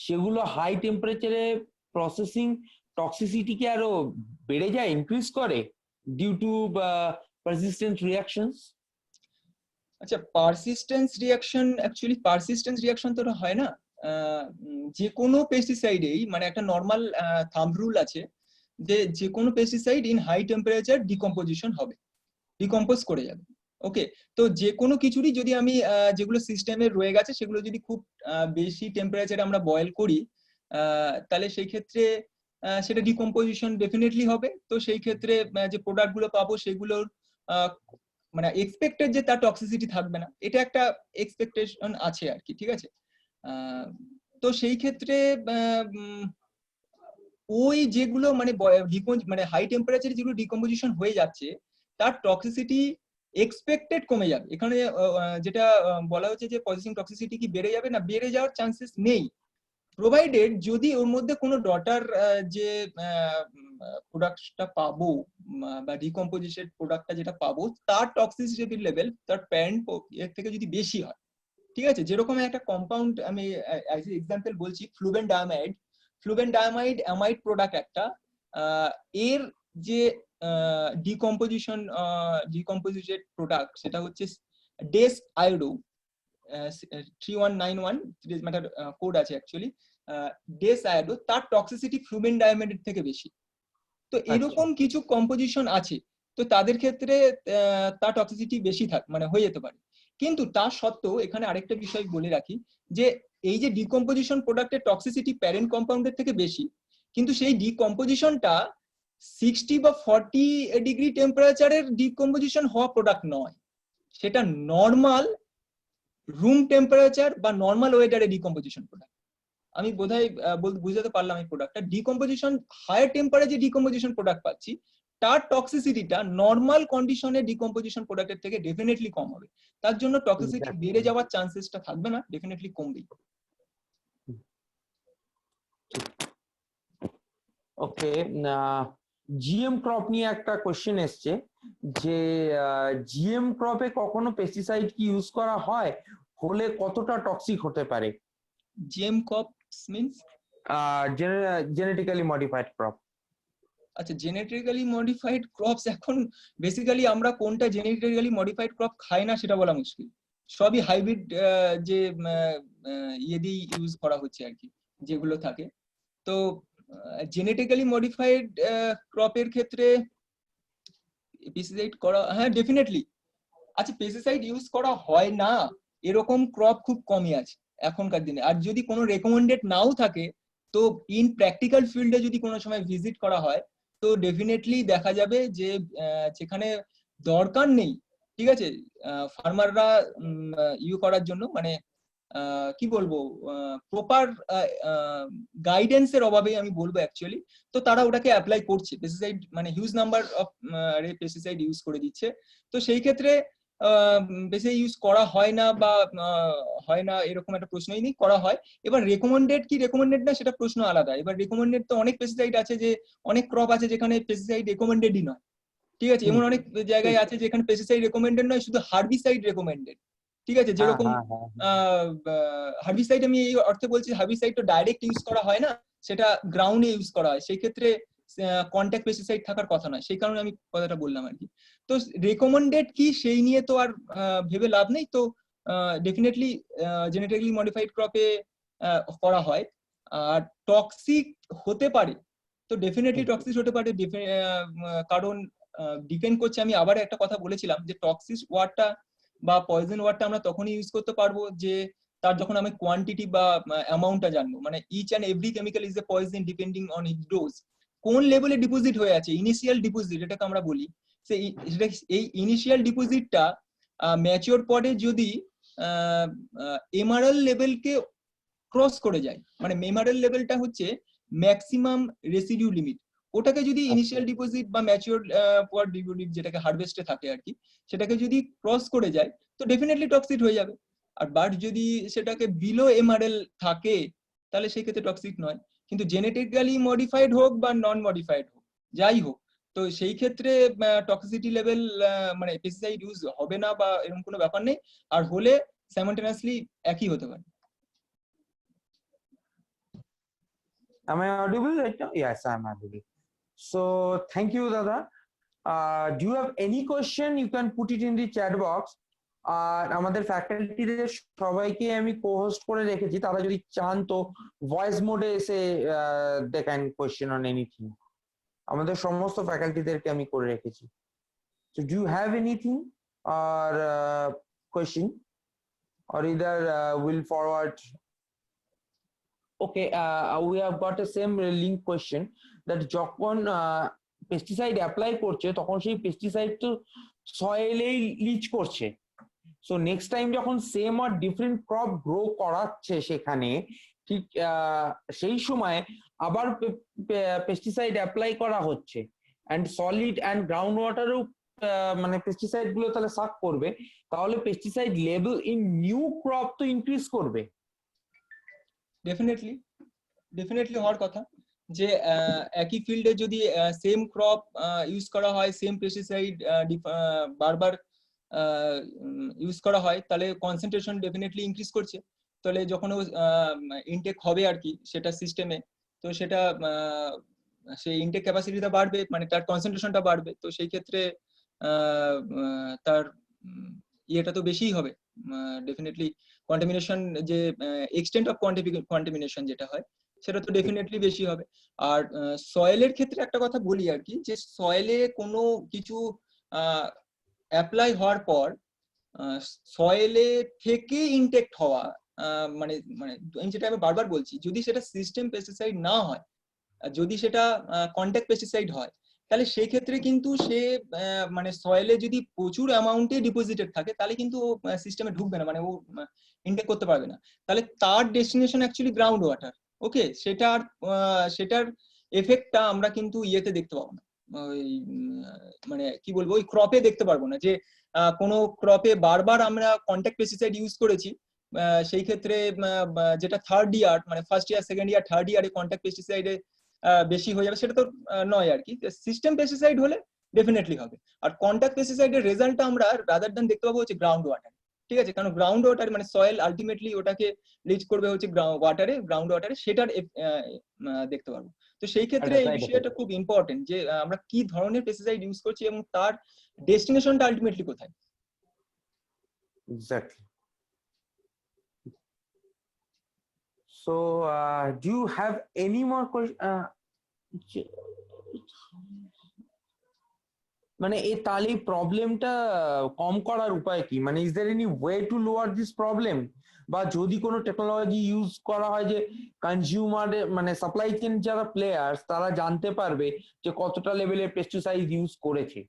সেগুলো হাই টেম্পারেচারে প্রসেসিং টক্সিসিটিকে আরো বেড়ে যায়, ইনক্রিজ করে ডিউ টু পারসিস্টেন্ট রিঅ্যাকশনস। আচ্ছা, পারসিস্টেন্স রিঅ্যাকশন তো হয় না যে কোনো পেস্টিসাইডেই, মানে একটা নর্মাল থাম্ব রুল আছে যে কোনো pesticide in high temperature decomposition হবে, ডিকম্পোজ করে যাবে। ওকে, তো যে কোনো কিছুরই যদি আমি যেগুলো সিস্টেমে রয়ে গেছে সেগুলো যদি খুব বেশি টেম্পারেচারে আমরা বয়েল করি, তাহলে সেই ক্ষেত্রে সেটা ডিকম্পোজিশন ডেফিনেটলি হবে। তো সেই ক্ষেত্রে যে প্রোডাক্ট গুলো পাবো সেগুলোর মানে এক্সপেক্টেড যে তার টক্সিসিটি থাকবে না, এটা একটা এক্সপেকটেশন আছে আর কি, ঠিক আছে। তো সেই ক্ষেত্রে ওই যেগুলো মানে হাই টেম্পারেচারে যেগুলো ডিকম্পোজিশন হয়ে যাচ্ছে তার টক্সিসিটি এক্সপেক্টেড কমে যাবে। এখানে যেটা বলা হচ্ছে যে প্রসেসিং টক্সিসিটি কি বেড়ে যাবে, না বেড়ে যাওয়ার চান্সেস নেই, প্রোভাইডেড যদি ওর মধ্যে কোনো ডটার যে প্রোডাক্টটা পাবো বা ডিকম্পোজিশন প্রোডাক্টটা যেটা পাবো তার টক্সিসিটি লেভেল তার প্যারেন্ট এর থেকে যদি বেশি হয়, ঠিক আছে। যেরকম একটা কম্পাউন্ড, আমি এক্সাম্পল বলছি, ফ্লুবেনডায়ামাইড অ্যামাইড প্রোডাক্ট একটা, এর যে ডিকম্পোজিটেড প্রোডাক্ট সেটা হচ্ছে ডেস আয়োডো 3191 ম্যাটার কোড আছে অ্যাকচুয়ালি, ডেস আয়োডো, তার টক্সিসিটি ফ্লুবেনডায়ামাইডের থেকে বেশি। তো এরকম কিছু কম্পোজিশন আছে, তো তাদের ক্ষেত্রে তার টক্সিসিটি বেশি মানে হয়ে যেতে পারে। কিন্তু তা সত্ত্বেও এখানে আরেকটা বিষয় বলে রাখি, যে এই যে ডিকম্পোজিশন প্রোডাক্টের টক্সিসিটি প্যারেন্ট কম্পাউন্ডের থেকে বেশি, কিন্তু সেই ডিকম্পোজিশনটা 60 বা 40 ডিগ্রি টেম্পারেচারের ডিকম্পোজিশন হওয়া প্রোডাক্ট নয়, সেটা নর্মাল রুম টেম্পারেচার বা নর্মাল ওয়েদারে ডিকম্পোজিশন প্রোডাক্ট। আমি বোধহয় বুঝাতে পারলাম এই প্রোডাক্টটা ডিকম্পোজিশন হায়ার টেম্পারেচারে ডিকম্পোজিশন প্রোডাক্ট পাচ্ছি, তার টক্সিসিটিটা নর্মাল কন্ডিশনে ডিকম্পোজিশন প্রোডাক্টের থেকে ডেফিনেটলি কম হবে, তার জন্য টক্সিসিটি বেড়ে যাওয়ার চান্সেসটা থাকবে না, ডেফিনেটলি কমবেই। ওকে, জিএম ক্রপ নিয়ে একটা কোশ্চেন এসছে যে জিএম ক্রপে কখনো পেস্টিসাইড কি ইউজ করা হয়, হলে কতটা টক্সিক হতে পারে? GM crops means? Genetically modified crop. আচ্ছা, জেনেটিক্যালি মডিফাইড ক্রপস এখন বেসিক্যালি আমরা কোনটা জেনেটিক্যালি মডিফাইড ক্রপ খাই না সেটা বলা মুশকিল। সবই হাইব্রিড যে ইয়ে দিয়ে ইউজ করা হচ্ছে আর কি, যেগুলো থাকে। তো জেনেটিক্যালি মডিফাইড ক্রপের ক্ষেত্রে পেস্টিসাইড করা, হ্যাঁ ডেফিনেটলি। আচ্ছা, পেস্টিসাইড ইউজ করা হয় না এরকম ক্রপ খুব কমই আছে এখনকার দিনে। আর যদি কোনো রেকমেন্ডেড নাও থাকে, তো ইন প্র্যাকটিক্যাল ফিল্ডে যদি কোনো সময় ভিজিট করা হয়, তো ডেফিনেটলি দেখা যাবে যে যেখানে দরকার নেই, ঠিক আছে, ফার্মাররা ইউ করার জন্য মানে কি বলবো, প্রপার গাইডেন্সের অভাবে আমি বলবো অ্যাকচুয়ালি, তো তারা ওটাকে অ্যাপ্লাই করছে পেস্টিসাইড, মানে huge number of pesticide use করে দিচ্ছে। তো সেই ক্ষেত্রে বেশি ইউজ করা হয় না বা হয় না এরকম একটা প্রশ্নই নেই, করা হয়। এবার রেকমেন্ডেড কি রেকমেন্ডেড না সেটা প্রশ্ন আলাদা। এবার রেকমেন্ডেড তো অনেক পেস্টিসাইড আছে, যে অনেক ক্রপ আছে যেখানে পেস্টিসাইড রেকমেন্ডেডই নয়, ঠিক আছে। এমন অনেক জায়গায় আছে যেখানে পেস্টিসাইড রেকমেন্ডেড নয়, শুধু হার্বিসাইড রেকমেন্ডেড, ঠিক আছে। যেরকম হার্বিসাইড, আমি এই অর্থে বলছি হার্বিসাইড তো ডাইরেক্ট ইউজ করা হয় না, সেটা গ্রাউন্ডে ইউজ করা হয়, সেই ক্ষেত্রে কন্ট্যাক্ট পেস্টিসাইড থাকার কথা নয়, সেই কারণে আমি কথাটা বললাম আর কি। তো রেকমেন্ডেড কি সেই নিয়ে তো আর ভেবে লাভ নেই। তো ডেফিনেটলি জেনেটিক্যালি মডিফাইড ক্রপে করা হয়। আর টক্সিক হতে পারে, তো ডেফিনেটলি টক্সিক হতে পারে, কারণ ডিপেন্ড করছে। আমি আবার একটা কথা বলেছিলাম যে টক্সিক ওয়ার্ডটা বা পয়জন ওয়ার্ডটা আমরা তখনই ইউজ করতে পারবো যে তার যখন আমি কোয়ান্টিটি বা অ্যামাউন্টটা জানবো। মানে each and every chemical is a poison depending on its dose. কোন লেভেলে ডিপোজিট হয়ে আছে, ইনিশিয়াল ডিপোজিট এটাকে আমরা বলি, এই ইনিশিয়াল ডিপোজিটটা ম্যাচিওর পরে যদি এমআরএল লেভেলকে ক্রস করে যায়, মানে এমআরএল লেভেলটা হচ্ছে ম্যাক্সিমাম রেসিডিউ লিমিট, ওটাকে যদি ইনিশিয়াল ডিপোজিট বা ম্যাচিওর পর ডিপোজিট যেটাকে হারভেস্টে থাকে আর কি, সেটাকে যদি ক্রস করে যায় তো ডেফিনেটলি টক্সিক হয়ে যাবে। আর বাট যদি সেটাকে বিলো এমআরএল থাকে তাহলে সেই ক্ষেত্রে টক্সিক নয়। কিন্তু জেনেটিক্যালি মডিফাইড হোক বা নন মডিফাইড হোক, যাই হোক, তো সেই ক্ষেত্রে টক্সিসিটি লেভেল মানে পেস্টিসাইড ইউজ হবে না বা এরকম কোনো ব্যাপার নেই, আর হলে সাইমালটেনিয়াসলি একই হতে পারে। Am I audible right now? Yes, I'm audible. So thank you, Dada. Do you have any question? You can put it in the chat box. আর আমাদের ফ্যাকাল্টিদের সবাইকে আমি co-host করে রেখেছি, তারা যদি চান তো ভয়েস মোডে এসে they can question on anything. আমাদের সমস্ত ফ্যাকাল্টিদেরকে আমি করে রেখেছি। So do you have anything or question, or either we'll forward? Okay, we have got a same link question that যখন পেস্টিসাইড অ্যাপ্লাই করছে তখন সেই পেস্টিসাইড তো সয়েলেই লিচ করছে। সো নেক্সট টাইম যখন সেম আর ডিফারেন্ট ক্রপ গ্রো করাচ্ছে সেখানে, ঠিক সেই সময় আবার পেস্টিসাইড অ্যাপ্লাই করা হচ্ছে, অ্যান্ড সলিড অ্যান্ড গ্রাউন্ড ওয়াটারেও মানে পেস্টিসাইড গুলো তাহলে সাক করবে, তাহলে pesticide level in new crop তো ইনক্রিজ করবে। ডেফিনেটলি হওয়ার কথা, যে একই ফিল্ডে যদি সেম ক্রপ ইউজ করা হয়, সেম পেস্টিসাইড বারবার ইউজ করা হয়, তাহলে কনসেন্ট্রেশন ডেফিনেটলি ইনক্রিজ করছে। তাহলে যখন ইনটেক হবে আর কি সেটা সিস্টেমে, তো সেটা সেই ইনটেক ক্যাপাসিটিটা বাড়বে, মানে তার কনসেন্ট্রেশনটা বাড়বে, তো সেই ক্ষেত্রে তার ইয়েটা তো বেশিই হবে ডেফিনেটলি। কন্টামিনেশন যে এক্সটেন্ট অফ কন্টামিনেশন যেটা হয় সেটা তো ডেফিনেটলি বেশি হবে। আর সয়েলের ক্ষেত্রে একটা কথা বলি আর কি, যে সয়েলে কোনো কিছু অ্যাপ্লাই হওয়ার পর সয়েলে থেকে ইনটেক্ট হওয়া, মানে মানে যেটা আমি বারবার বলছি, যদি সেটা সিস্টেম পেস্টিসাইড না হয়, যদি সেটা কন্ট্যাক্ট পেস্টিসাইড হয়, তাহলে সেই ক্ষেত্রে কিন্তু সে মানে সয়েলে যদি প্রচুর অ্যামাউন্টে ডিপোজিটেড থাকে তাহলে কিন্তু সিস্টেমে ঢুকবে না, মানে ও ইনটেক করতে পারবে না। তাহলে তার ডেস্টিনেশন অ্যাকচুয়ালি গ্রাউন্ড ওয়াটার। ওকে, সেটার এফেক্টটা আমরা কিন্তু ইয়েতে দেখতে পাবো না, ওই মানে কি বলবো, ওই ক্রপে দেখতে পারবো না, যে কোনো ক্রপে বারবার আমরা কন্ট্যাক্ট পেস্টিসাইড ইউজ করেছি, সেই ক্ষেত্রে যেটা থার্ড ইয়ার, মানে first year, second year, third ইয়ারে কন্ট্যাক্ট পেস্টিসাইডে বেশি হয়ে যাবে, সেটা তো নয় আর কি। সিস্টেম পেস্টিসাইড হলে ডেফিনেটলি হবে। আর কন্টাক্ট পেস্টিসাইডের রেজাল্টটা আমরা রাদার দ্যান দেখতে পাবো হচ্ছে গ্রাউন্ড ওয়াটার, ঠিক আছে? কারণ গ্রাউন্ড ওয়াটার মানে সয়েল আলটিমেটলি ওটাকে রিচ করবে হচ্ছে গ্রাউন্ড ওয়াটারে, সেটার দেখতে পারবো। তো সেই ক্ষেত্রে এই বিষয়টা খুব ইম্পর্টেন্ট যে আমরা কি ধরনের পেস্টিসাইড ইউজ করছি এবং তার ডেস্টিনেশনটা আলটিমেটলি কোথায়। Exactly. So, do you have any more question? মানে এই তাহলে প্রবলেমটা কম করার উপায় কি? মানে is there any way to lower this problem? বা যদি কোনো টেকনোলজি ইউজ করা হয় যে কনজিউমার মানে সাপ্লাই চেইন যারা প্লেয়ার্স তারা জানতে পারবে যে কতটা লেভেলের পেস্টিসাইড ইউজ করেছে,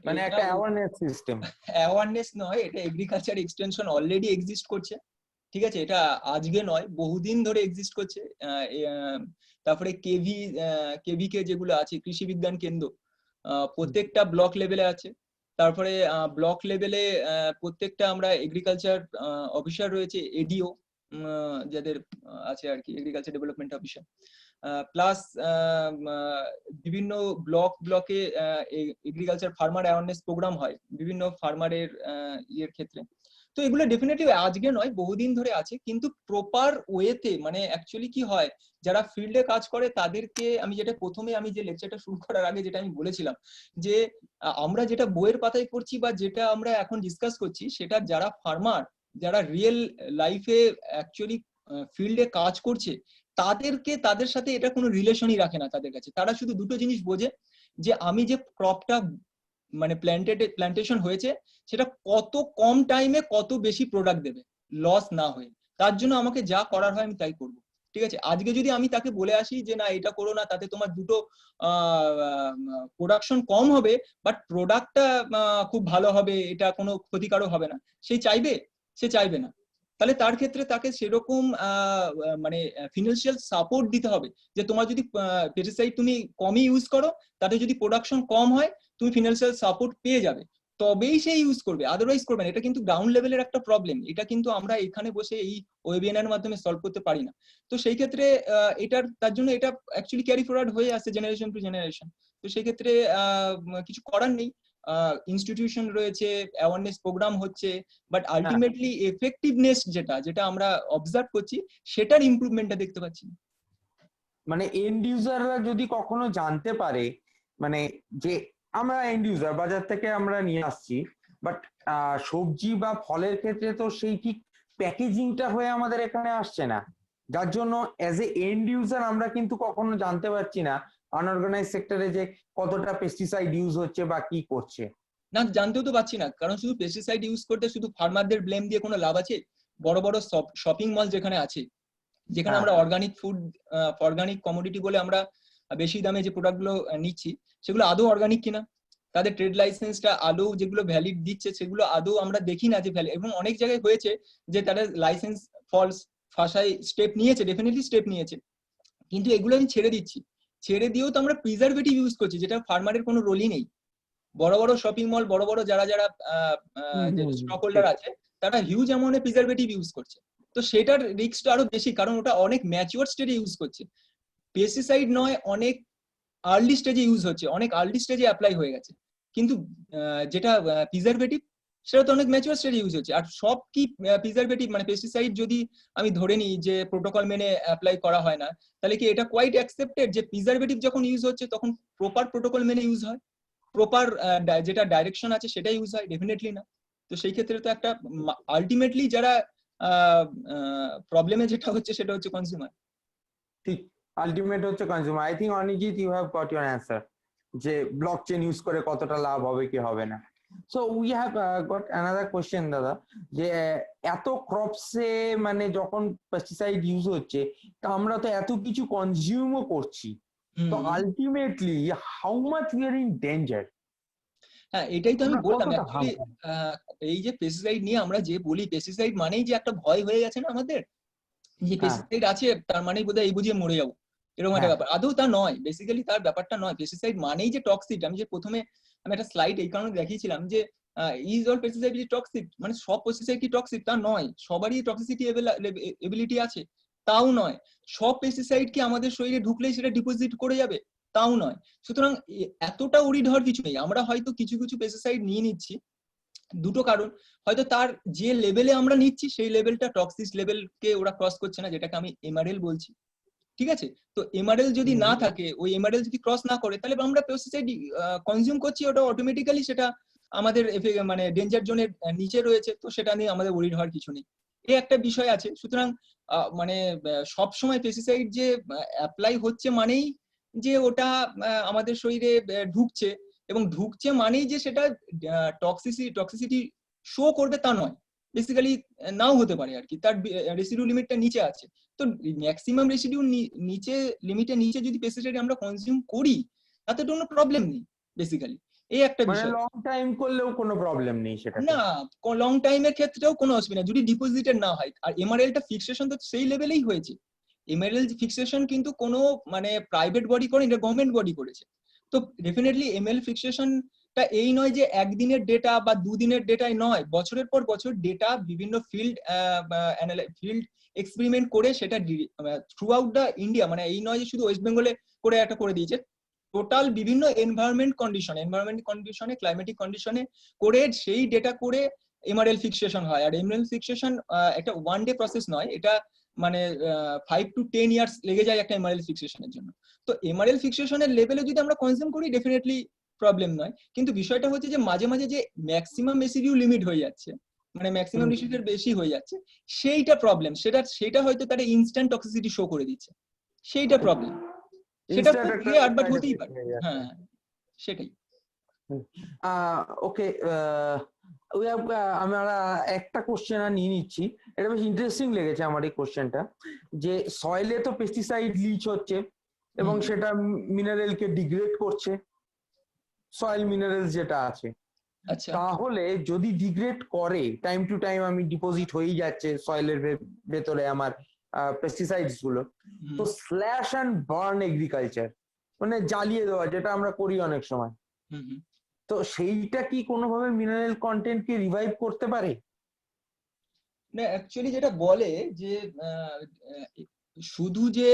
মানে একটা অ্যাওয়ারনেস সিস্টেম। অ্যাওয়ারনেস নয়, এটা এগ্রিকালচার এক্সটেনশন অলরেডি এক্সিস্ট করছে, ঠিক আছে? এটা আজকে নয়, বহুদিন ধরে এক্সিস্ট করছে। তারপরে কেভিকে যেগুলো আছে কৃষি বিজ্ঞান কেন্দ্র, প্রত্যেকটা ব্লক লেভেলে আছে। তারপরে ব্লক লেভেলে প্রত্যেকটা আমরা এগ্রিকালচার অফিসার রয়েছে, এডিও যাদের আছে আর কি, এগ্রিকালচার ডেভেলপমেন্ট অফিসার, প্লাস বিভিন্ন ব্লকে এগ্রিকালচার ফার্মার অ্যাওয়ারনেস প্রোগ্রাম হয় বিভিন্ন ফার্মারের ইয়ের ক্ষেত্রে। তো এগুলো ডেফিনেটলি আজকে নয়, বহুদিন ধরে আছে, কিন্তু প্রপার ওয়েতে মানে অ্যাকচুয়ালি কি হয়, যারা ফিল্ডে কাজ করে তাদেরকে আমি যেটা প্রথমে আমি যে লেকচারটা শুরু করার আগে যেটা আমি বলেছিলাম যে আমরা যেটা বইয়ের পাতায় পড়ছি বা যেটা আমরা এখন ডিসকাস করছি সেটা যারা ফার্মার, যারা রিয়েল লাইফে অ্যাকচুয়ালি ফিল্ডে কাজ করছে তাদেরকে, তাদের সাথে এটা কোনো রিলেশনই রাখে না তাদের কাছে। তারা শুধু দুটো জিনিস বোঝে যে আমি যে ক্রপটা মানে প্ল্যান্টেশন হয়েছে সেটা কত কম টাইমে কত বেশি প্রোডাক্ট দেবে লস না হয়ে, তার জন্য আমাকে যা করার হয় আমি তাই করব, ঠিক আছে? আজকে যদি আমি তাকে বলে আসি যে না এটা করো না, তাতে তোমার দুটো প্রোডাকশন কম হবে বাট প্রোডাক্টটা খুব ভালো হবে, এটা কোনো ক্ষতিকারক হবে না, সে চাইবে না। তাহলে তার ক্ষেত্রে তাকে সেরকম মানে ফিনান্সিয়াল সাপোর্ট দিতে হবে যে তোমার যদি পেস্টিসাইড তুমি কমই ইউজ করো, তাতে যদি প্রোডাকশন কম হয় তুমি ফিনান্সিয়াল সাপোর্ট পেয়ে যাবে, তবেই সে ইউজ করবে, আদারওয়াইজ করবে না। এটা কিন্তু গ্রাউন্ড লেভেলের একটা প্রবলেম, এটা কিন্তু আমরা এখানে বসে এই ওয়েবিনারের মাধ্যমে সলভ করতে পারি না। তো সেই ক্ষেত্রে তার জন্য এটা অ্যাকচুয়ালি ক্যারি ফরওয়ার্ড হয়ে আসছে জেনারেশন টু জেনারেশন। তো সেই ক্ষেত্রে কিছু করার নেই, ইনস্টিটিউশন রয়েছে, অ্যাওয়ারনেস প্রোগ্রাম হচ্ছে, বাট আলটিমেটলি এফেক্টিভনেস যেটা আমরা অবজার্ভ করছি সেটার ইমপ্রুভমেন্টটা দেখতে পাচ্ছি। মানে এন্ড ইউজাররা যদি কখনো জানতে পারে মানে যে আমরা এন্ড ইউজার বাজার থেকে আমরা নিয়ে আসছি, বাট সবজি বা ফলের ক্ষেত্রে তো সেই ঠিক প্যাকেজিংটা হয়ে আমাদের এখানে আসছে না, যার জন্য অ্যাজ এ এন্ড ইউজার আমরা কিন্তু কখনো জানতে পারছি না আনঅর্গানাইজ সেক্টরে যে কতটা পেস্টিসাইড ইউজ হচ্ছে বা কি করছে। না, জানতেও তো পাচ্ছি না, কারণ শুধু পেস্টিসাইড ইউজ করতে শুধু ফার্মারদের ব্লেম দিয়ে কোনো লাভ আছে? বড় বড় শপিং মল যেখানে আছে, যেখানে আমরা অর্গানিক ফুড, অর্গানিক কমোডিটি বলে আমরা বেশি দামে যে প্রোডাক্টগুলো নিচ্ছি সেগুলো আদৌ অর্গানিক কিনা, তাদের ট্রেড লাইসেন্সটা আদৌ যেগুলো ভ্যালিড দিচ্ছে সেগুলো আদৌ আমরা দেখি না যে ভ্যালিড। এবং অনেক জায়গায় হয়েছে যে তাদের লাইসেন্স ফলস ফাঁসাই স্টেপ নিয়েছে, ডেফিনেটলি স্টেপ নিয়েছে, কিন্তু এগুলো আমি ছেড়ে দিচ্ছি, ছেড়ে দিয়েও তো আমরা প্রিজারভেটিভ ইউজ করছি যেটা ফার্মারের কোনো রোলই নেই। বড় বড় শপিং মল, বড় বড় যারা স্টক হোল্ডার আছে তারা হিউজ অ্যামাউন্টে প্রিজারভেটিভ ইউজ করছে, তো সেটার রিস্কটা আরো বেশি, কারণ ওটা অনেক ম্যাচিওর স্টেজে ইউজ করছে। পেস্টিসাইড নয়, অনেক আর্লি স্টেজে ইউজ হচ্ছে, অনেক আর্লি স্টেজে অ্যাপ্লাই হয়ে গেছে, কিন্তু যেটা প্রিজারভেটিভ সেটা তো অনেক ম্যাচিওর স্টেজে ইউজ হচ্ছে। আর সব কি প্রিজারভেটিভ মানে পেস্টিসাইড যদি আমি ধরে নিই যে প্রোটোকল মেনে অ্যাপ্লাই করা হয় না, তাহলে কি এটা কোয়াইট অ্যাকসেপ্টেড যে প্রিজারভেটিভ যখন ইউজ হচ্ছে তখন প্রপার প্রোটোকল মেনে ইউজ হয়, প্রপার যেটা ডাইরেকশন আছে সেটা ইউজ হয়? ডেফিনেটলি না। তো সেই ক্ষেত্রে তো একটা আলটিমেটলি যারা প্রবলেমে যেটা হচ্ছে সেটা হচ্ছে কনজিউমার। ঠিক, আলটিমেট হচ্ছে consumer. I think Anijit you have got your answer যে ব্লকচেন ইউজ করে কতটা লাভ হবে কি হবে না। So we have got another question দাদা, যে এত ক্রপসে মানে যখন পেস্টিসাইড ইউজ হচ্ছে তা আমরা তো এত কিছু কনজিউমও করছি, তো ultimately how much we are in danger? হ্যাঁ, এটাই তো আমি বললাম অ্যাকচুয়ালি, এই যে পেস্টিসাইড নিয়ে আমরা যে বলি পেস্টিসাইড মানেই যে একটা ভয় হয়ে গেছে না আমাদের, যে পেস্টিসাইড আছে তার মানেই বোধহয় এই বুঝিয়ে মরে যাবো, এরকম একটা ব্যাপার। আদৌ তা নয়, বেসিক্যালি তার ব্যাপারটা নয়। পেস্টিসাইড মানেই যে টক্সিক, আমি যে প্রথমে আমি একটা স্লাইড এই কারণে দেখিয়েছিলাম যে ইজ অল পেস্টিসাইড টক্সিক, মানে সব পেস্টিসাইড কি টক্সিক তা নয়, সবারই টক্সিসিটি এবিলিটি আছে, তাও নয়। সব পেস্টিসাইড কি আমাদের শরীরে ঢুকলেই সেটা ডিপোজিট করে যাবে? তাও নয়। সুতরাং এতটা ওরিড হওয়ার কিছু নেই। আমরা হয়তো কিছু কিছু পেস্টিসাইড নিয়ে নিচ্ছি, দুটো কারণ, হয়তো তার যে লেভেলে আমরা নিচ্ছি সেই লেভেলটা টক্সিস লেভেলকে ওরা ক্রস করছে না, যেটাকে আমি এমআরএল বলছি, ঠিক আছে? তো এমআরএল যদি না থাকে, ওই এমআরএল যদি ক্রস না করে, তাহলে আমরা পেস্টিসাইড কনজিউম করছি, ওটা অটোমেটিক্যালি সেটা আমাদের মানে ডেঞ্জার জোনের নিচে রয়েছে, তো সেটা নিয়ে আমাদের ওরিড হওয়ার কিছু নেই। এই একটা বিষয় আছে। সুতরাং মানে সব সময় পেস্টিসাইড যে অ্যাপ্লাই হচ্ছে মানেই যে ওটা আমাদের শরীরে ঢুকছে, এবং ঢুকছে মানেই যে সেটা টক্সিসিটি শো করবে তা নয়। বেসিক্যালি নাও হতে পারে আর কি, তার রেসিডিউ লিমিটটা নিচে আছে। তো ম্যাক্সিমাম রেসিডিউ নিচে, লিমিটের নিচে যদি পেস্টিসাইড আমরা কনজিউম করি, তাতে কোনো প্রবলেম নেই বেসিক্যালি। এই একটা মানে বিষয়। লং টাইম করলেও কোনো প্রবলেম নেই সেটা? না, লং টাইমের ক্ষেত্রেও কোনো অসুবিধা, যদি ডিপোজিটেড না হয়। আর এমআরএলটা ফিক্সেশন তো সেই লেভেলেই হয়েছে। এমআরএল ফিক্সেশন কিন্তু কোনো মানে প্রাইভেট বডি করে, এটা গভর্নমেন্ট বডি করেছে। তো ডেফিনেটলি এমএল ফিক্সেশনটা এই নয় যে একদিনের ডেটা বা দুদিনের ডেটাই নয়, বছরের পর বছর ডেটা বিভিন্ন ফিল্ড এক্সপেরিমেন্ট করে সেটা থ্রু আউট দ্য ইন্ডিয়া, মানে এই নয় যে শুধু ওয়েস্ট বেঙ্গলে করে একটা করে দিয়েছে, টোটাল বিভিন্ন এনভায়রনমেন্ট কন্ডিশনে ক্লাইমেটিক কন্ডিশনে করে সেই ডেটা করে এমআরএল ফিক্সেশন হয়। আর এমআরএল ফিক্সেশন একটা ওয়ান ডে প্রসেস নয়, এটা মানে 5 to 10 ইয়ার্স লেগে যায় একটা এমআরএল ফিক্সেশনের জন্য। তো এমআরএল ফিক্সেশনের লেভেলে যদি আমরা কনজিউম করি, ডেফিনেটলি প্রবলেম নয়। কিন্তু বিষয়টা হচ্ছে যে মাঝে মাঝে যে ম্যাক্সিমাম রেসিডিউ লিমিট হয়ে যাচ্ছে, মানে ম্যাক্সিমাম রেসিডিউর বেশি হয়ে যাচ্ছে, সেইটা প্রবলেম। সেটা হয়তো তারা ইনস্ট্যান্ট টক্সিসিটি শো করে দিচ্ছে, সেইটা প্রবলেম। সেটা খুব রেয়ার, বাট হতেই পারে। হ্যাঁ, সেটাই। ওকে, আমরা একটা কোশ্চেন আর নিয়ে নিচ্ছি। এটা বেশ ইন্টারেস্টিং লেগেছে আমার এই কোশ্চেনটা, যে সয়েলে তো পেস্টিসাইড লিচ হচ্ছে এবং সেটা মিনারেলকে ডিগ্রেড করছে, সয়েল মিনারেলস যেটা আছে। আচ্ছা, তাহলে যদি ডিগ্রেড করে, টাইম টু টাইম আমি ডিপোজিট হয়েই যাচ্ছে সয়েলের ভেতরে আমার পেস্টিসাইডস গুলো, তো স্ল্যাশ অ্যান্ড বার্ন এগ্রিকালচার, মানে জ্বালিয়ে দেওয়া, যেটা আমরা করি অনেক সময়, তো সেইটা কি কোনোভাবে মিনারেল কন্টেন্টকে রিভাইভ করতে পারে? না, অ্যাকচুয়ালি যেটা বলে যে শুধু যে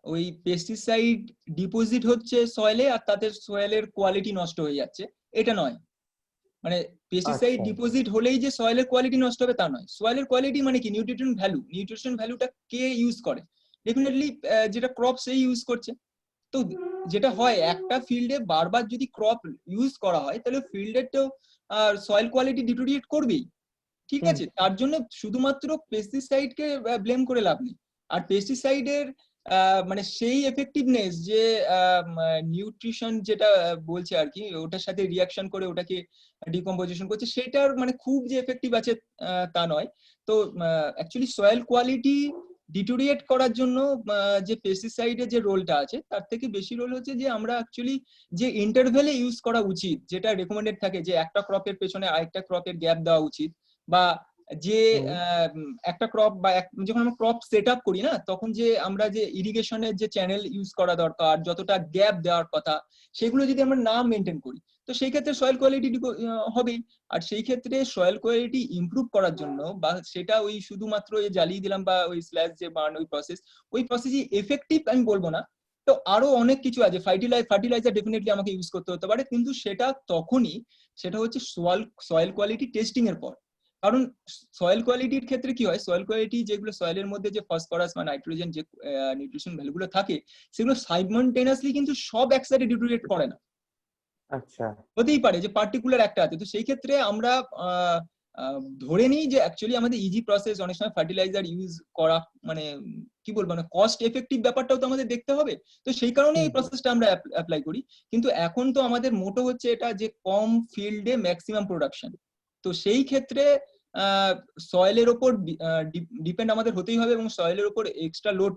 ওই পেস্টিসাইড ডিপোজিট হচ্ছে সয়েলে আর তাতে সয়েলের কোয়ালিটি নষ্ট হয়ে যাচ্ছে, এটা নয়। মানে পেস্টিসাইড ডিপোজিট হলেই যে সয়েলের কোয়ালিটি নষ্ট হবে তা নয়। সয়েলের কোয়ালিটি মানে কি? নিউট্রিশন ভ্যালুটা কে ইউজ করে? ডেফিনেটলি যেটা ক্রপ সেই ইউজ করছে। তো যেটা হয়, একটা ফিল্ডে বারবার যদি ক্রপ ইউজ করা হয়, তাহলে ফিল্ডের তো সয়েল কোয়ালিটি ডিটোরিয়েট করবেই, ঠিক আছে? তার জন্য শুধুমাত্র পেস্টিসাইডকে ব্লেম করে লাভ নেই। আর পেস্টিসাইডের মানে সেই এফেক্টিভনেস যে নিউট্রিশন যেটা বলছে আর কি, ওটার সাথে রিয়াকশন করে ওটাকে ডিকম্পোজিশন করছে, সেটার মানে খুব যে এফেক্টিভ আছে তা নয়। তো অ্যাকচুয়ালি সয়েল কোয়ালিটি ডিটোরিয়েট করার জন্য যে পেস্টিসাইডের যে রোলটা আছে, তার থেকে বেশি রোল হচ্ছে যে আমরা অ্যাকচুয়ালি যে ইন্টারভ্যালে ইউজ করা উচিত, যেটা রেকমেন্ডেড থাকে যে একটা ক্রপের পেছনে আরেকটা ক্রপের গ্যাপ দেওয়া উচিত, বা যে একটা ক্রপ বা যখন আমরা ক্রপ সেট আপ করি না, তখন যে আমরা যে ইরিগেশনের যে চ্যানেল ইউজ করা দরকার, যতটা গ্যাপ দেওয়ার কথা, সেগুলো যদি আমরা না মেনটেন করি, তো সেই ক্ষেত্রে সয়েল কোয়ালিটি হবেই। আর সেই ক্ষেত্রে সয়েল কোয়ালিটি ইমপ্রুভ করার জন্য, বা সেটা ওই শুধুমাত্র জ্বালিয়ে দিলাম বা ওই স্ল্যাশ যে বার্ন ওই প্রসেসই এফেক্টিভ আমি বলবো না। তো আরো অনেক কিছু আছে, ফার্টিলাইজার ডেফিনেটলি আমাকে ইউজ করতে হতে পারে, কিন্তু সেটা তখনই, সেটা হচ্ছে সয়েল কোয়ালিটি টেস্টিং এর পর। কারণ সয়েল কোয়ালিটির ক্ষেত্রে কি হয়, সয়েল কোয়ালিটি যেগুলো সয়েলের মধ্যে যে ফসফরাস বা নাইট্রোজেন যে নিউট্রিশন ভ্যালুগুলো থাকে, সেগুলো সাইমultaneously কিন্তু সব একসাথে ডিটোরিয়েট করে না। আচ্ছা, হতেই পারে যে পার্টিকুলার একটা আছে। তো সেই ক্ষেত্রে আমরা ধরে নিই যে অ্যাকচুয়ালি আমাদের ইজি প্রসেস, অনেক সময় ফার্টিলাইজার ইউজ করা মানে কি বলবো, মানে কস্ট এফেক্টিভ ব্যাপারটাও তো আমাদের দেখতে হবে। তো সেই কারণে এই প্রসেসটা আমরা অ্যাপ্লাই করি। কিন্তু এখন তো আমাদের মোটো হচ্ছে এটা যে কম ফিল্ডে ম্যাক্সিমাম প্রোডাকশন। তো সেই ক্ষেত্রে সয়েলের ওপর ডিপেন্ড আমাদের হতেই হবে, এবং সয়েলের ওপর এক্সট্রা লোড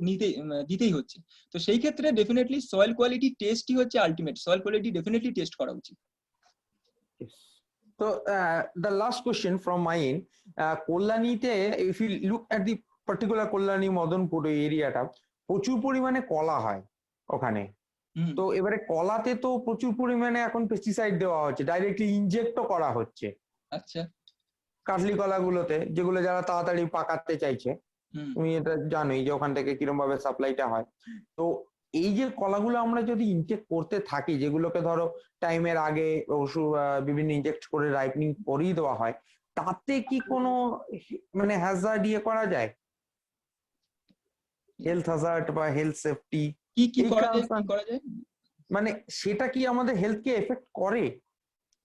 দিতেই হচ্ছে। তো সেই ক্ষেত্রে ডেফিনেটলি সয়েল কোয়ালিটি টেস্টই হচ্ছে ultimate. Soil quality definitely test করা উচিত। So the last question from my end, কল্যাণীতে if you look at the particular Kalyani Madanpur এরিয়াটা, প্রচুর পরিমাণে কলা হয় ওখানে। তো এবারে কলাতে তো প্রচুর পরিমাণে এখন পেস্টিসাইড দেওয়া হচ্ছে, ডাইরেক্টলি ইনজেক্টও করা হচ্ছে। আচ্ছা, কাটলি কলাগুলোতে, যেগুলো যারা তাড়াতাড়ি পাকাতে চাইছে, তুমি এটা জানোই যে ওখান থেকে কিরকম ভাবে সাপ্লাইটা হয়। তো এই যে কলাগুলো আমরা যদি ইনজেক্ট করতে থাকি, যেগুলোকে ধরো টাইমের আগে ওষুধ বিভিন্ন ইনজেক্ট করে রাইপনিং করিয়ে দেওয়া হয়, তাতে কি কোনো মানে হ্যাজার্ড ইয়ে করা যায়, হেলথ হ্যাজার্ড বা হেলথ সেফটি কি কি এই করা যায়, concern, কি করা যায়? মানে সেটা কি আমাদের হেলথকে এফেক্ট করে?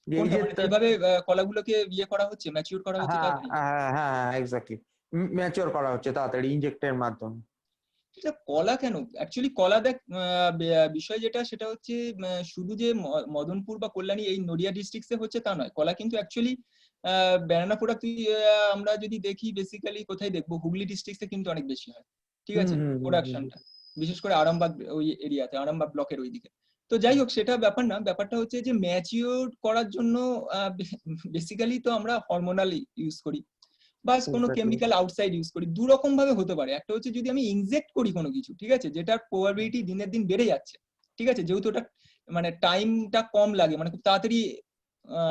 যে এই কোনটা যে মানে যেভাবে কলাগুলোকে ইয়ে করা হচ্ছে, ম্যাচিউর করা হচ্ছে হ্যাঁ তাড়াতাড়ি? হ্যাঁ হ্যাঁ এক্স্যাক্টলি, ম্যাচিওর করা হচ্ছে তাড়াতাড়ি ইনজেক্টের মাধ্যমে। এটা কলা কেন, অ্যাকচুয়ালি কলা দেখ, বিষয় যেটা সেটা হচ্ছে শুধু যে মদনপুর বা কল্যাণী এই নদিয়া ডিস্ট্রিক্টসে হচ্ছে তা নয়। কলা কিন্তু অ্যাকচুয়ালি ব্যানানা প্রোডাক্ট আমরা যদি দেখি বেসিক্যালি কোথায় দেখবো, হুগলি ডিস্ট্রিক্টসে কিন্তু অনেক বেশি হয়, ঠিক আছে, প্রোডাকশনটা, বিশেষ করে আরামবাগ ওই এরিয়াতে, আরামবাগ ব্লকের ওইদিকে। তো যাই হোক, সেটা ব্যাপার না, ব্যাপারটা হচ্ছে যে ম্যাচিওর করার জন্য বেসিক্যালি তো আমরা হরমোনাল ইউজ করি বা কোনো কেমিক্যাল আউটসাইড ইউজ করি। দু রকম ভাবে হতে পারে। একটা হচ্ছে যদি আমি ইনজেক্ট করি কোনো কিছু, ঠিক আছে, যেটার প্রবাবিলিটি দিনের দিন বেড়ে যাচ্ছে, ঠিক আছে, যেহেতু ওটা মানে টাইমটা কম লাগে, মানে খুব তাড়াতাড়ি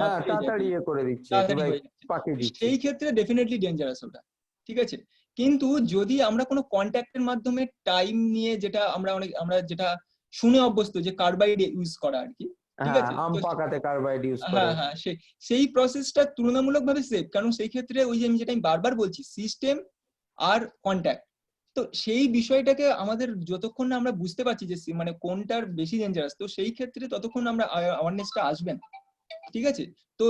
হ্যাঁ হয়ে যায়, তাড়াতাড়ি ইয়ে করে দিচ্ছে, তাড়াতাড়ি একেবারে হয়ে যাচ্ছে, পাকিয়ে তো দিচ্ছে। সেই ক্ষেত্রে ডেফিনেটলি ডেঞ্জারাস ওটা, ঠিক আছে। কিন্তু যদি আমরা কোনো কন্ট্যাক্টের মাধ্যমে টাইম নিয়ে, যেটা আমরা যেটা শুনে অভ্যস্ত যে কার্বাইড ইউজ করা আর কি, ঠিক হ্যাঁ আছে, আম তো পাকাতে কার্বাইড ইউজ করে। হ্যাঁ হ্যাঁ সেই প্রসেসটা তুলনামূলকভাবে সেফ, কারণ সেই ক্ষেত্রে ওই যে আমি যেটা আমি বারবার বলছি, সিস্টেম আর কন্ট্যাক্ট। তো সেই বিষয়টাকে আমাদের যতক্ষণ না আমরা বুঝতে পারছি যে মানে কোনটার বেশি ডেঞ্জারাস, তো সেই ক্ষেত্রে ততক্ষণ আমরা অ্যাওয়ারনেসটা আসবে না, ঠিক আছে। তো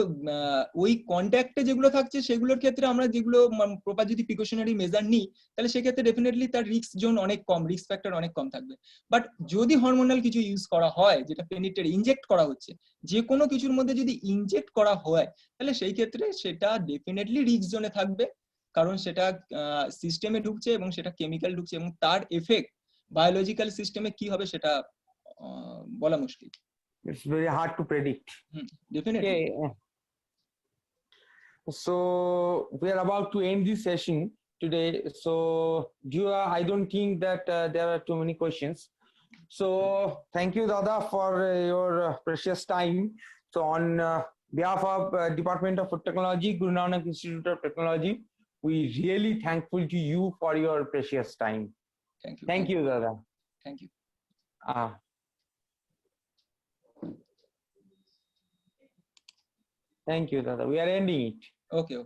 ওই কন্ট্যাক্টে যেগুলো থাকছে সেগুলোর ক্ষেত্রে আমরা যেগুলো প্রপার যদি প্রিকশনারি মেজার নিই, তাহলে সেক্ষেত্রে ডেফিনেটলি তার রিস্ক জোন অনেক কম, রিস্ক ফ্যাক্টর অনেক কম থাকবে। বাট যদি হরমোনাল কিছু ইউজ করা হয়, যেটা পেনিট্রেট ইনজেক্ট করা হচ্ছে, যে কোনো কিছুর মধ্যে যদি ইনজেক্ট করা হয়, তাহলে সেই ক্ষেত্রে সেটা ডেফিনেটলি রিস্ক জোনে থাকবে, কারণ সেটা সিস্টেমে ঢুকছে এবং সেটা কেমিক্যাল ঢুকছে, এবং তার এফেক্ট বায়োলজিক্যাল সিস্টেমে কি হবে সেটা বলা মুশকিল। It's very hard to predict. Definitely. Okay. So we are about to end this session today. So I don't think that there are too many questions. So thank you, Dada, for your precious time. So on behalf of Department of Food Technology, Guru Nanak Institute of Technology, we really thankful to you for your precious time. Thank you. Thank you, Dada. Thank you. Thank you, Dada. We are ending it. Okay.